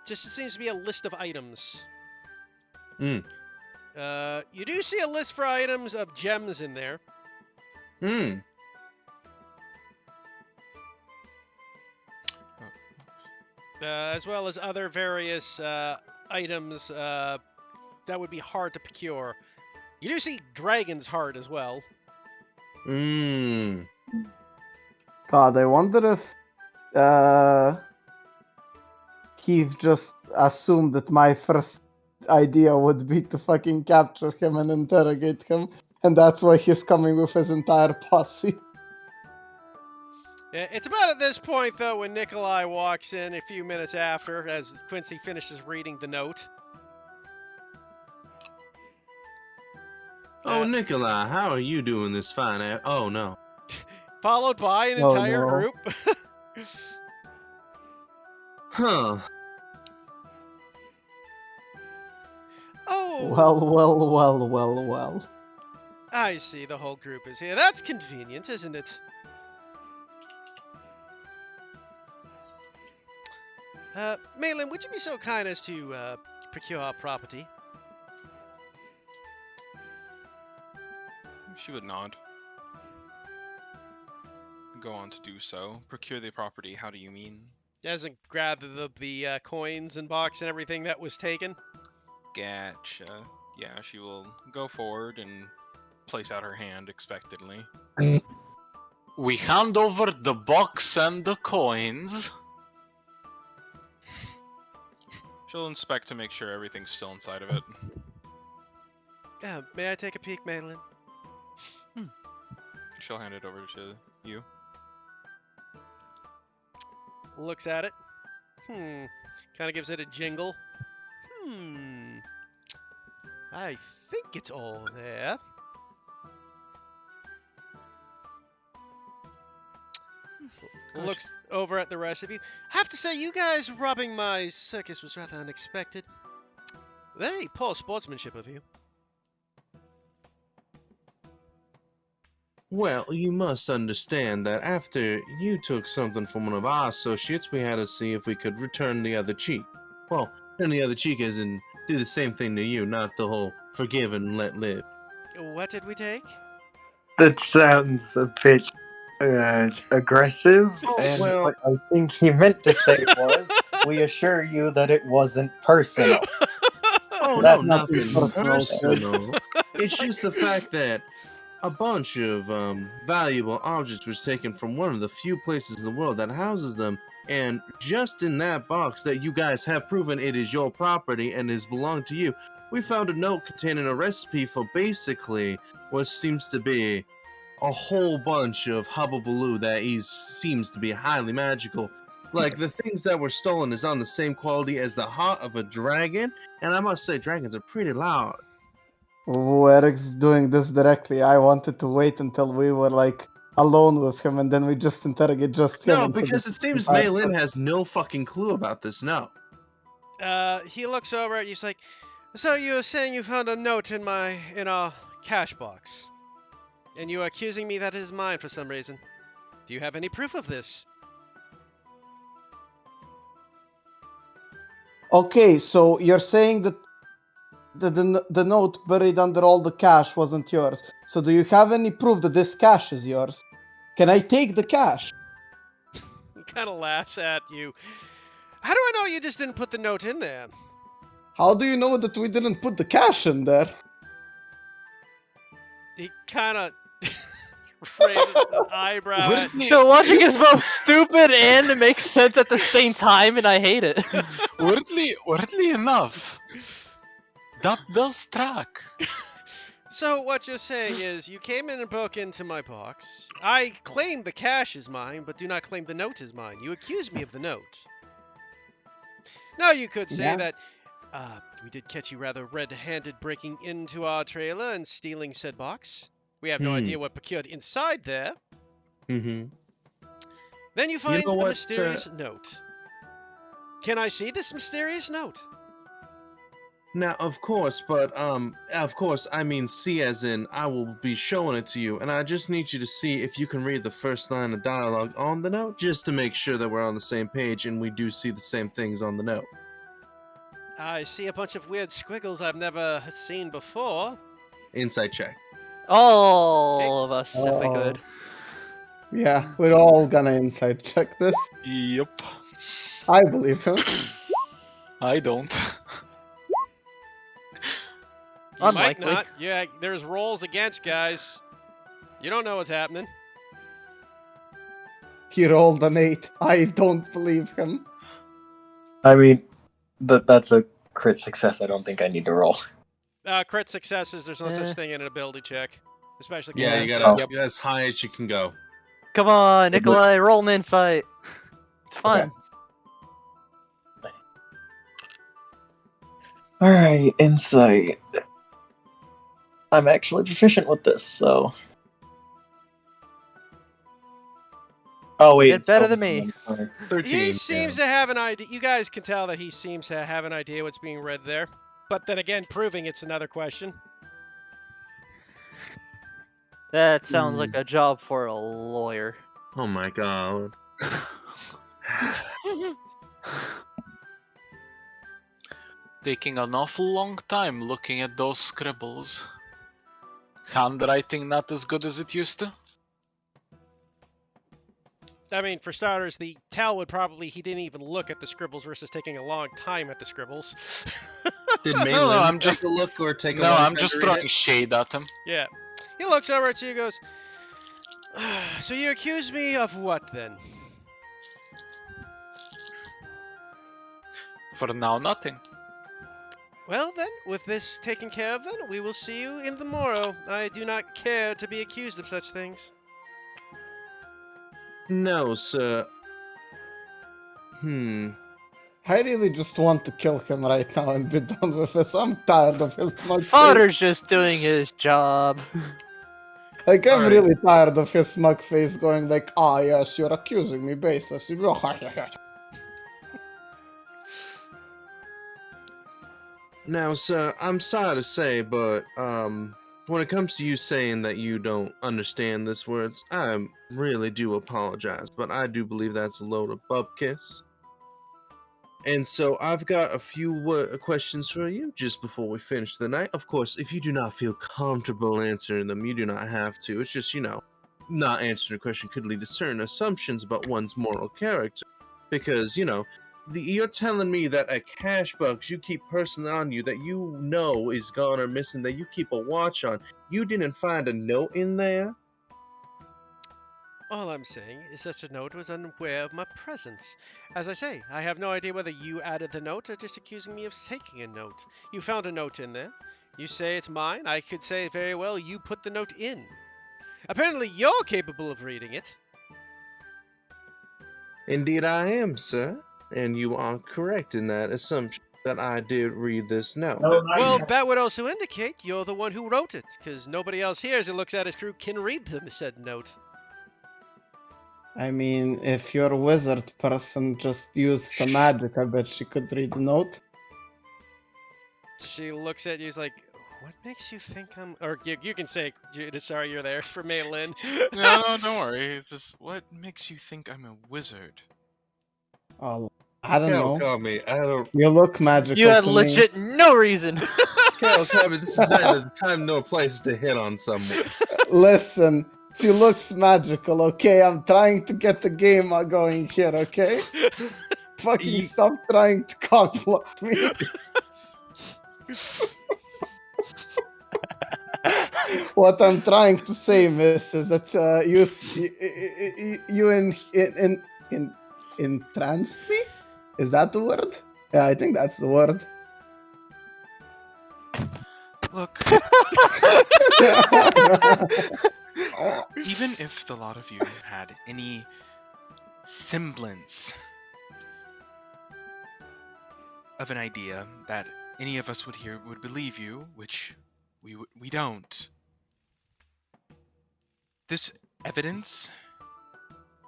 Just it seems to be a list of items. Mm. You do see a list for items of gems in there. As well as other various items that would be hard to procure. You do see Dragon's Heart as well. God, I wonder if Keith just assumed that my first idea would be to fucking capture him and interrogate him, and that's why he's coming with his entire posse. It's about at this point, though, when Nikolai walks in a few minutes after, as Quincy finishes reading the note. Oh, Nikolai, how are you doing this fine? Oh no. Followed by an Oh, entire no. group. Huh. Oh, Well. I see. The whole group is here. That's convenient, isn't it? Malin, would you be so kind as to procure our property? She would nod. Go on to do so. Procure the property. How do you mean? As in grab the coins and box and everything that was taken? Gotcha. Yeah, she will go forward and place out her hand expectantly. We hand over the box and the coins. She'll inspect to make sure everything's still inside of it. May I take a peek, Malin? She'll hand it over to you. Looks at it. Kind of gives it a jingle. I think it's all there. Looks over at the rest of you. Have to say, you guys robbing my circus was rather unexpected. Very poor sportsmanship of you. Well, you must understand that after you took something from one of our associates, we had to see if we could return the other cheek. Well, turn the other cheek as in do the same thing to you, not the whole forgive and let live. What did we take? That sounds a bit aggressive. And well- what I think he meant to say was, we assure you that it wasn't personal. Oh, That's no, nothing nothing personal. personal. It's just the fact that a bunch of valuable objects was taken from one of the few places in the world that houses them, and just in that box that you guys have proven it is your property and is belonged to you, we found a note containing a recipe for basically what seems to be a whole bunch of hubbubaloo that seems to be highly magical. Like, the things that were stolen is on the same quality as the heart of a dragon, and I must say, dragons are pretty loud. Oh, Eric's doing this directly. I wanted to wait until we were like alone with him, and then we just interrogate just him. No, and so because this it seems entire Maylin has no fucking clue about this now. He looks over at you. He's like, "So you were saying you found a note in our cash box, and you are accusing me that it is mine for some reason. Do you have any proof of this?" Okay, so you're saying that the note buried under all the cash wasn't yours. So do you have any proof that this cash is yours? Can I take the cash? He kind of laughs at you. How do I know you just didn't put the note in there? How do you know that we didn't put the cash in there? He kind of raises an eyebrow at Weirdly, The logic is both stupid and it makes sense at the same time, and I hate it. weirdly enough, that does track. So what you're saying is you came in and broke into my box. I claim the cash is mine, but do not claim the note is mine. You accuse me of the note. Now you could say Yeah. that we did catch you rather red-handed breaking into our trailer and stealing said box. We have no idea what procured inside there. Mm-hmm. Then you find know a what, mysterious note. Can I see this mysterious note? Now, of course, but I mean C as in I will be showing it to you, and I just need you to see if you can read the first line of dialogue on the note, just to make sure that we're on the same page and we do see the same things on the note. I see a bunch of weird squiggles I've never seen before. Insight check. All of us, if we Oh. could. Yeah, we're all gonna inside check this. Yep. I believe him. I don't. You might Unlikely. not. Yeah, there's rolls against, guys. You don't know what's happening. He rolled an 8. I don't believe him. I mean, that's a crit success. I don't think I need to roll. Crit successes, there's no such Eh. thing in an ability check. Especially Yeah, you class. gotta Oh. get as high as you can go. Come on, Nikolai, roll an insight. It's fun. Alright, insight. I'm actually proficient with this, so. Oh, wait. Did better than me. 13. He seems to have an idea. You guys can tell that he seems to have an idea what's being read there. But then again, proving it's another question. That sounds like a job for a lawyer. Oh my god. Taking an awful long time looking at those scribbles. Handwriting not as good as it used to. I mean, for starters, the tell would probably he didn't even look at the scribbles versus taking a long time at the scribbles. Did No, Maylin I'm just- take a look or take a No, long I'm time just to read throwing shade at him. Yeah. He looks over at you and goes, "So you accuse me of what then?" For now, nothing. Well then, with this taken care of then, we will see you in the morrow. I do not care to be accused of such things. No, sir. I really just want to kill him right now and be done with this. I'm tired of his smug face. Father's just doing his job. Like, I'm Alright. really tired of his smug face going like, ah, yes, you're accusing me baseless. Now, sir, I'm sorry to say, but when it comes to you saying that you don't understand this words, I really do apologize, but I do believe that's a load of bupkis. And so I've got a few questions for you just before we finish the night. Of course, if you do not feel comfortable answering them, you do not have to. It's just, not answering a question could lead to certain assumptions about one's moral character. Because, you're telling me that a cash box you keep personally on you that you know is gone or missing, that you keep a watch on, you didn't find a note in there? All I'm saying is that the note was unaware of my presence. As I say, I have no idea whether you added the note or just accusing me of taking a note. You found a note in there. You say it's mine. I could say very well you put the note in. Apparently you're capable of reading it. Indeed I am, sir. And you are correct in that assumption that I did read this note. Well, that would also indicate you're the one who wrote it, because nobody else here, as he looks at his crew, can read the said note. I mean, if your wizard person just used some magic, I bet she could read the note. She looks at you. She's like, "What makes you think I'm?" Or you can say, "Sorry, you're there for Maylin." No, don't worry. It's just, what makes you think I'm a wizard? Oh, I don't Cal, know. call me. I don't. You look magical You had to me. legit no reason. Cal, call me. This is neither the time nor place to hit on someone. Listen, she looks magical, okay? I'm trying to get the game going here, okay? Fucking Ye- stop trying to cockblock me. What I'm trying to say, miss, is that you entranced me? Is that the word? Yeah, I think that's the word. Look, even if the lot of you had any semblance of an idea that any of us would believe you, which we don't. This evidence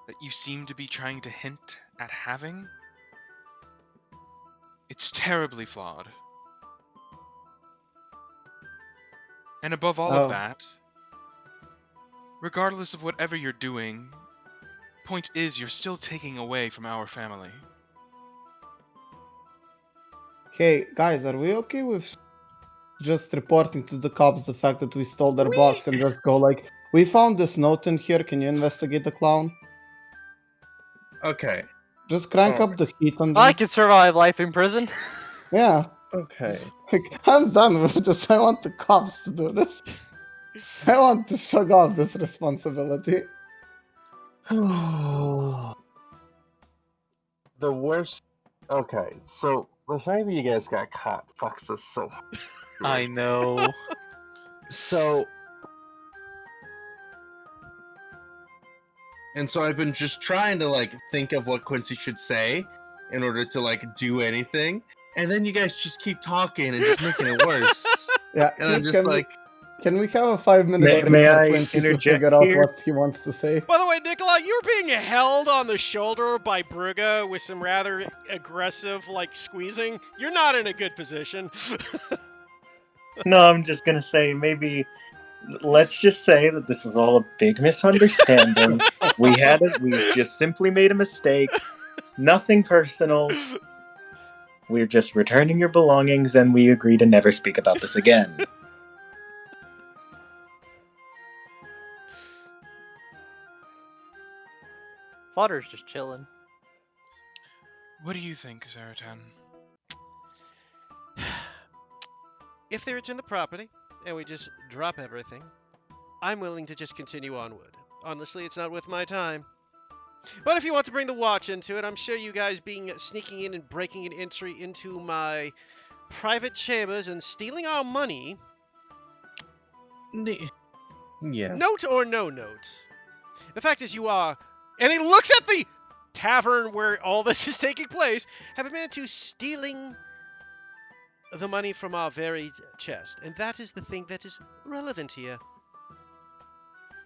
that you seem to be trying to hint at having, it's terribly flawed. And above all Oh. of that, regardless of whatever you're doing, point is you're still taking away from our family. Okay, guys, are we okay with just reporting to the cops the fact that we stole their box and just go like, we found this note in here, can you investigate the clown? Okay. Just crank Oh. up the heat on them. I can survive life in prison. Yeah. Okay. Like, I'm done with this. I want the cops to do this. I want to shrug off this responsibility. The worst. Okay, so the fact that you guys got caught fucks us so. I know. So. And so I've been just trying to like think of what Quincy should say in order to like do anything, and then you guys just keep talking and just making it worse. Yeah. And I'm just can like, can we have a 5-minute May- break may for I Quincy to interject figure out here? what he wants to say? By the way, Nicola, you were being held on the shoulder by Bruga with some rather aggressive, like, squeezing. You're not in a good position. No, I'm just gonna say maybe let's just say that this was all a big misunderstanding. We just simply made a mistake. Nothing personal. We're just returning your belongings and we agree to never speak about this again. Fodder's just chilling. What do you think, Zaratan? If they return the property and we just drop everything, I'm willing to just continue onward. Honestly, it's not worth my time. But if you want to bring the watch into it, I'm sure you guys sneaking in and breaking an entry into my private chambers and stealing our money, yeah. note or no note, the fact is you are, and he looks at the tavern where all this is taking place, have admitted to stealing the money from our very chest. And that is the thing that is relevant here.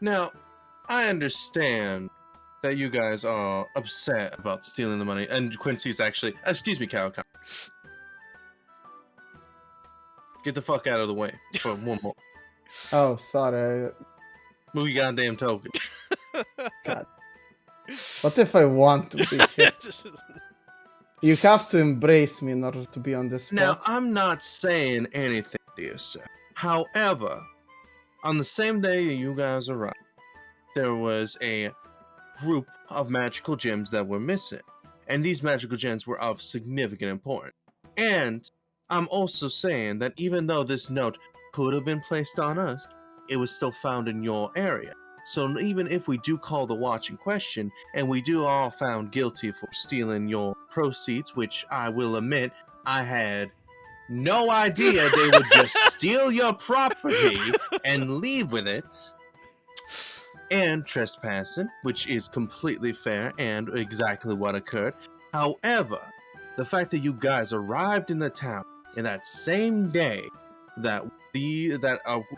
Now, I understand that you guys are upset about stealing the money, and Quincy's actually. Excuse me, Cal. Get the fuck out of the way for one more. Oh, sorry. Move your goddamn token. God. What if I want to be here? Just- You have to embrace me in order to be on this Now, spot. I'm not saying anything, dear sir. However, on the same day that you guys arrived, there was a group of magical gems that were missing. And these magical gems were of significant importance. And I'm also saying that even though this note could have been placed on us, it was still found in your area. So even if we do call the watch in question, and we do all found guilty for stealing your proceeds, which I will admit, I had no idea they would just steal your property and leave with it, and trespassing, which is completely fair and exactly what occurred. However, the fact that you guys arrived in the town in that same day that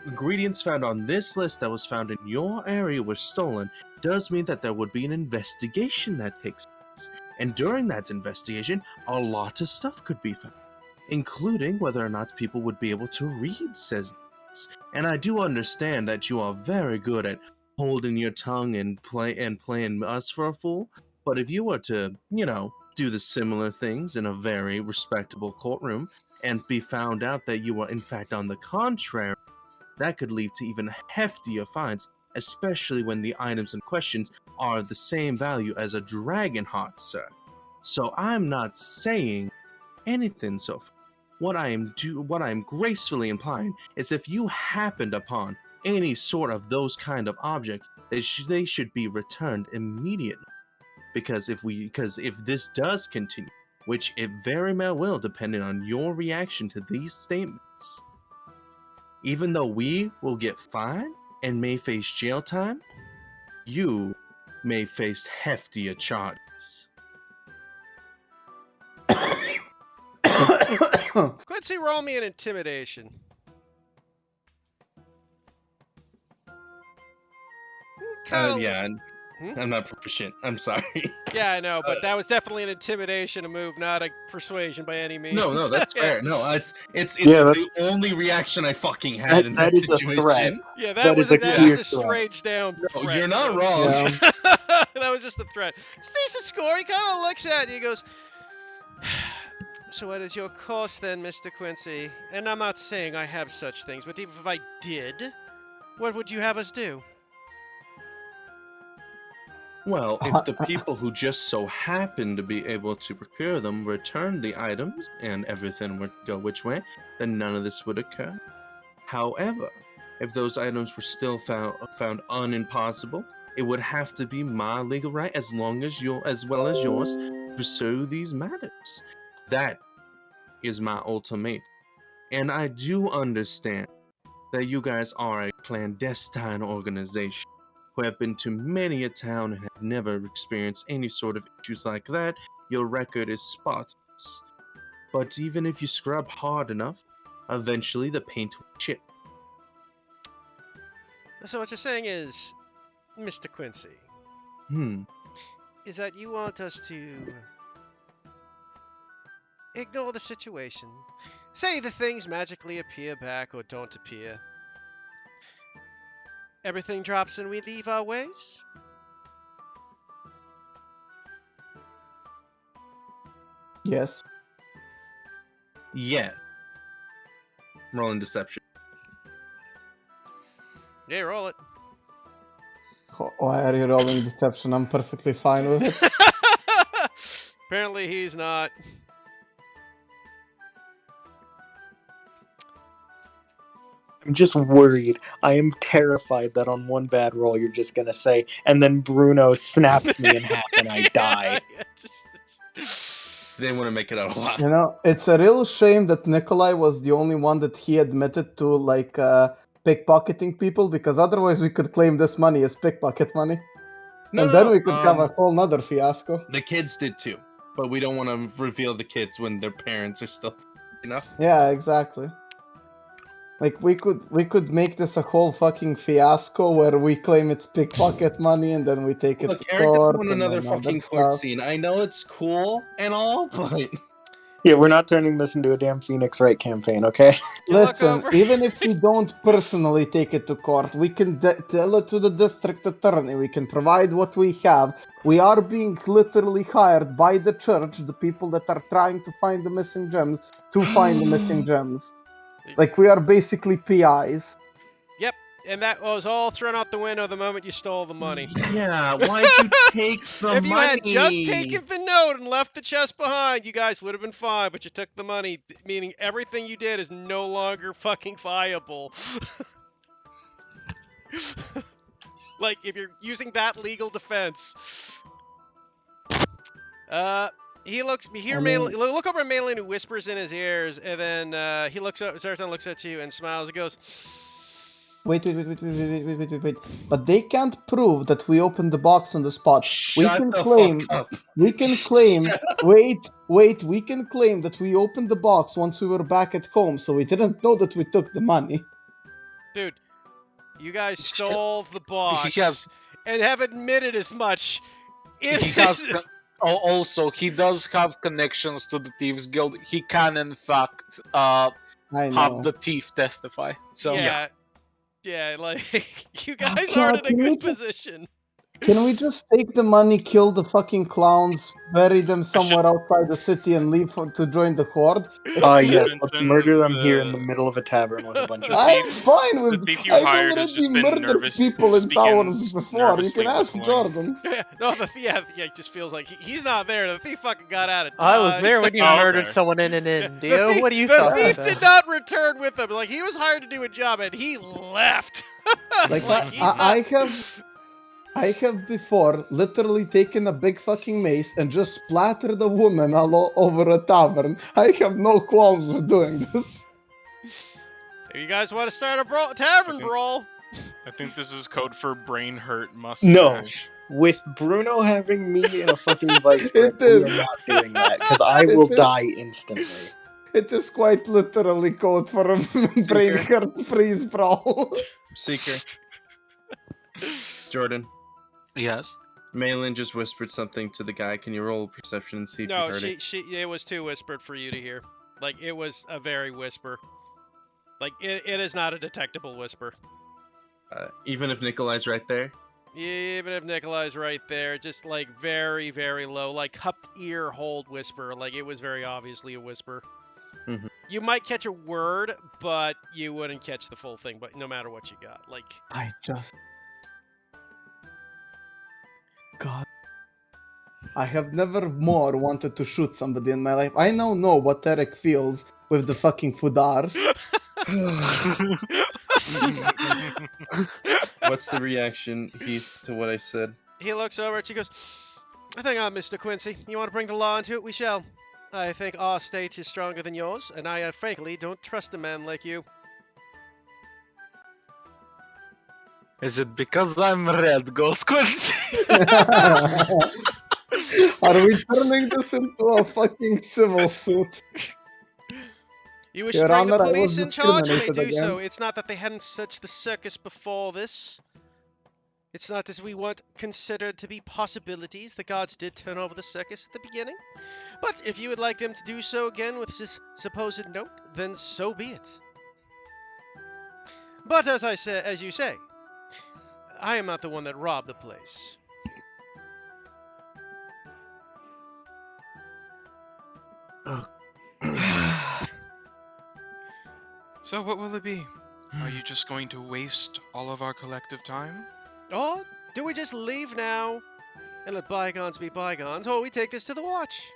ingredients found on this list that was found in your area were stolen does mean that there would be an investigation that takes place. And during that investigation, a lot of stuff could be found. including whether or not people would be able to read says notes. And I do understand that you are very good at holding your tongue and playing us for a fool, but if you were to, do the similar things in a very respectable courtroom and be found out that you were in fact on the contrary, that could lead to even heftier fines, especially when the items in questions are the same value as a dragon heart, sir. So I'm not saying anything so far. What I am gracefully implying is if you happened upon any sort of those kind of objects, they should be returned immediately. Because if this does continue, which it very well will, depending on your reaction to these statements, even though we will get fined and may face jail time, you may face heftier charges. Quincy, roll me an intimidation. I'm not proficient. I'm sorry. Yeah, I know, but that was definitely an intimidation move, not a persuasion by any means. No, that's fair. No, it's Yeah, the only reaction I fucking had in that this is a situation. threat. Yeah, That that was is a a clear straight down No, threat. you're not wrong. Yeah. That was just a threat. It's decent score. He kind of looks at you. He goes, "So what is your course then, Mr. Quincy? And I'm not saying I have such things, but even if I did, what would you have us do?" Well, if the people who just so happen to be able to procure them returned the items and everything would go which way, then none of this would occur. However, if those items were still found unimpossible, it would have to be my legal right, as well as yours, to pursue these matters. That is my ultimatum. And I do understand that you guys are a clandestine organization who have been to many a town and have never experienced any sort of issues like that. Your record is spotless. But even if you scrub hard enough, eventually the paint will chip. So what you're saying is, Mr. Quincy, is that you want us to ignore the situation, say the things magically appear back or don't appear, everything drops and we leave our ways? Yes. Yeah. Rolling deception. Yeah, roll it. Why are you rolling deception? I'm perfectly fine with it. Apparently he's not. I'm just worried. I am terrified that on one bad roll you're just gonna say, and then Bruno snaps me in half and I die. They didn't want to make it out alive. You know, it's a real shame that Nikolai was the only one that he admitted to, like, pickpocketing people, because otherwise we could claim this money as pickpocket money. And then we could have a whole nother fiasco. The kids did too, but we don't want to reveal the kids when their parents are still, Yeah, exactly. Like, we could make this a whole fucking fiasco where we claim it's pickpocket money and then we take it Look, to Eric court. doesn't want and another then all fucking that court stuff. scene. I know it's cool and all, but Yeah, we're not turning this into a damn Phoenix Wright campaign, okay? Listen, even if we don't personally take it to court, we can tell it to the district attorney. We can provide what we have. We are being literally hired by the church, the people that are trying to find the missing gems, to find the missing gems. Like, we are basically PIs. Yep, and that was all thrown out the window the moment you stole the money. yeah, why'd you take the If you money? had just taken the note and left the chest behind, you guys would have been fine, but you took the money, meaning everything you did is no longer fucking viable. Like, if you're using that legal defense. He looks. You hear look over at Malin, who whispers in his ears, and then he looks up. Zarzan looks at you and smiles. He goes, Wait. But they can't prove that we opened the box on the spot. We can claim. We can claim. Wait. We can claim that we opened the box once we were back at home, so we didn't know that we took the money. "Dude, you guys stole the box and have admitted as much." Also, he does have connections to the Thieves Guild. He can, in fact, I have know. the thief testify. So yeah, like you guys God, aren't in a can we good just- position. Can we just take the money, kill the fucking clowns, bury them somewhere outside the city, and leave to join the horde? Yes, let's mention murder them here in the- the middle of a tavern with a bunch of I'm thief- fine with. the thief you I've hired has already just been murdered nervous- people in just towns begins before. You nervously can ask whistling. Jordan. No, it just feels like he's not there. The thief fucking got out of Dodge. I was there when you Oh, murdered okay. someone in an Yeah, inn, Dio. thief, What are you the talking thief about? did not return with them. Like he was hired to do a job and he left. Like he's not- I have before literally taken a big fucking mace and just splattered a woman all over a tavern. I have no qualms with doing this. You guys want to start a tavern Okay. brawl? I think this is code for brain hurt mustache. With Bruno having me in a fucking vice It grip, we are is. not doing that because I will It is. die instantly. It is quite literally code for a brain hurt freeze brawl. Seeker. Jordan. yes. Malin just whispered something to the guy. Can you roll perception and see if you No, heard it? it was too whispered for you to hear. Like it was a very whisper. Like it is not a detectable whisper. Even if Nikolai's right there? Even if Nikolai's right there, just like very, very low, like cupped ear hold whisper. Like it was very obviously a whisper. Mhm. You might catch a word, but you wouldn't catch the full thing. But no matter what you got, like I just. God. I have never more wanted to shoot somebody in my life. I now know what Eric feels with the fucking Fudars. What's the reaction, Heath, to what I said? he looks over and she goes, "I think Mr. Quincy. You want to bring the law into it? We shall. I think our state is stronger than yours, and I frankly don't trust a man like you." Is it because I'm red, Ghost Quincy? Are we turning this into a fucking civil suit? You wish Your to bring the Honor, I police was in charge, you may discriminated do so. against. It's not that they hadn't searched the circus before this. It's not as we weren't considered to be possibilities. The gods did turn over the circus at the beginning. But if you would like them to do so again with this supposed note, then so be it. But as you say, I am not the one that robbed the place. So what will it be? Are you just going to waste all of our collective time? Or do we just leave now and let bygones be bygones, or we take this to the watch?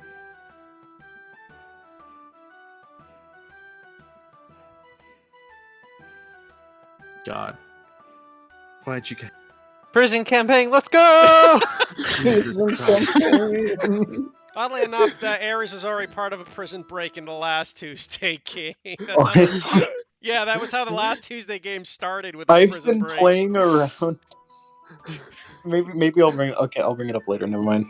God. Why'd you get... Prison campaign, let's go! Jesus Christ. Oddly enough, Ares was already part of a prison break in the last Tuesday game. Honestly, Yeah, that was how the last Tuesday game started with the I've prison been break. playing around. Maybe I'll bring. Okay, I'll bring it up later. Never mind.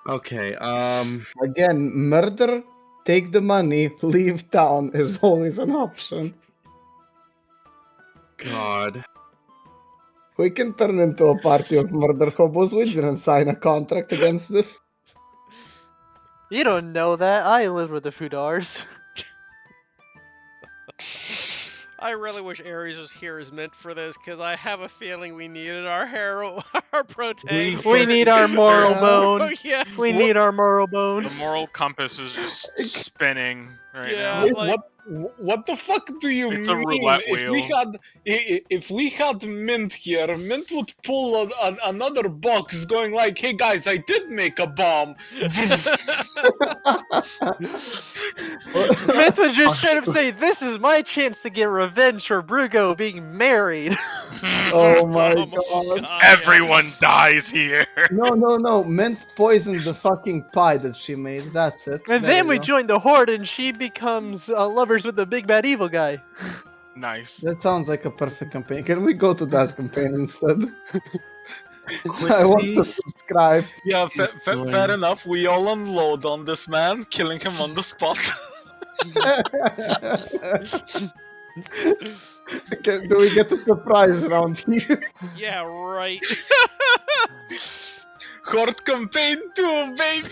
Okay, Again, murder, take the money, leave town is always an option. God. We can turn into a party of murder hobos. We didn't sign a contract against this. You don't know that. I lived with the Fudars. I really wish Ares was here as meant for this, because I have a feeling we needed our hero, our protagonist. We need our moral Yeah. Oh, bone. yeah. We need our moral bone. The moral compass is just spinning right Yeah. now. like- What the fuck do you It's a mean? roulette If we had Mint here, Mint would pull another box, going like, "Hey guys, I did make a bomb." Mint would just straight up say, "This is my chance to get revenge for Brugo being married." Oh my Oh god. Everyone dies here. No. Mint poisoned the fucking pie that she made. That's it. And There then you we go. join the Horde and she becomes lovers with the big bad evil guy. Nice. That sounds like a perfect campaign. Can we go to that campaign instead? I want to subscribe. Yeah, doing- fair enough. We all unload on this man, killing him on the spot. Okay, do we get a surprise round here? Yeah, right. Court campaign 2, baby!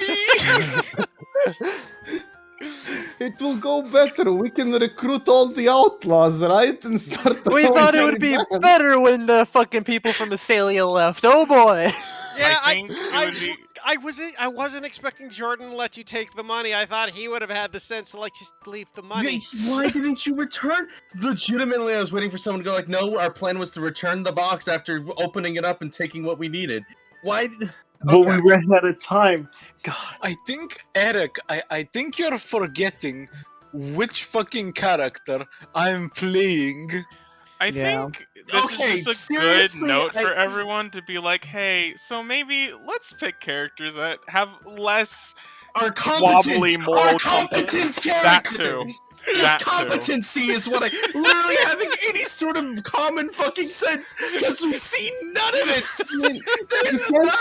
It will go better. We can recruit all the outlaws, right? And start We our thought it own would be band. better when the fucking people from Asalia left. Oh boy! Yeah, I think it would be. I wasn't expecting Jordan to let you take the money. I thought he would have had the sense to just leave the money. Why didn't you return? Legitimately, I was waiting for someone to go like, "No, our plan was to return the box after opening it up and taking what we needed." Why? But Okay. we ran out of time. God. I think, Eric, I think you're forgetting which fucking character I'm playing. I Yeah. think this Okay, is just a seriously, good note for I- everyone to be like, hey, so maybe let's pick characters that have less. Our Wobbly competent, moral our compass. competent That characters. too. Just That too. competency is what I literally having any sort of common fucking sense because we see none of it. There's you can't- none.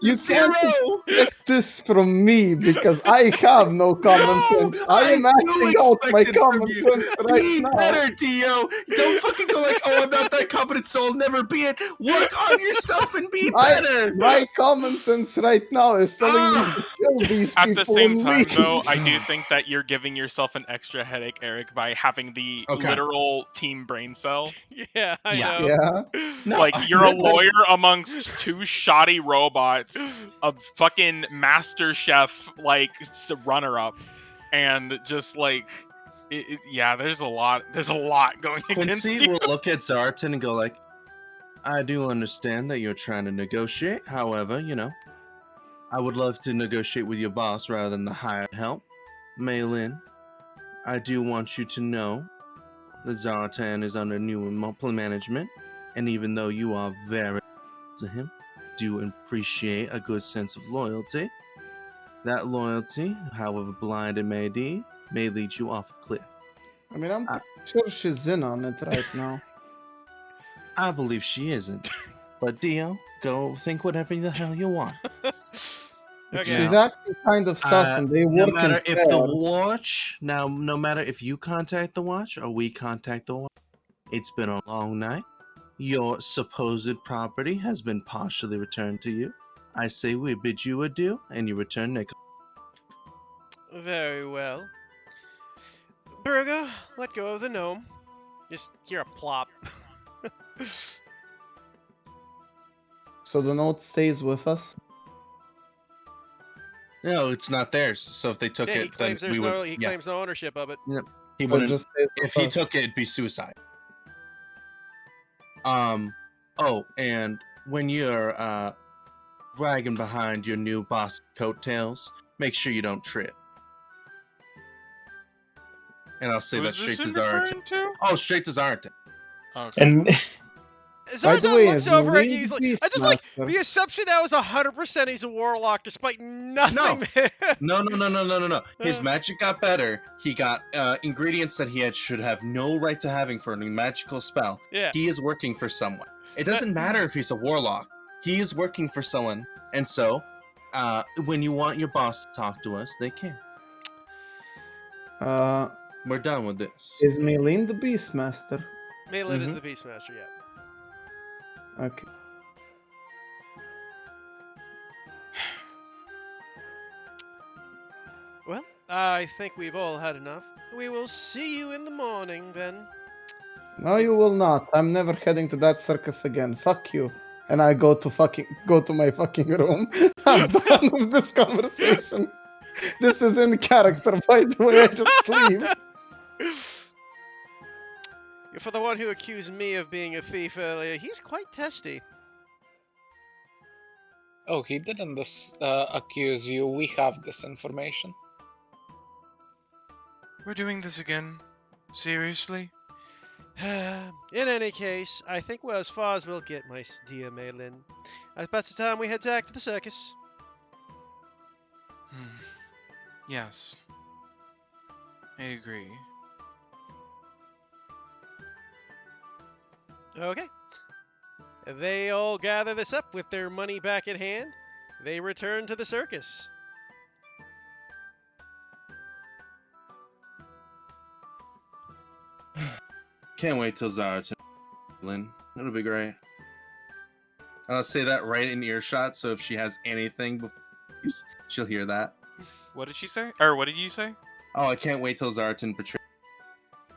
you Zero. can't expect this from me because I have no common sense. I am do acting out my expect it from common you. sense right Be now. better, Dio. Don't fucking go like, oh, I'm not that competent, so I'll never be it. Work on yourself and be better. My common sense right now is telling me to kill these At people the same and time, leave. though, I do think that you're giving yourself an extra headache, Eric, by having the Okay. literal team brain cell. Yeah, I Yeah. know. Yeah. No, Like, you're a that's- lawyer amongst two shoddy robots, a fucking master chef, like, runner-up, and just, like, yeah, there's a lot going against Quincy you. will look at Zartan and go like, I do understand that you're trying to negotiate. However, I would love to negotiate with your boss rather than the hired help. Maylin, I do want you to know that Zartan is under new management, and even though you are very to him, do appreciate a good sense of loyalty. That loyalty, however blind it may be, may lead you off a cliff. I mean, I'm pretty sure she's in on it right now. I believe she isn't. But Dio, go think whatever the hell you want. Okay. She's actually kind of sus, and they No work matter in if the pairs. watch, now, no matter if you contact the watch or we contact the watch, it's been a long night. Your supposed property has been partially returned to you. I say we bid you adieu, and you return nickel. Very well. Burga, let go of the gnome. Just hear a plop. So the note stays with us. No, it's not theirs. So if they took Yeah, he it, then claims there's we would. no. He claims no ownership of it. He So it wouldn't. just stays If with he us. took it, it'd be suicide. Oh, and when you're dragging behind your new boss coattails, make sure you don't trip. And I'll say that Who's straight this to in Zartan. referring to? Oh, straight to Zartan. Okay. And By the Zartan way, looks is over at Marine you. He's like, Beast I just like Master. the assumption now is 100% he's a warlock, despite nothing. No. His Uh. magic got better. He got ingredients that he should have no right to having for a magical spell. Yeah. He is working for someone. It doesn't matter if he's a warlock. He is working for someone. And so, when you want your boss to talk to us, they can. We're done with this. Is Maylene the Beastmaster? Malin is Mhm. the Beastmaster, yeah. Okay. Well, I think we've all had enough. We will see you in the morning then. No, you will not. I'm never heading to that circus again. Fuck you. And I go to my fucking room. I'm done with this conversation. This is in character, by the way. I just leave. For the one who accused me of being a thief earlier, he's quite testy. Oh, he didn't accuse you. We have this information. We're doing this again? Seriously? In any case, I think we're as far as we'll get, my dear Malin. I bet it's time we head back to the circus. Yes. I agree. Okay. They all gather this up with their money back in hand. They return to the circus. Can't wait till Zaratan. Lynn. It'll be great. And I'll say that right in earshot, so if she has anything before she'll hear that. What did she say? Or what did you say? Oh, I can't wait till Zartan betrays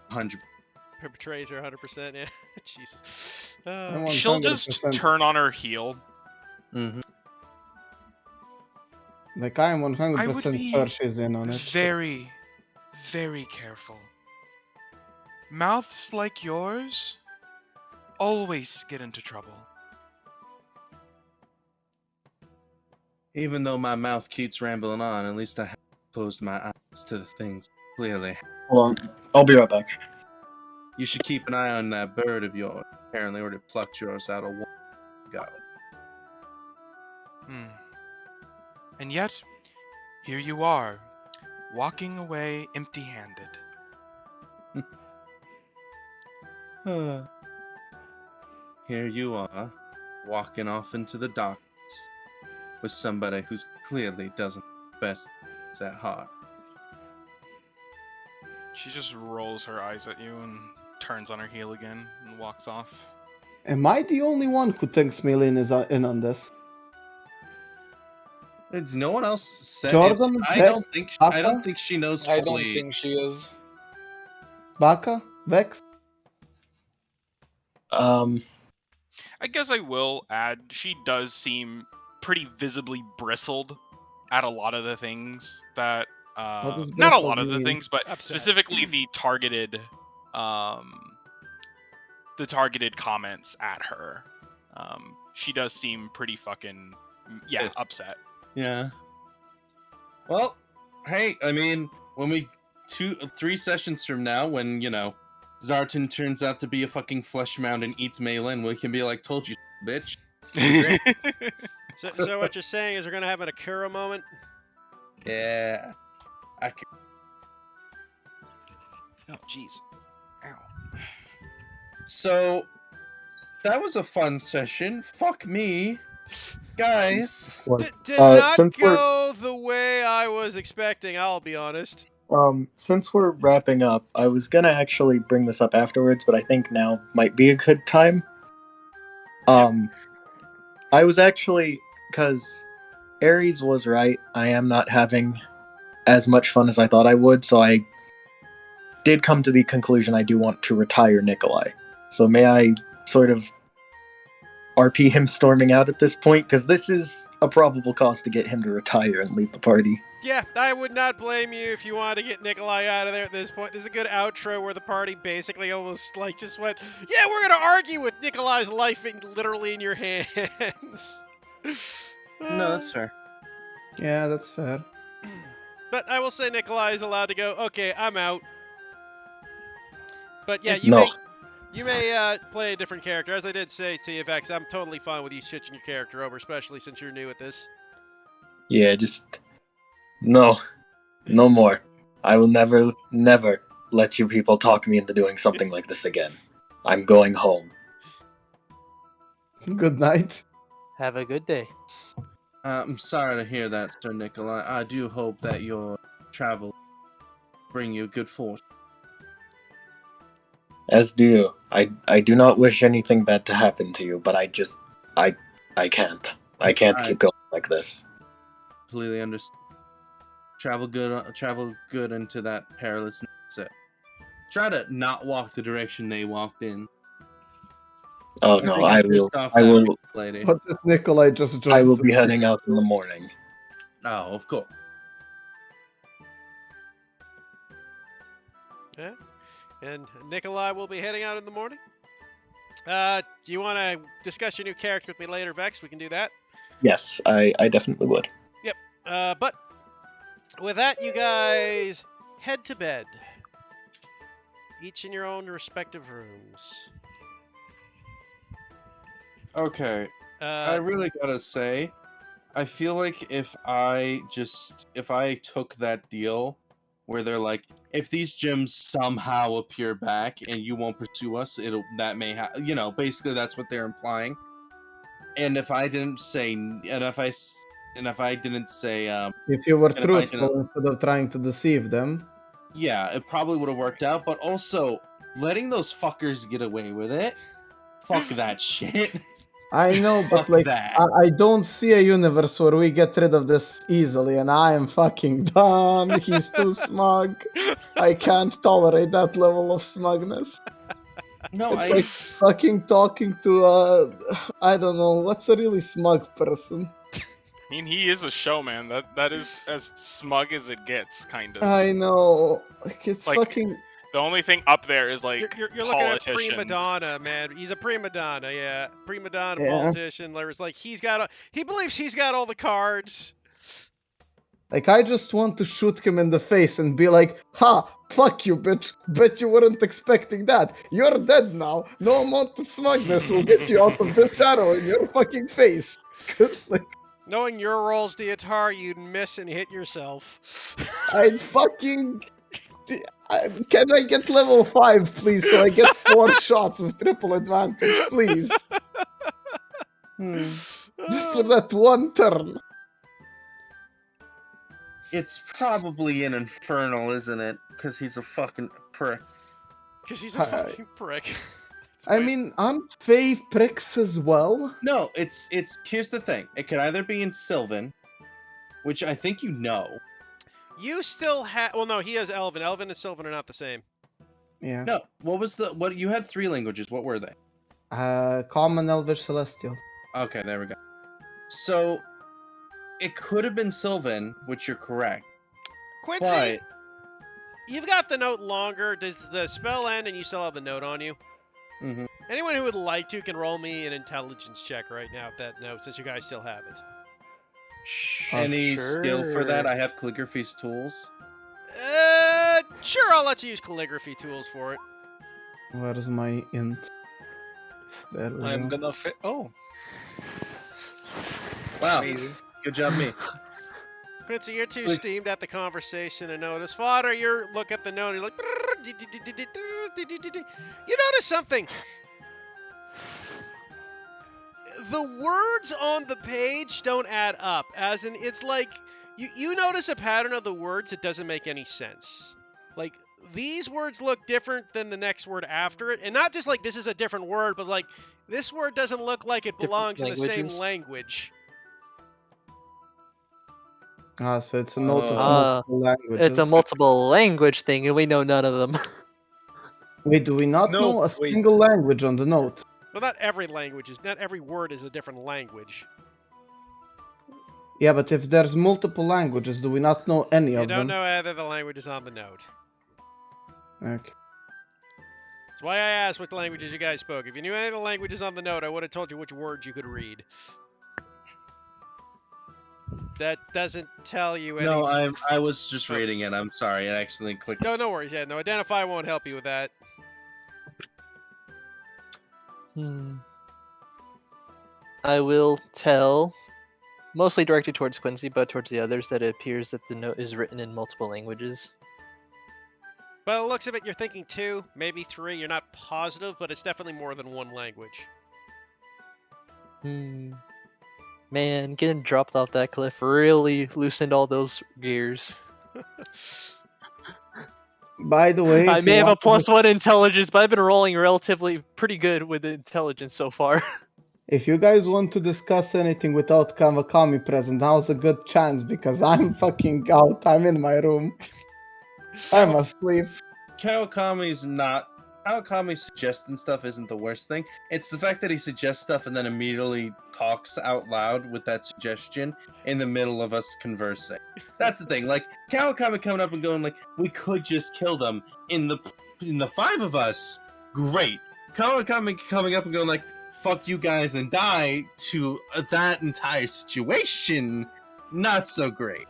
100. Betrays her 100%. Yeah. Jesus. I'm She'll just 100%. turn on her heel. Mm-hmm. Like, I am I would 100% be sure she's in on it. Very, very careful. Mouths like yours always get into trouble. Even though my mouth keeps rambling on, at least I have closed my eyes to the things clearly. Hold on. I'll be right back. You should keep an eye on that bird of yours. Apparently already plucked yours out of one go. And yet, here you are, walking away empty-handed. Here you are, walking off into the darkness with somebody who's clearly doesn't best at heart. She just rolls her eyes at you and turns on her heel again and walks off. Am I the only one who thinks Milene is in on this? It's no one else said. Jordan, I Beck, don't think. I don't Papa? think she knows I fully. don't think she is. Baka? Vex? I guess I will add, she does seem pretty visibly bristled at a lot of the things that What does not a bristled lot of the mean? things, but Upset. specifically the targeted comments at her. She does seem pretty fucking Pissed. upset. Yeah. Well, hey, I mean, when we 3 sessions from now, when Zartan turns out to be a fucking flesh mound and eats Malin, we can be like, "Told you, bitch." So what you're saying is we're gonna have an Akira moment? Yeah. Oh, jeez. Ow. So that was a fun session. Fuck me, guys. Did not since go the way I was expecting, I'll be honest. Since we're wrapping up, I was gonna actually bring this up afterwards, but I think now might be a good time. I was actually, because Ares was right, I am not having as much fun as I thought I would, so I did come to the conclusion I do want to retire Nikolai. So may I sort of RP him storming out at this point? Because this is a probable cause to get him to retire and leave the party. Yeah, I would not blame you if you wanted to get Nikolai out of there at this point. This is a good outro where the party basically almost like just went, yeah, we're gonna argue with Nikolai's life literally in your hands. No, that's fair. Yeah, that's fair. But I will say Nikolai is allowed to go, okay, I'm out. But yeah, No. you may play a different character. As I did say to you, Vex, I'm totally fine with you switching your character over, especially since you're new at this. Yeah, just... No more. I will never let you people talk me into doing something like this again. I'm going home. Good night. Have a good day. I'm sorry to hear that, Sir Nikolai. I do hope that your travel bring you good fortune. As do you. I do not wish anything bad to happen to you, but I can't. I can't keep going like this. Completely understand. Travel good into that perilous exit. Try to not walk the direction they walked in. Oh no, think I I'm will. pissed off I that will. lady. What if Nikolai just joins I will the- be heading out in the morning. Oh, of course. Yeah. And Nikolai will be heading out in the morning. Do you want to discuss your new character with me later, Vex? We can do that. Yes, I definitely would. But with that, you guys head to bed. Each in your own respective rooms. Okay, I really gotta say, I feel like if I took that deal where they're like, if these gems somehow appear back and you won't pursue us, basically that's what they're implying. And if I didn't say, If you were And if I truthful instead of trying to deceive them. yeah, it probably would have worked out. But also, letting those fuckers get away with it. Fuck that shit. I know, but Fuck like, that. I don't see a universe where we get rid of this easily, and I am fucking done. He's too smug. I can't tolerate that level of smugness. No, It's I. like fucking talking to I don't know, what's a really smug person? I mean, he is a showman. That is as smug as it gets, kind of. I know. Like, it's Like, fucking. The only thing up there is like You're looking at politicians. prima donna, man. He's a prima donna, yeah. Prima donna Yeah. politician. There's like he believes he's got all the cards. Like, I just want to shoot him in the face and be like, ha, fuck you, bitch. Bet you weren't expecting that. You're dead now. No amount of smugness will get you out of this arrow in your fucking face. Like, Knowing your rolls the Atari, you'd miss and hit yourself. I'd fucking. Can I get level 5, please, so I get 4 shots with triple advantage, please? Just for that one turn. It's probably an infernal, isn't it? Because he's a fucking prick. Because he's a fucking prick. That's I weird. mean, aren't Fae pricks as well? No, it's. Here's the thing. It can either be in Sylvan, which I think you know. You still have. Well, no, he has Elven. Elven and Sylvan are not the same. Yeah. No, what you had 3 languages. What were they? Common, Elvish, Celestial. Okay, there we go. So it could have been Sylvan, which you're correct. Quincy, But you've got the note longer. Does the spell end and you still have the note on you? Mhm. Anyone who would like to can roll me an intelligence check right now with that note, since you guys still have it. any skill for that? Sure. I have calligraphy's tools. Sure, I'll let you use calligraphy tools for it. Where's my int? There we I'm go. gonna Oh, Wow, amazing. good job, me. Quincy, you're too Like- steamed at the conversation to notice. Fodder, you look at the note, you're like... You notice something. The words on the page don't add up. As in, it's like... You notice a pattern of the words that doesn't make any sense. Like, these words look different than the next word after it. And not just like this is a different word, but like, this word doesn't look like it Different belongs in the same languages? language. Ah, so it's a note of Ah, multiple languages. It's a multiple language thing, and we know none of them. Wait, do we not No, know a wait. single language on the note? Well, not every language is, not every word is a different language. Yeah, but if there's multiple languages, do we not know any You of don't them? know either the languages on the note. Okay. That's why I asked what languages you guys spoke. If you knew any of the languages on the note, I would have told you which words you could read. That doesn't tell you any. No, I was just reading it. I'm sorry, I accidentally clicked. No worries. Yeah, no, identify won't help you with that. I will tell, mostly directed towards Quincy, but towards the others, that it appears that the note is written in multiple languages. By the looks of it, you're thinking 2, maybe 3. You're not positive, but it's definitely more than one language. Man, getting dropped off that cliff really loosened all those gears. By the way, I if may you have a want to- +1 intelligence, but I've been rolling relatively pretty good with intelligence so far. If you guys want to discuss anything without Kawakami present, now's a good chance because I'm fucking out. I'm in my room. I'm asleep. Kawakami suggesting stuff isn't the worst thing. It's the fact that he suggests stuff and then immediately talks out loud with that suggestion in the middle of us conversing. That's the thing. Like Kawakami coming up and going like, "We could just kill them in the 5 of us." Great. Kawakami coming up and going like, "Fuck you guys and die," to that entire situation. Not so great.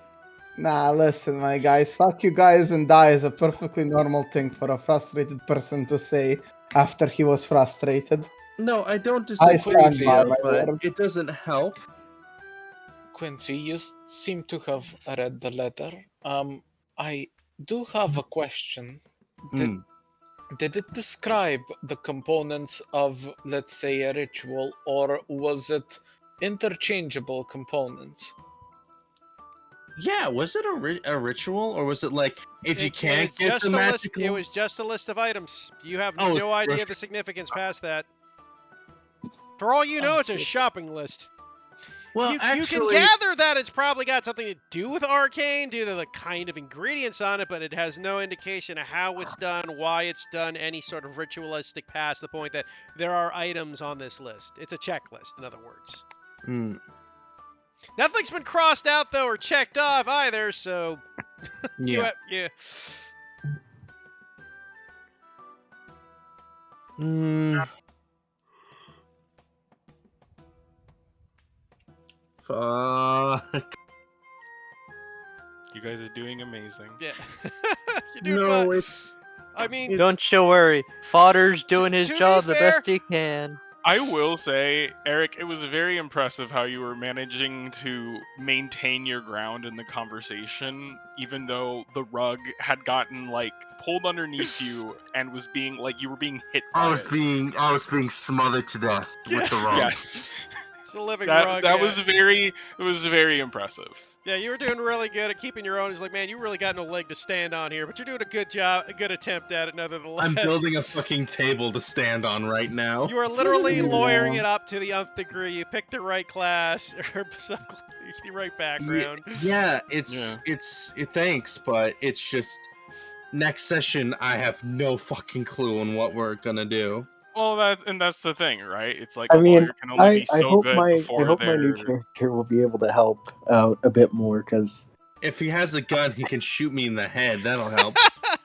Nah, listen, my guys. Fuck you guys and die is a perfectly normal thing for a frustrated person to say after he was frustrated. No, I don't I disagree, stand by my but word. it doesn't help. Quincy, you seem to have read the letter. I do have a question. Hmm. Did it describe the components of, let's say, a ritual, or was it interchangeable components? Yeah, was it a ritual, or was it like if you It can't was get just the a list. magical? It was just a list of items. You have Oh, no idea first- the significance past that. For all you know, it's a shopping list. Well, you actually, can gather that it's probably got something to do with arcane due to the kind of ingredients on it, but it has no indication of how it's done, why it's done, any sort of ritualistic past the point that there are items on this list. It's a checklist, in other words. Hmm, Nothing's been crossed out, though, or checked off either, so... yeah. yeah. Fuck. You guys are doing amazing. Yeah. You do No, fine. it's I mean, Don't you worry. Fodder's doing his to be job the fair- best he can. I will say, Eric, it was very impressive how you were managing to maintain your ground in the conversation, even though the rug had gotten like pulled underneath you and was being like you were being hit. By I was it. being smothered to death with the rug. Yes, it's a living that rug. that yeah. was very impressive. Yeah, you were doing really good at keeping your own. He's like, man, you really got no leg to stand on here, but you're doing a good job, a good attempt at it, nevertheless. I'm building a fucking table to stand on right now. You are literally Yeah. lawyering it up to the nth degree. You picked the right class or the right background. Yeah, it's thanks, but it's just next session I have no fucking clue on what we're gonna do. Well, that's the thing, right? It's like I a mean, lawyer can only be I so hope good my before new they're. character will be able to help out a bit more because If he has a gun, he can shoot me in the head. That'll help.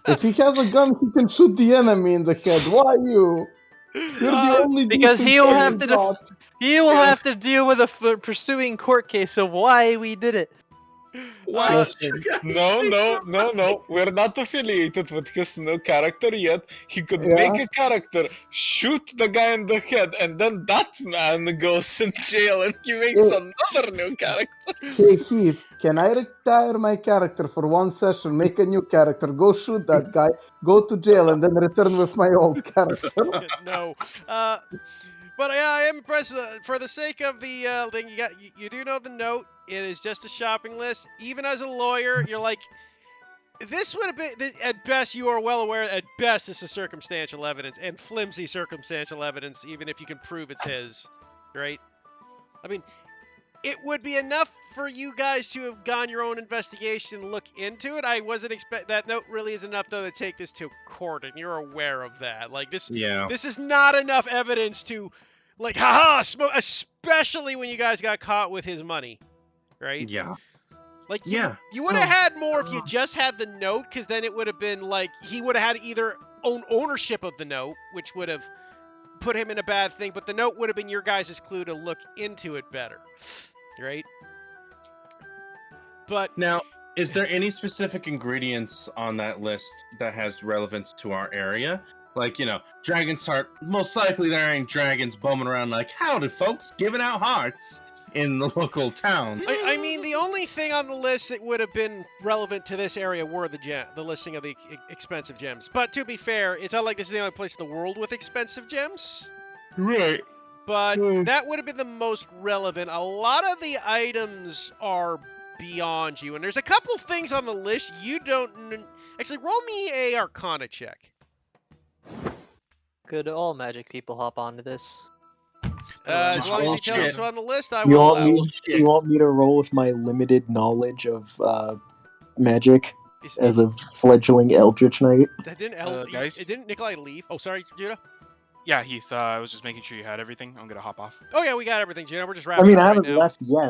If he has a gun, he can shoot the enemy in the head. Why you? You're the only because decent he'll guy have in to plot. He will have to deal with a pursuing court case of why we did it. Why? No. We're not affiliated with his new character yet. He could Yeah. make a character, shoot the guy in the head, and then that man goes in jail and he makes another new character. Hey Heath, can I retire my character for one session, make a new character, go shoot that guy, go to jail, and then return with my old character? No. But yeah, I am impressed. For the sake of the thing, you do know the note. It is just a shopping list. Even as a lawyer, you're like, this would have been, at best, you are well aware, at best, this is circumstantial evidence, and flimsy circumstantial evidence, even if you can prove it's his, right? I mean, it would be enough for you guys to have gone your own investigation and look into it. I wasn't that note really is enough, though, to take this to court, and you're aware of that. Like, this is not enough evidence to, like, haha, especially when you guys got caught with his money, right? Yeah. Like, Yeah. you would have had more if you just had the note, because then it would have been like he would have had either own ownership of the note, which would have put him in a bad thing, but the note would have been your guys' clue to look into it better, right? But Now, is there any specific ingredients on that list that has relevance to our area? Like, Dragon's Heart, most likely there ain't dragons bumming around like, howdy folks, giving out hearts in the local town. I mean, the only thing on the list that would have been relevant to this area were the listing of the expensive gems. But to be fair, it's not like this is the only place in the world with expensive gems. Right. But that would have been the most relevant. A lot of the items are beyond you, and there's a couple things on the list you don't. Actually, roll me a Arcana check. Could all magic people hop onto this? As Just long as roll you tell us shit. what's on the list, I you will want allow. me you want me to roll with my limited knowledge of magic as a fledgling Eldritch Knight? Guys? Didn't Nikolai leave? Oh, sorry, Judah. Yeah, Heath. I was just making sure you had everything. I'm gonna hop off. Oh yeah, we got everything, Judah. We're just I wrapping mean, up I right haven't now. left yet,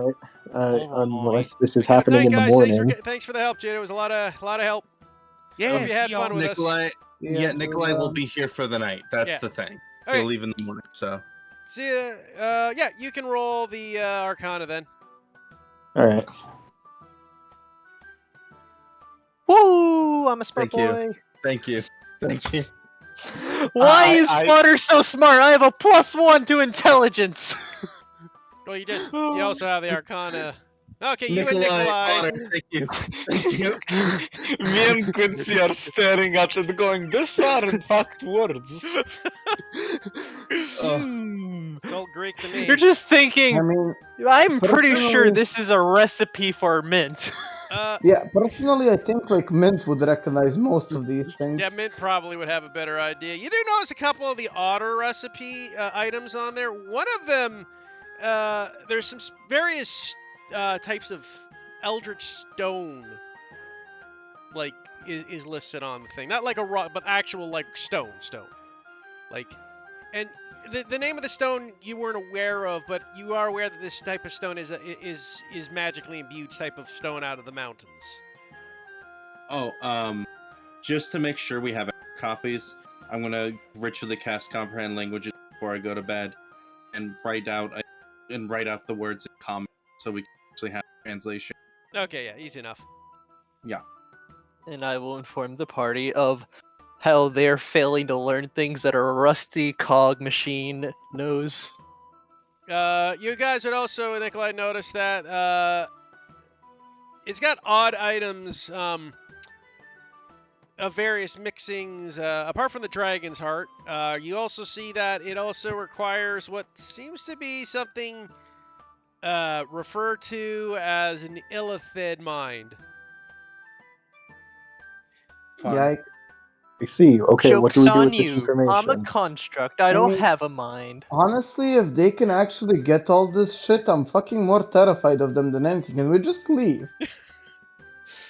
Alright. unless this is Good happening night, in the guys. morning. Thanks for the help, Judah. It was a lot of help. Yeah, Hope you had fun with us. Nikolai, Nikolai will be here for the night. That's Yeah. the thing. Okay. He'll leave in the morning, so. See ya. Yeah, you can roll the Arcana then. All right. Woo! I'm a smart Thank you. boy. Thank you. Thank you. Why is Flutter so smart? I have a +1 to intelligence. Well, you also have the Arcana. Okay, you and Nikolai, Nikolai. Potter, thank you. Thank you. Me and Quincy are staring at it going, these are in fact words. It's all Greek to me. You're just thinking. I mean, I'm pretty sure personally- this is a recipe for mint. Yeah, personally, I think like Mint would recognize most of these things. Yeah, Mint probably would have a better idea. You do notice a couple of the odder recipe items on there. One of them, there's some various types of eldritch stone, like is listed on the thing. Not like a rock, but actual like stone. Like, and the name of the stone you weren't aware of, but you are aware that this type of stone is magically imbued type of stone out of the mountains. Oh, just to make sure we have copies, I'm gonna ritually cast comprehend languages before I go to bed, and write out the words in common so we can actually have translation. Okay, yeah, easy enough. Yeah. And I will inform the party of how they're failing to learn things that a rusty cog machine knows. You guys would also, Nikolai, notice that it's got odd items of various mixings, apart from the dragon's heart. You also see that it also requires what seems to be something referred to as an illithid mind. Fun. Yikes. I see. Okay, what do we Joke's do on with this you. information? I'm a construct. I don't have a mind. Honestly, if they can actually get all this shit, I'm fucking more terrified of them than anything. Can we just leave?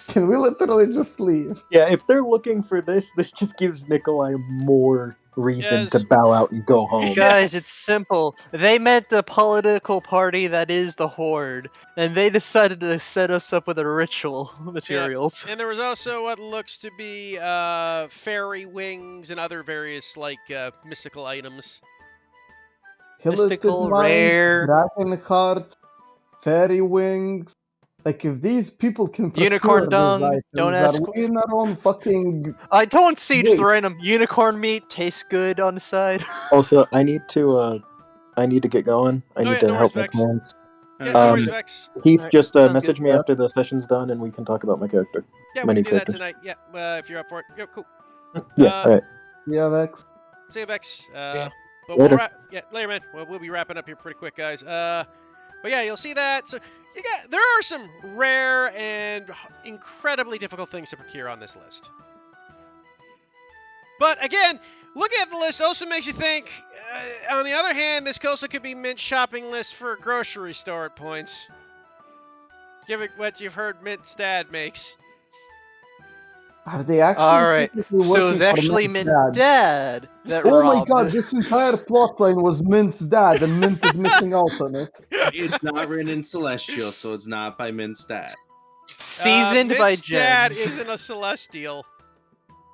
Can we literally just leave? Yeah, if they're looking for this just gives Nikolai more reason Yes. to bow out and go home. Guys, it's simple. They met the political party that is the Horde, and they decided to set us up with a ritual materials. And there was also what looks to be fairy wings and other various like mystical items. Mystical, Hillitted mines, rare. dragon heart, fairy wings. Like, if these people can procure Unicorn these dung, items, don't ask are we in our own fucking... I don't siege Wait. the random unicorn meat. Tastes good on the side. Also, I need to get going. I need yeah, to no help worries, my Vex. clients. Yeah, no worries, Um, Vex. Heath, Alright, just sounds message good. me after the session's done and we can talk about my character. Yeah, we many can do that characters. tonight. Yeah, if you're up for it. Yeah, cool. Yeah, alright. Yeah, Vex. See you, Vex. Yeah. But Later. later, man. We'll be wrapping up here pretty quick, guys. But yeah, you'll see that. So there are some rare and incredibly difficult things to procure on this list. But again, looking at the list also makes you think. On the other hand, this also could be Mint's shopping list for a grocery store at points. Given what you've heard Mint's dad makes. Are they actually Alright, secretly so it was working for actually Mint's Mint dad? Dad that Oh my robbed. god, this entire plotline was Mint's dad, and Mint is missing out on it. It's not written in Celestial, so it's not by Mint's dad. Seasoned by Mint's dad Jen. isn't a celestial.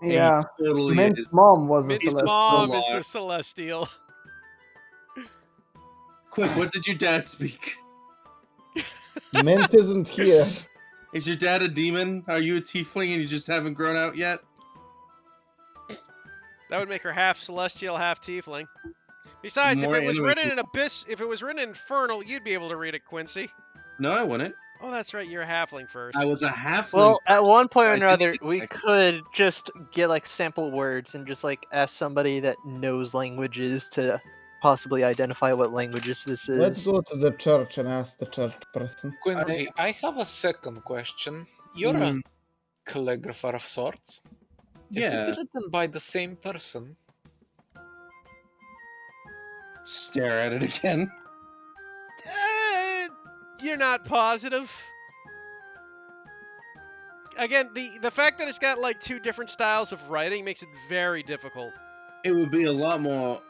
Yeah, He totally Mint's is. mom was a Mint's celestial. mom is Lar. the celestial. Quick, what did your dad speak? Mint isn't here. Is your dad a demon? Are you a tiefling and you just haven't grown out yet? That would make her half celestial, half tiefling. Besides, More if it was anime written in Abyss, if it was written in Infernal, you'd be able to read it, Quincy. No, I wouldn't. Oh, that's right, you're a halfling first. I was a halfling. Well, at one point or I didn't another, get we that. could just get like sample words and just like ask somebody that knows languages to possibly identify what languages this is. Let's go to the church and ask the church person. Quincy, I have a second question. You're a calligrapher of sorts. Is Yeah. it written by the same person? Stare at it again. You're not positive. Again, the fact that it's got like two different styles of writing makes it very difficult. It would be a lot more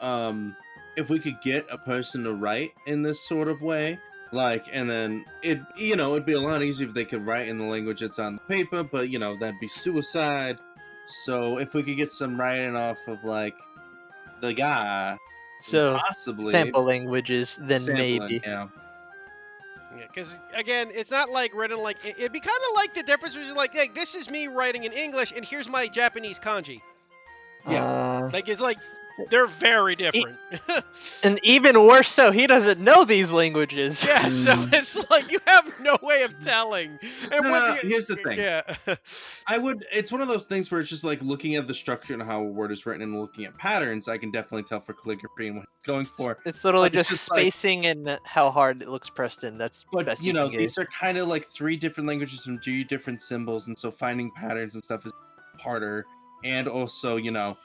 if we could get a person to write in this sort of way. Like, and then it'd be a lot easier if they could write in the language that's on the paper, but that'd be suicide. So if we could get some writing off of like the guy, So possibly sample languages, then sampling, maybe. Yeah. Because again, it's not like written like it'd be kind of like the difference between like, hey, this is me writing in English, and here's my Japanese kanji. Yeah. Like it's like They're very different. And even worse so, he doesn't know these languages. Yeah, so it's like you have no way of telling. And No, here's the thing. Yeah. It's one of those things where it's just like looking at the structure and how a word is written and looking at patterns, I can definitely tell for calligraphy and what he's going for. It's literally But it's just just like- spacing and how hard it looks pressed in. That's But best you know, can these gauge. are kind of like 3 different languages from 3 different symbols, and so finding patterns and stuff is harder. And also, you know,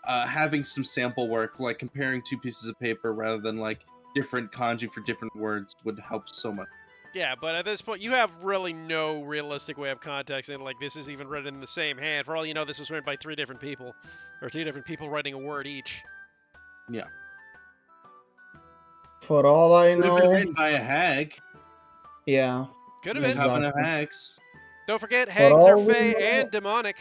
having some sample work, like comparing 2 pieces of paper rather than like different kanji for different words, would help so much. Yeah, but at this point, you have really no realistic way of contexting. Like, this is even written in the same hand. For all you know, this was written by 3 different people, or 2 different people writing a word each. For all I Could have been know, written by a hag. yeah. Could have There's been. Exactly. having of hags. Don't forget, hags are all we fey know- and demonic.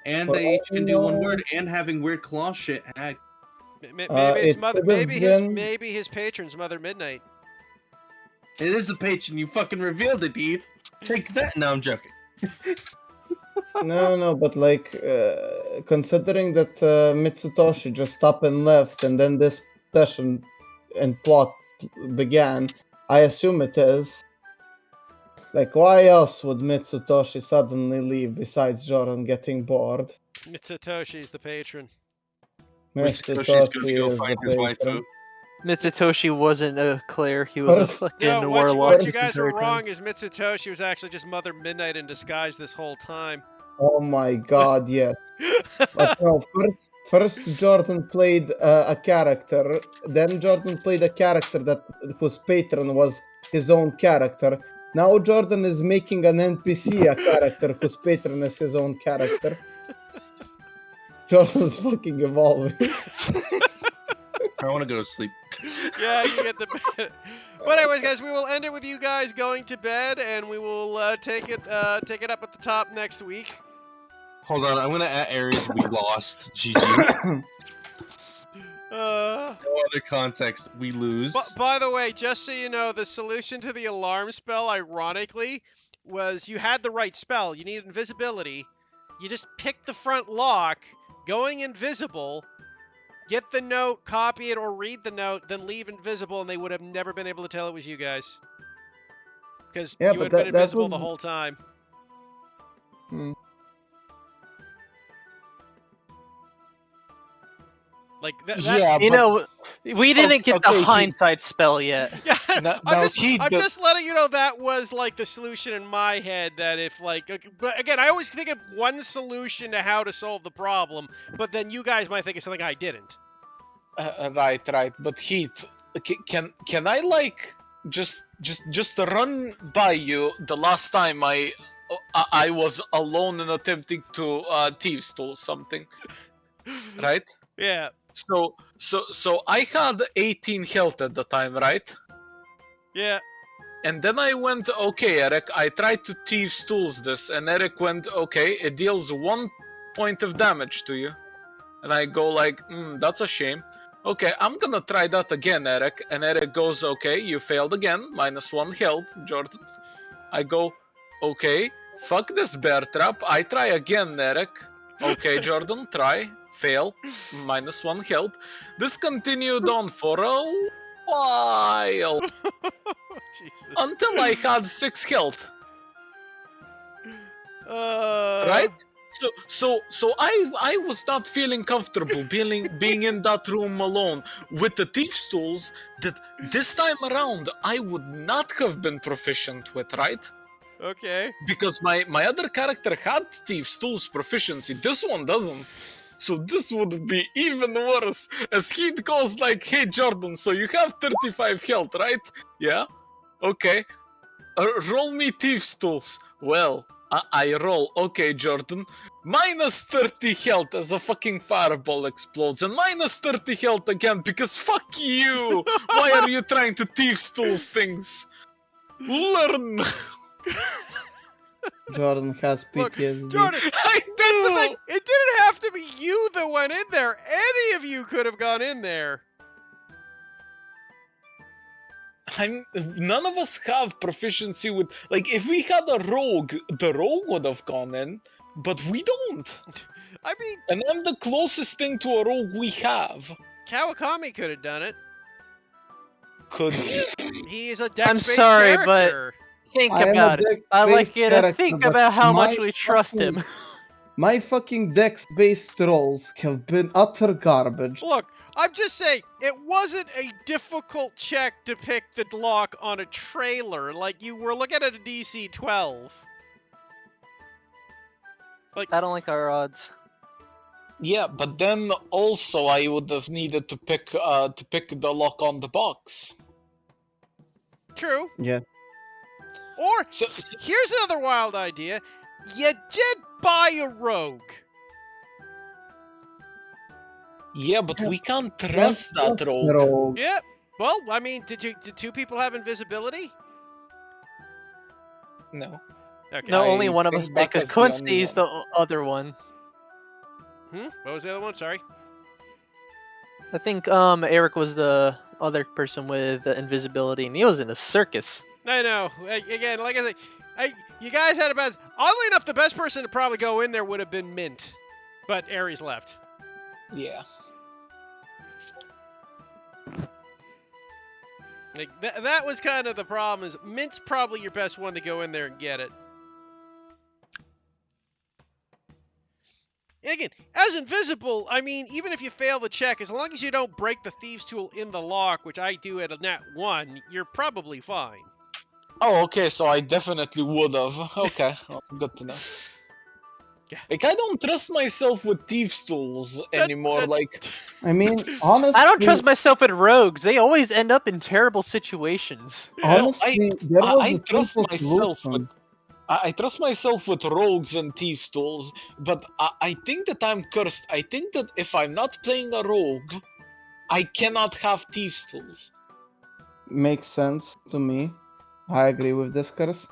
And For they all each can we do one know- word, and having weird claw shit hag. Maybe his it mother. could have been- Maybe his patron's Mother Midnight. It is a patron, you fucking revealed it, Eve. Take that. No, I'm joking. No, but like, considering that Mitsutoshi just up and left, and then this session and plot began, I assume it is. Like, why else would Mitsutoshi suddenly leave besides Jordan getting bored? Mitsutoshi's the patron. Mitsutoshi's gonna Mitsutoshi go is find the his waifu. patron. Mitsutoshi wasn't a Claire, he was a First- fucking No, warlock. what you Warlock. guys were wrong is Mitsutoshi was actually just Mother Midnight in disguise this whole time. Oh my god, yes. But no, first Jordan played a character, then Jordan played a character whose patron was his own character. Now Jordan is making an NPC a character whose patron is his own character. Jordan's fucking evolving. I want to go to sleep. Yeah, you get the bit. But anyways, guys, we will end it with you guys going to bed, and we will take it up at the top next week. Hold on, I'm gonna add areas we lost. GG. Uh, No other context. We lose. by the way, just so you know, the solution to the alarm spell, ironically, was you had the right spell. You needed invisibility. You just picked the front lock, going invisible, get the note, copy it, or read the note, then leave invisible, and they would have never been able to tell it was you guys. Because Yeah, you but had been that invisible the was- whole time. Hmm. Like, that, Yeah, You but know, we didn't get okay, the he- hindsight spell yet. Yeah, No- I'm, no, just, he I'm did- just letting you know that was like the solution in my head. That if but again, I always think of one solution to how to solve the problem, but then you guys might think of something I didn't. right. But Heath, can I like just run by you the last time I was alone and attempting to thieves stole something, right? Yeah. So I had 18 health at the time, right? Yeah. And then I went, okay, Eric, I tried to thieves tools this, and Eric went, okay, it deals 1 point of damage to you. And I go like, that's a shame. Okay, I'm gonna try that again, Eric. And Eric goes, okay, you failed again, -1 health, Jordan. I go, okay, fuck this bear trap. I try again, Eric. Okay, Jordan, try. Fail. -1 health. This continued on for a while. Jesus. Until I had 6 health. Right? So I was not feeling comfortable being in that room alone with the thief's tools that this time around I would not have been proficient with, right? Okay. Because my other character had thief's tools proficiency. This one doesn't. So this would be even worse. As he goes like, hey Jordan, so you have 35 health, right? Yeah? Okay. Roll me thief's tools. Well, I roll. Okay, Jordan. -30 health as a fucking fireball explodes. And -30 health again because fuck you! Why are you trying to thief's tools things? Learn! Jordan has Look, PTSD. Jordan, I that's the thing. do! It didn't have to be you that went in there. Any of you could have gone in there. None of us have proficiency with, like, if we had a rogue, the rogue would have gone in, but we don't. I mean, And I'm the closest thing to a rogue we have. Kawakami could have done it. Could he? He's a dex-based sorry, but- character. Think I am a about it. I'd like dex-based you to character, think but about how much my we trust fucking- him. My fucking dex-based rolls have been utter garbage. Look, I'm just saying, it wasn't a difficult check to pick the lock on a trailer. Like, you were looking at a DC 12. I don't like our odds. Yeah, but then also I would have needed to pick the lock on the box. True. Yeah. Or, So here's another wild idea. You did buy a rogue. yeah, but we can't trust that rogue. Rogue. Yeah. Well, I mean, did two people have invisibility? No. Okay. No, I only one of us think did, because Becca's the only Quincy's one. the other one. What was the other one? Sorry. I think Eric was the other person with invisibility, and he was in a circus. I know. Again, like I say, you guys had a best. Oddly enough, the best person to probably go in there would have been Mint, but Ares left. Yeah. Like that was kind of the problem. Is Mint's probably your best one to go in there and get it. And again, as invisible, I mean, even if you fail the check, as long as you don't break the thieves' tool in the lock, which I do at a nat 1, you're probably fine. Oh, okay, so I definitely would have. Okay, well, good to know. Yeah. Like, I don't trust myself with thieves' tools anymore. Like, I mean, honestly, I don't trust myself with rogues. They always end up in terrible situations. Honestly, there was I a trust simple myself solution. with. I trust myself with rogues and thieves' tools, but I think that I'm cursed. I think that if I'm not playing a rogue, I cannot have thieves' tools. Makes sense to me. I agree with this, Curse.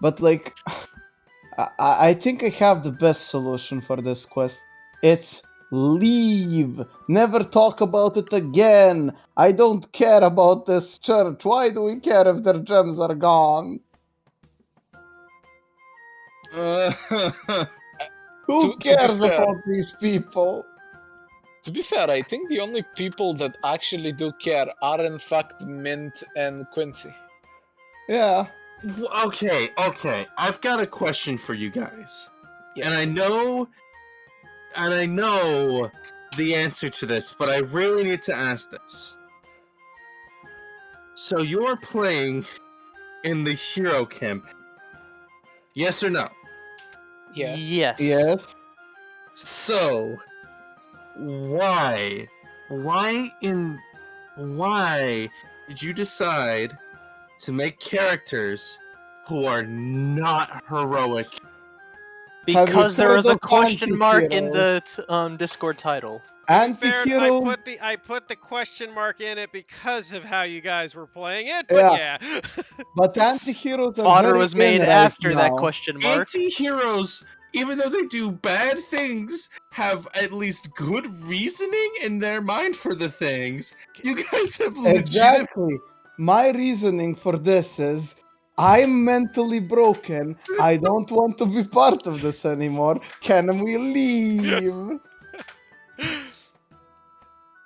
But like, I think I have the best solution for this quest. It's leave. Never talk about it again. I don't care about this church. Why do we care if their gems are gone? Who To be cares fair- about these people? To be fair, I think the only people that actually do care are in fact Mint and Quincy. Yeah. Okay. I've got a question for you guys. Yes. And I know the answer to this, but I really need to ask this. So you're playing in the hero camp. Yes or no? Yes. Yes. Yes. So why did you decide to make characters who are not heroic? Because there heard was a of question mark in the anti-heroes? Discord title. Fair, Anti-hero. I put the question mark in it because of how you guys were playing it, but yeah. But anti-heroes are Fodder very was made in right after that now. question mark. Anti-heroes, even though they do bad things, have at least good reasoning in their mind for the things. You guys have legit. Exactly. My reasoning for this is I'm mentally broken. I don't want to be part of this anymore. Can we leave?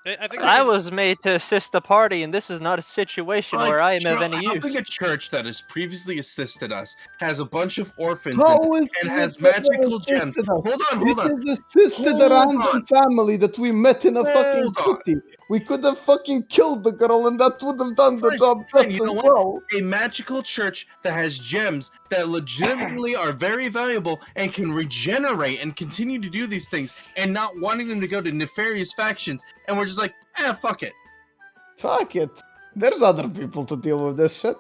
I think I was made to assist the party, and this is not a situation where I am of any Helping use. a church that has previously assisted us has a bunch of orphans How is and it has that they magical gems. assisted us? Hold on. This assisted Hold a random on. family that we met in a fucking Hold on. city. We could have fucking killed the girl and that would have done the Fine, job fine, just you know as what? well. A magical church that has gems that legitimately are very valuable and can regenerate and continue to do these things and not wanting them to go to nefarious factions. And we're just like, fuck it. Fuck it. There's other people to deal with this shit.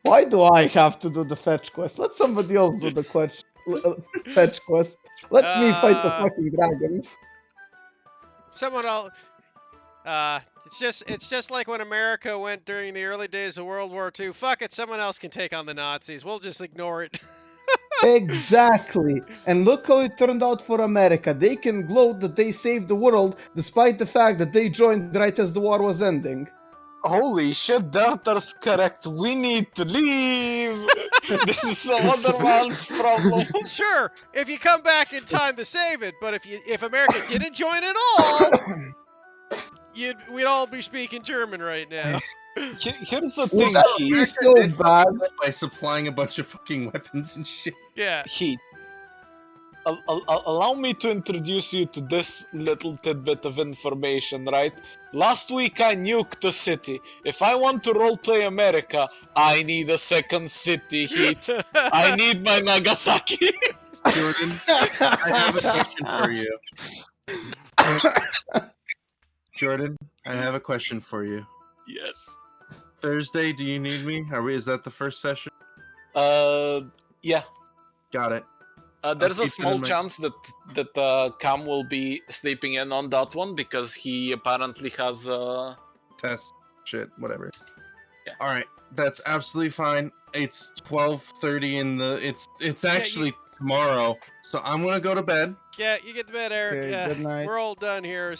Why do I have to do the fetch quest? Let somebody else do the fetch quest. Let me fight the fucking dragons. someone else. It's just like when America went during the early days of World War II. Fuck it, someone else can take on the Nazis. We'll just ignore it. Exactly. And look how it turned out for America. They can gloat that they saved the world despite the fact that they joined right as the war was ending. Holy shit, Darter's correct. We need to leave. This is some other man's problem. Sure, if you come back in time to save it, but if America didn't join at all, we'd all be speaking German right now. Here's the thing, Heath. It's so bad. By supplying a bunch of fucking weapons and shit. Yeah. Heath. Allow me to introduce you to this little tidbit of information, right? Last week I nuked a city. If I want to roleplay America, I need a second city, Heath. I need my Nagasaki. Jordan, I have a question for you. Jordan, I have a question for you. Yes. Thursday, do you need me? Is that the first session? Yeah. Got it. There's a keep it small in my- chance that Cam will be sleeping in on that one because he apparently has Test shit, whatever. Yeah. All right, that's absolutely fine. It's 12:30 in the. It's actually tomorrow, so I'm gonna go to bed. Yeah, you get to bed, Eric. Okay, Yeah, good night. we're all done here.